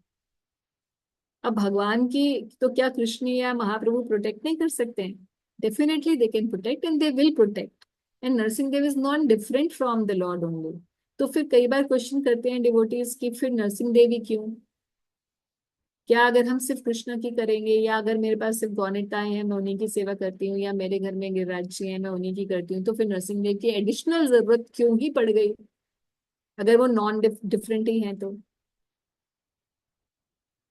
अब भगवान की तो क्या कृष्ण या महाप्रभु प्रोटेक्ट नहीं कर सकते हैं? Definitely they can protect and they will protect, and Narasimha Dev is not different from the lord only. तो फिर कई बार क्वेश्चन करते हैं डिवोटीज कि फिर नरसिंह देव ही क्यों? क्या अगर हम सिर्फ कृष्ण की करेंगे, या अगर मेरे पास सिर्फ गौनिताएं हैं मैं उन्हीं की सेवा करती हूँ, या मेरे घर में गिरिराज जी हैं मैं उन्हीं की करती हूँ, तो फिर नरसिंह देव की एडिशनल जरूरत क्यों ही पड़ गई अगर वो नॉन डिफरेंट ही है तो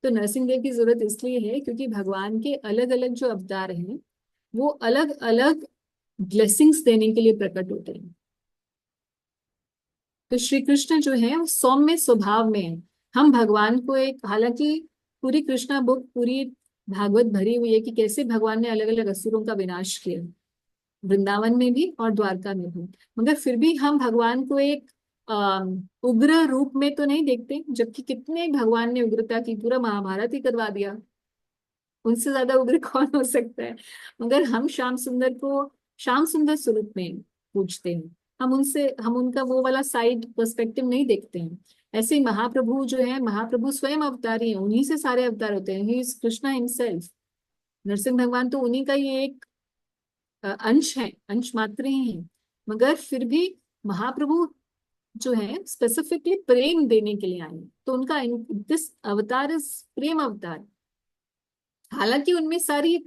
नरसिंह देव की जरूरत इसलिए है क्योंकि भगवान के अलग अलग जो अवतार हैं वो अलग अलग ब्लेसिंग्स देने के लिए प्रकट होते हैं। तो श्री कृष्ण जो है वो सौम्य स्वभाव में है। हम भगवान को एक, हालांकि पूरी कृष्णा बुक पूरी भागवत भरी हुई है कि कैसे भगवान ने अलग अलग असुरों का विनाश किया, वृंदावन में भी और द्वारका में भी, मगर फिर भी हम भगवान को एक उग्र रूप में तो नहीं देखते, जबकि कितने भगवान ने उग्रता की, पूरा महाभारत ही करवा दिया, उनसे ज्यादा उग्र कौन हो सकता है? मगर हम श्याम सुंदर को श्याम सुंदर स्वरूप में पूछते हैं, हम उनका वो वाला साइड पर्सपेक्टिव नहीं देखते हैं। ऐसे ही महाप्रभु जो है, महाप्रभु स्वयं अवतारी हैं, उन्हीं से सारे अवतार होते हैं, he is Krishna himself. Narasimha भगवान तो उन्हीं का ही एक अंश है, अंश मात्र ही है, मगर फिर भी महाप्रभु जो है स्पेसिफिकली प्रेम देने के लिए आए हैं। तो उनका दिस अवतार इज प्रेम अवतार। हालांकि उनमें सारी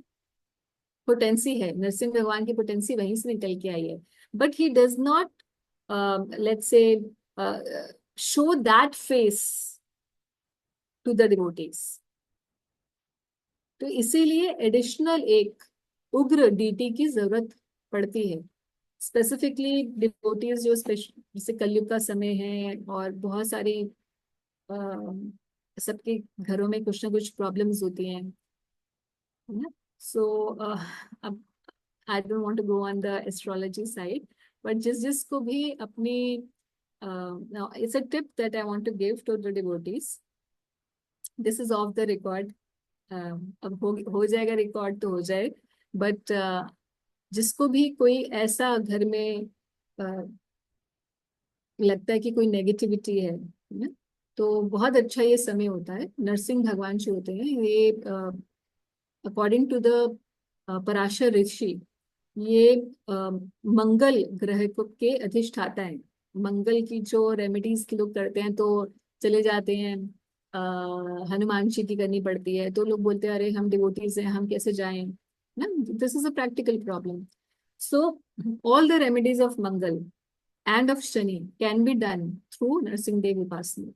पोटेंसी है, नरसिंह भगवान की पोटेंसी वहीं से निकल के आई है, but he does not let's say show that face to the devotees. तो इसीलिए एडिशनल एक उग्र डीटी की जरूरत पड़ती है, स्पेसिफिकली डिवोटीज जो स्पेशल जैसे कलयुग का समय है और बहुत सारी सबके घरों में कुछ ना कुछ प्रॉब्लम्स होती हैं, है ना? सो अब I don't want to go on the astrology side, but जिसको भी अपनी it's a tip that I want to give to the devotees, this is off the record. अब हो जाएगा रिकॉर्ड तो हो जाए, बट जिसको भी कोई ऐसा घर में लगता है कि कोई नेगेटिविटी है ना, तो बहुत अच्छा ये समय होता है। नरसिंह भगवान जो होते हैं ये अकॉर्डिंग टू द पराशर ऋषि, ये मंगल ग्रह को के अधिष्ठाता है। मंगल की जो रेमेडीज के लोग करते हैं तो चले जाते हैं, हनुमान जी की करनी पड़ती है, तो लोग बोलते हैं अरे हम डिवोटीज हैं, हम कैसे जाएं ना। This is a practical problem. So all the remedies of Mangal and of Shani can be done through Narasimha Dev उपासना।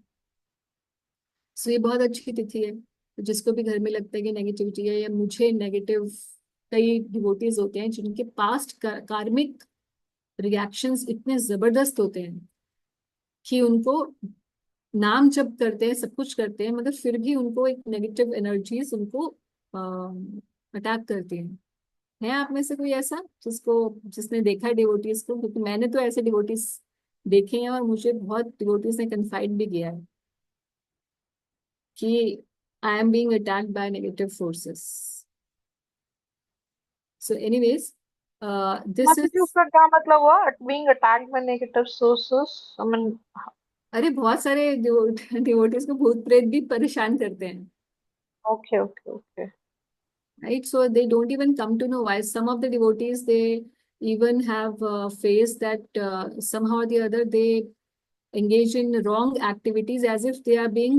सो ये बहुत अच्छी तिथि है। तो जिसको भी घर में लगता है कि नेगेटिविटी है या मुझे नेगेटिव, कई डिवोटीज होते हैं जिनके पास्ट कार्मिक रिएक्शंस इतने जबरदस्त होते हैं कि उनको नाम जप करते हैं, सब कुछ करते हैं, मगर फिर भी उनको एक नेगेटिव एनर्जीज उनको अटैक करती हैं। है आप में से कोई ऐसा जिसको, जिसने देखा है डिवोटीज को? क्योंकि मैंने तो ऐसे डिवोटीज देखे हैं और मुझे बहुत डिवोटीज ने कन्फाइड भी किया है कि I am being attacked by negative forces. So anyways this माता जी, इज, उसका क्या मतलब हुआ, being attacked by negative sources? I mean, अरे बहुत सारे डिवोटीज को भूत प्रेत भी परेशान करते हैं, okay okay okay. right? So they don't even come to know why. Some of the devotees, they even have faced that somehow or the other they engage in wrong activities as if they are being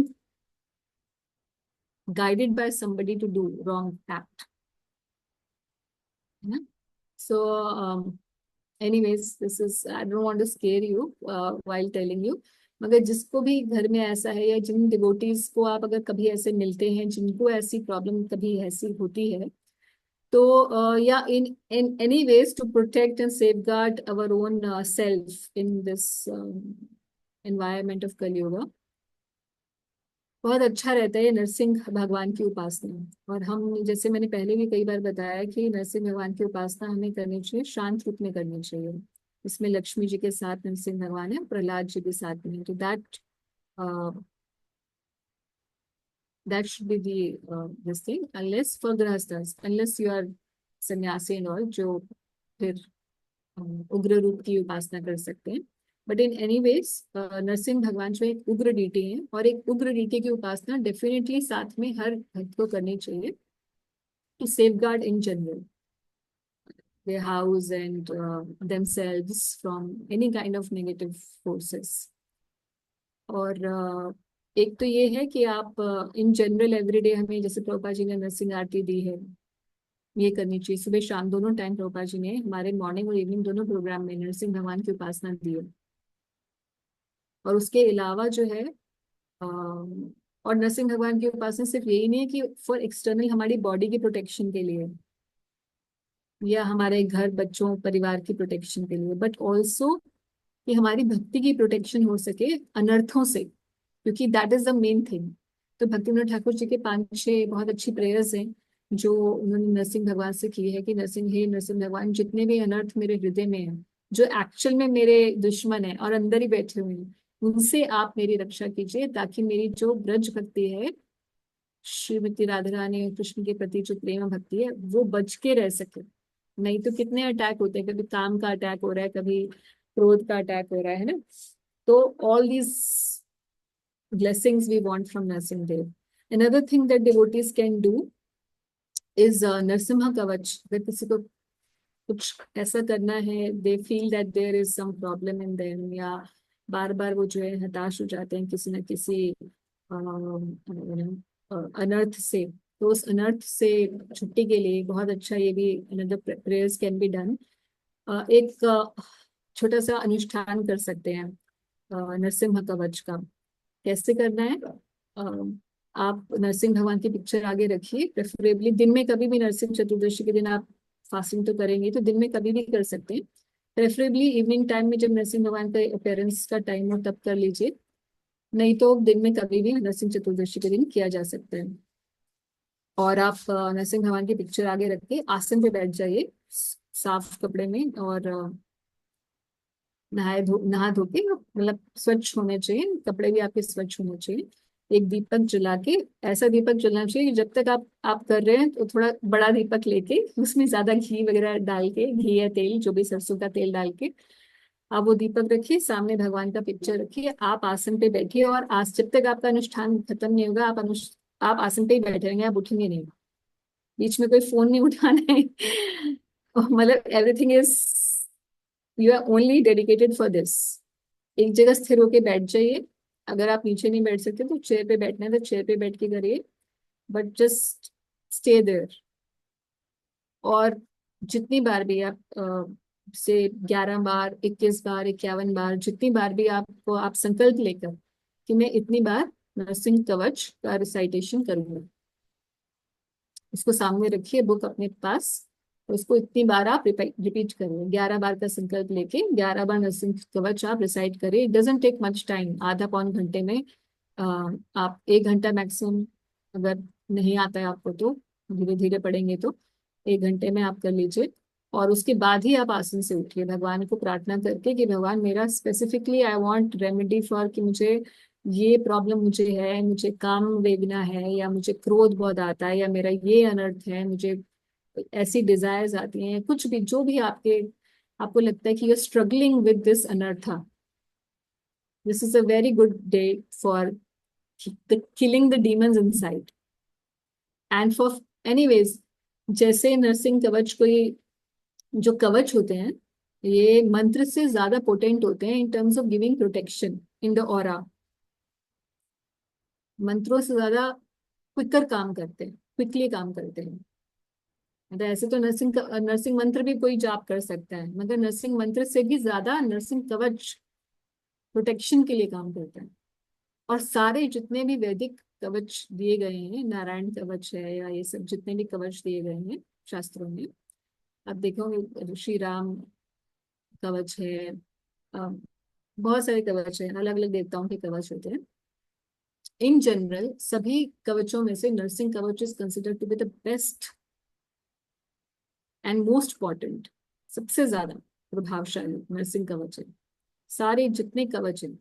guided by somebody to do wrong act. Yeah? So anyways, this is, I don't want to scare you while telling you, मगर जिसको भी घर में ऐसा है या जिन डिवोटीज को आप अगर कभी ऐसे मिलते हैं जिनको ऐसी प्रॉब्लम कभी ऐसी होती है, तो या in any ways to protect and safeguard our own self in this environment of Kali Yuga, बहुत अच्छा रहता है नरसिंह भगवान की उपासना। और हम, जैसे मैंने पहले भी कई बार बताया कि नरसिंह भगवान की उपासना हमें करनी चाहिए, शांत रूप में करनी चाहिए। इसमें लक्ष्मी जी के साथ नरसिंह भगवान है, प्रहलाद जी के साथ में, तो that should be the this thing, unless for grahasthas, unless you are sannyasi and all, जो फिर उग्र रूप की उपासना कर सकते हैं। But in anyways Narasimha भगवान जो एक उग्र डीटी है, और एक उग्र डीटी की उपासना डेफिनेटली साथ में हर भक्त को करनी चाहिए to safeguard in general their house and themselves from any kind of negative forces। और एक तो ये है कि आप इन जनरल एवरीडे हमें, जैसे प्रभुपाद जी ने नरसिंह आरती दी है, ये करनी चाहिए सुबह शाम दोनों टाइम। प्रभुपाद जी ने हमारे मॉर्निंग और इवनिंग दोनों प्रोग्राम में नरसिंह भगवान की उपासना दी है। और उसके अलावा जो है और नरसिंह भगवान की उपासना सिर्फ यही नहीं है कि फॉर एक्सटर्नल हमारी बॉडी की प्रोटेक्शन के लिए या हमारे घर बच्चों परिवार की प्रोटेक्शन के लिए, बट ऑल्सो कि हमारी भक्ति की प्रोटेक्शन हो सके अनर्थों से, क्योंकि that is the main thing. तो भक्ति विनोद ठाकुर जी के 5-6 बहुत अच्छी प्रेयर्स हैं जो उन्होंने नरसिंह भगवान से की है कि नरसिंह, हे नरसिंह भगवान, जितने भी अनर्थ मेरे हृदय में हैं, जो एक्चुअल में मेरे दुश्मन है और अंदर ही बैठे हुए हैं, उनसे आप मेरी रक्षा कीजिए, ताकि मेरी जो ब्रज भक्ति है, श्रीमती राधा रानी और कृष्ण के प्रति जो प्रेम भक्ति है, वो बच के रह सके। नहीं तो कितने अटैक होते हैं, कभी काम का अटैक हो रहा है, कभी क्रोध का अटैक हो रहा है ना। तो all these blessings we want from Narsimha Dev. Another thing that devotees can do is Narsimha Kavach। अगर किसी को कुछ ऐसा करना है, they feel that there is some problem in them, या बार बार वो जो है हताश हो जाते हैं किसी न किसी अनर्थ से, तो उस अनर्थ से छुट्टी के लिए बहुत अच्छा ये भी another prayers can be done। एक छोटा सा अनुष्ठान कर सकते हैं नरसिम्हा कवच का। कैसे करना है? आप नरसिंह भगवान की पिक्चर आगे रखिए, प्रेफरेबली दिन में कभी भी, नरसिंह चतुर्दशी के दिन आप फास्टिंग तो करेंगे तो दिन में कभी भी कर सकते हैं, प्रेफरेबली इवनिंग टाइम में जब नरसिंह भगवान का अपीयरेंस का टाइम हो तब कर लीजिए, नहीं तो दिन में कभी भी नरसिंह चतुर्दशी के दिन किया जा सकता है। और आप नरसिंह भगवान की पिक्चर आगे रख के आसन पे बैठ जाइए साफ कपड़े में, और नहा धो के, मतलब स्वच्छ होने चाहिए, कपड़े भी आपके स्वच्छ होने चाहिए। एक दीपक जला के, ऐसा दीपक जलाना चाहिए कि जब तक आप कर रहे हैं तो थोड़ा बड़ा दीपक लेके उसमें ज्यादा घी वगैरह डाल के, घी या तेल जो भी, सरसों का तेल डाल के आप वो दीपक रखिए, सामने भगवान का पिक्चर रखिए, आप आसन पे बैठिए और आज जब तक आपका अनुष्ठान खत्म नहीं होगा आप आसन पे ही बैठे रहेंगे, आप उठेंगे नहीं। बीच में कोई फोन नहीं उठाना है मतलब everything is, you are only dedicated for this. एक जगह स्थिर होके बैठ जाइए। अगर आप नीचे नहीं बैठ सकते तो चेयर पे बैठना है तो चेयर पे बैठ के करिए, बट जस्ट स्टे देयर। और जितनी बार भी आप से 11 बार, 21 बार, 51 बार, जितनी बार भी आपको, आप संकल्प लेकर कि मैं इतनी बार नरसिंह कवच का रिसाइटेशन करूंगा, उसको सामने रखिए, बुक अपने पास, उसको इतनी बार आप रिपीट करिए। 11 बार का संकल्प लेके 11 बार नरसिंह कवच आप रिसाइट करिए। It doesn't take much time, आधा पौन घंटे में अ, आप 1 घंटा मैक्सिमम, अगर नहीं आता है आपको तो धीरे धीरे पढ़ेंगे तो 1 घंटे में आप कर लीजिए। और उसके बाद ही आप आसन से उठिए, भगवान को प्रार्थना करके कि भगवान मेरा specifically I want remedy for, कि मुझे ये प्रॉब्लम मुझे है, मुझे काम वेदना है, या मुझे क्रोध बहुत आता है, या मेरा ये अनर्थ है, मुझे ऐसी डिजायर्स आती हैं, कुछ भी जो भी आपको लगता है कि यू स्ट्रगलिंग विद दिस अनर्था, this is a very good day for killing the demons inside and for anyways। जैसे नरसिंह कवच, कोई जो कवच होते हैं ये मंत्र से ज्यादा पोटेंट होते हैं in terms of giving protection in the aura. मंत्रों से ज्यादा क्विकर काम करते हैं, क्विकली काम करते हैं। मतलब ऐसे तो नरसिंह मंत्र भी कोई जाप कर सकता है, मगर नरसिंह मंत्र से भी ज्यादा नरसिंह कवच प्रोटेक्शन के लिए काम करता है। और सारे जितने भी वैदिक कवच दिए गए हैं, नारायण कवच है या ये सब जितने भी कवच दिए गए हैं शास्त्रों में, आप देखोगे श्री राम कवच है, बहुत सारे कवच हैं, अलग अलग देवताओं के कवच होते हैं। इन जनरल सभी कवचों में से नरसिंह कवच is considered to be the best and most important, सबसे ज्यादा प्रभावशाली नरसिंह कवच है। सारे जितने कवच हैं,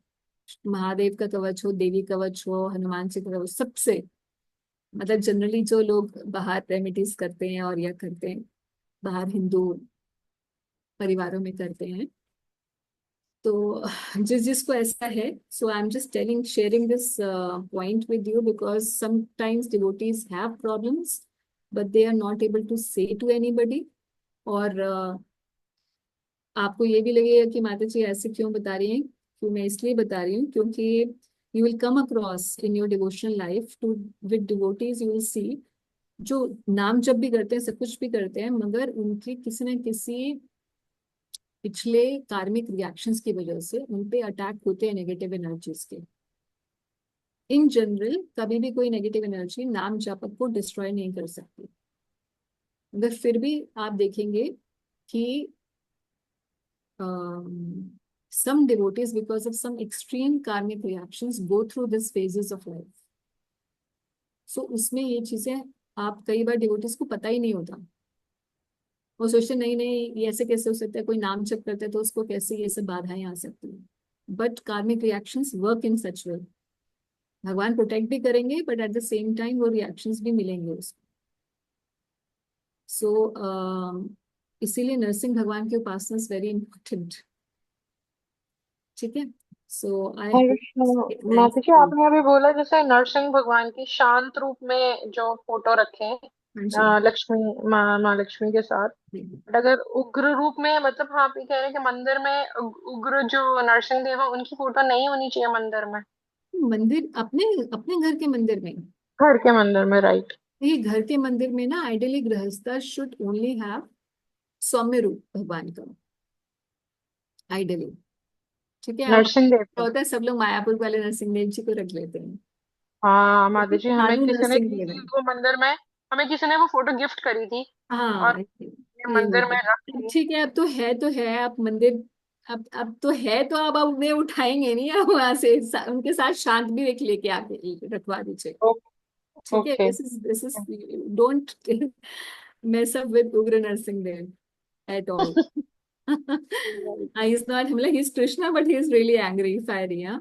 महादेव का कवच हो, देवी कवच हो, हनुमान जी का कवच, सबसे, मतलब जनरली जो लोग बाहर रेमेडीज करते हैं और या करते हैं बाहर हिंदू परिवारों में करते हैं, तो जिसको ऐसा है, so I am just telling, sharing this point with you because sometimes devotees have problems but they are not able to say to anybody. और आपको ये भी लगेगा कि माता जी ऐसे क्यों बता रही हैं, क्यों, मैं इसलिए बता रही हूँ क्योंकि you will come across in your devotional life to with devotees, you will see जो नाम जब भी करते हैं, सब कुछ भी करते हैं, मगर उनके किसी न किसी पिछले कार्मिक रिएक्शंस की वजह से उन पे अटैक होते हैं नेगेटिव एनर्जीज के। इन जनरल कभी भी कोई नेगेटिव एनर्जी नाम जापक को डिस्ट्रॉय नहीं कर सकती, मगर फिर भी आप देखेंगे कि some devotees because of some extreme karmic reactions go through these phases of life। so उसमें ये चीजें आप कई बार डिवोटीज को पता ही नहीं होता, वो सोचते नहीं नहीं ये ऐसे कैसे हो सकता है, कोई नाम जप करता है तो उसको कैसे ये सब बाधाएं आ सकती हैं। बट कार्मिक रिएक्शंस वर्क इन सच वे, भगवान प्रोटेक्ट भी करेंगे but at the same time वो रिएक्शंस भी मिलेंगे उसको। सो इसीलिए नरसिंह भगवान की उपासना इज वेरी इंपॉर्टेंट। ठीक है, सो आई और होप। माता जी आपने अभी बोला जैसे नरसिंह भगवान की शांत रूप में जो फोटो रखे हैं, हाँ जी। लक्ष्मी माँ लक्ष्मी के साथ, बट अगर उग्र रूप में, मतलब हाँ, आप ये कह रहे हैं कि मंदिर में उग्र जो नरसिंह देव है उनकी फोटो नहीं होनी चाहिए मंदिर में? मंदिर अपने अपने घर के मंदिर में, घर के मंदिर में, राइट। ये घर के मंदिर में ना आइडियली गृहस्थ शुड ओनली हैव सौम्य रूप भगवान का, आइडियली। ठीक है, अब नरसिंह देव क्या का। होता है सब लोग मायापुर वाले नरसिंह देव जी को रख लेते हैं, हाँ माता लेकिन जी, हमें भानु किसी ने नरसिंह दी देव थी है। वो मंदिर में, हमें किसी ने वो फोटो गिफ्ट करी थी, और हाँ, ये ये मंदिर होता में है। रख अब ली। ठीक है, अब तो है तो है, अब मंदिर, अब तो है तो अब उन्हें उठाएंगे नहीं, अब वहां से उनके साथ शांत भी एक लेके आके रखवा दीजिए। ठीक है, okay. This is don't mess up with Ugra Narsingh Dev at all. He's not, मतलब he's Krishna, but he's really angry, fiery, हाँ.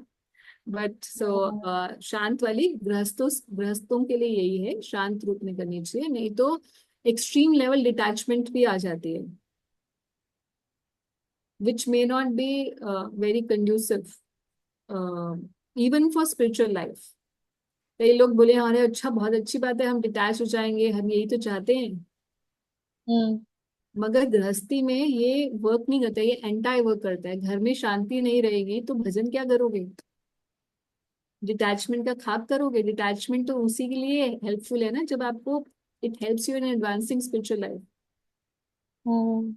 बट सो शांत वाली गृहस्थों के लिए यही है, शांत रूप में करनी चाहिए, नहीं तो एक्सट्रीम लेवल डिटैचमेंट भी आ जाती है, which may not be very conducive even for spiritual life. कई लोग बोले अरे अच्छा बहुत अच्छी बात है, हम डिटैच हो जाएंगे, हम यही तो चाहते हैं, हम्म। मगर गृहस्थी में ये वर्क नहीं करता, ये एंटाई वर्क करता है। घर में शांति नहीं रहेगी तो भजन क्या करोगे, डिटैचमेंट का खाक करोगे? डिटैचमेंट तो उसी के लिए हेल्पफुल है ना जब आपको, it helps you in advancing spiritual life. Hmm.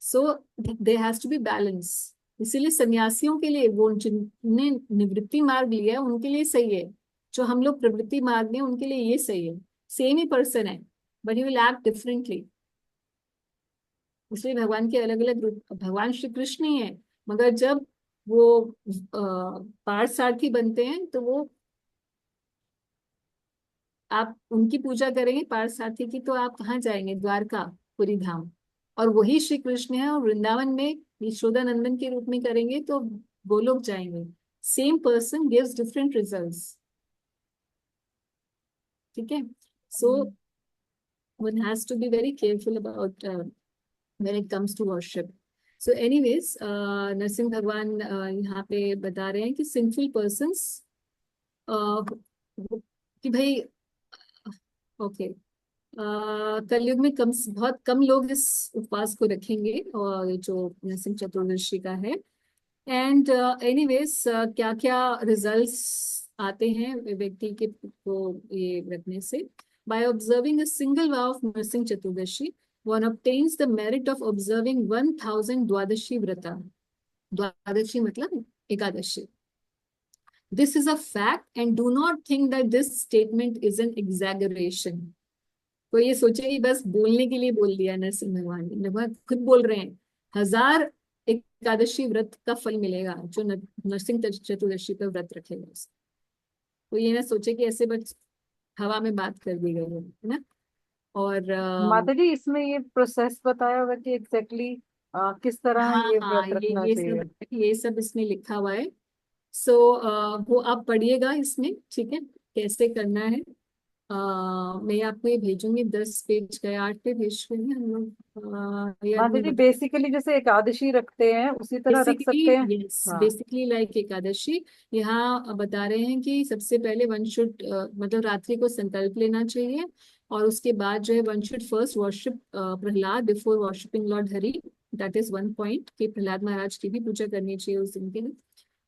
So there has to be balance. इसीलिए सन्यासियों के लिए, वो जिन्होंने निवृत्ति मार्ग लिया है उनके लिए सही है, जो हम लोग प्रवृत्ति मार्ग में, उनके लिए ये सही है। सेम ही पर्सन है but you will act differently. इसलिए भगवान के अलग अलग रूप, भगवान श्री कृष्ण ही है, मगर जब वो पार्थसारथी बनते हैं तो वो, आप उनकी पूजा करेंगे पार्थसारथी की तो आप कहाँ जाएंगे? द्वारका, पुरी धाम। और वही श्री कृष्ण है, और वृंदावन में यशोदानंदन के रूप में करेंगे तो गोलोक जाएंगे। Same person gives different results. ठीक है, सो one has to be very careful about when it comes to worship. So anyways, Narasimha भगवान यहाँ पे बता रहे हैं कि sinful persons, कि भाई ओके, कलयुग में बहुत कम लोग इस उपवास को रखेंगे, और जो नरसिंह चतुर्दशी का है। एंड एनीवेज, क्या क्या रिजल्ट्स आते हैं व्यक्ति के को ये रखने से? By observing a single vow of Narasimha Chaturdashi, one obtains the merit of observing 1000 Dwadashi vrata. Dwadashi मतलब Ekadashi. This is a fact and do not think that this statement is an exaggeration. तो ये सोचे कि बस बोलने के लिए बोल दिया नरसिंह भगवान ने, भगवान खुद बोल रहे हैं 1000 एकादशी व्रत का फल मिलेगा जो नरसिंह चतुर्दशी पर व्रत रखेगा उसे। तो ये ना सोचे कि ऐसे बस हवा में बात कर दी गई है ना। और माता जी इसमें ये प्रोसेस बताया होगा कि एग्जैक्टली किस तरह हाँ ये हाँ, व्रत रखना चाहिए। ये सब इसमें लिखा हुआ है। सो वो आप पढ़िएगा इसमें, ठीक है, कैसे करना है। मैं आपको ये भेजूंगी, 10 पेज का, 8 पे भेज रहे हैं हम लोग, या माता मैं जी बता, बेसिकली जैसे एकादशी रखते हैं उसी तरह रख बेसिकली, सकते हैं। यस, हाँ। Basically like Ekadashi. यहाँ बता रहे हैं कि सबसे पहले वन शुड, मतलब रात्रि को संकल्प लेना चाहिए, और उसके बाद जो है one should first worship Prahlad before worshipping Lord Hari. That is one point, कि प्रहलाद महाराज की भी पूजा करनी चाहिए उस दिन के लिए।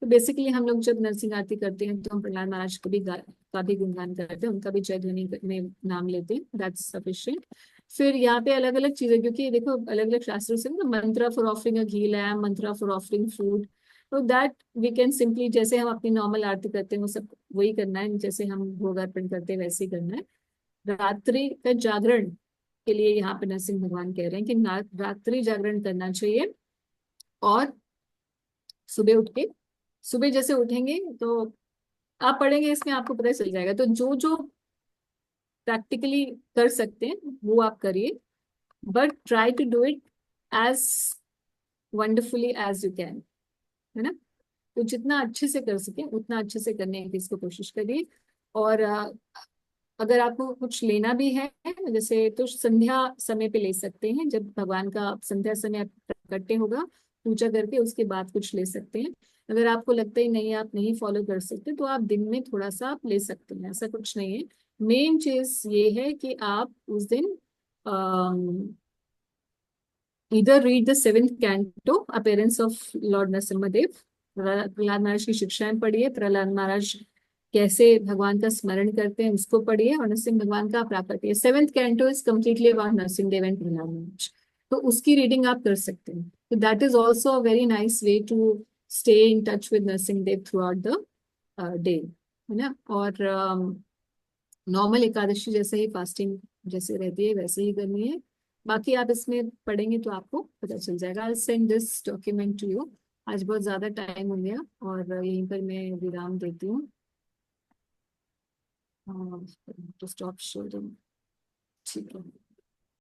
तो बेसिकली हम लोग जब नरसिंह आरती करते हैं तो हम प्रहलाद महाराज को भी का भी गुणगान करते हैं, उनका भी जय ध्वनि में नाम लेते हैं, दैट्स सफिशिएंट। फिर यहाँ पे अलग अलग चीजें, क्योंकि देखो अलग अलग शास्त्रों से ना, mantra for offering a ghee lamp, mantra for offering food, तो दैट वी कैन सिंपली, जैसे हम अपनी नॉर्मल आरती करते हैं वो सब वही करना है, जैसे हम भोग अर्पण करते हैं वैसे ही करना है। रात्रि का जागरण के लिए यहाँ पे नरसिंह भगवान कह रहे हैं कि रात्रि जागरण करना चाहिए, और सुबह उठ के, सुबह जैसे उठेंगे तो आप पढ़ेंगे इसमें आपको पता चल जाएगा। तो जो जो प्रैक्टिकली कर सकते हैं वो आप करिए, but try to do it as wonderfully as you can, है ना। तो जितना अच्छे से कर सके उतना अच्छे से करने की इसको कोशिश करिए। और अगर आपको कुछ लेना भी है जैसे, तो संध्या समय पे ले सकते हैं, जब भगवान का संध्या समय प्रकट्य होगा, पूजा करके उसके बाद कुछ ले सकते हैं। अगर आपको लगता है नहीं आप नहीं फॉलो कर सकते तो आप दिन में थोड़ा सा आप ले सकते हैं, ऐसा कुछ नहीं है। मेन चीज ये है कि आप उस दिन इधर read the 7th canto appearance of lord Narasimhadev, Prahlad Maharaj की शिक्षाएं पढ़िए, प्रहलाद महाराज कैसे भगवान का स्मरण करते हैं उसको पढ़िए, और नरसिंह भगवान का प्राकट्य। 7th canto is completely about Narasimha Dev and Prahlad Maharaj, तो उसकी रीडिंग आप कर सकते हैं। तो that is also a very nice way to stay in touch with Narasimha Dev throughout the day, है ना। और नॉर्मल एकादशी जैसे ही फास्टिंग जैसे रहती है वैसे ही करनी है। बाकी आप इसमें पढ़ेंगे तो आपको पता चल जाएगा। I send this document to you. आज बहुत ज्यादा टाइम हो गया और यहीं पर मैं विराम देती हूँ। to stop shooting. ठीक है।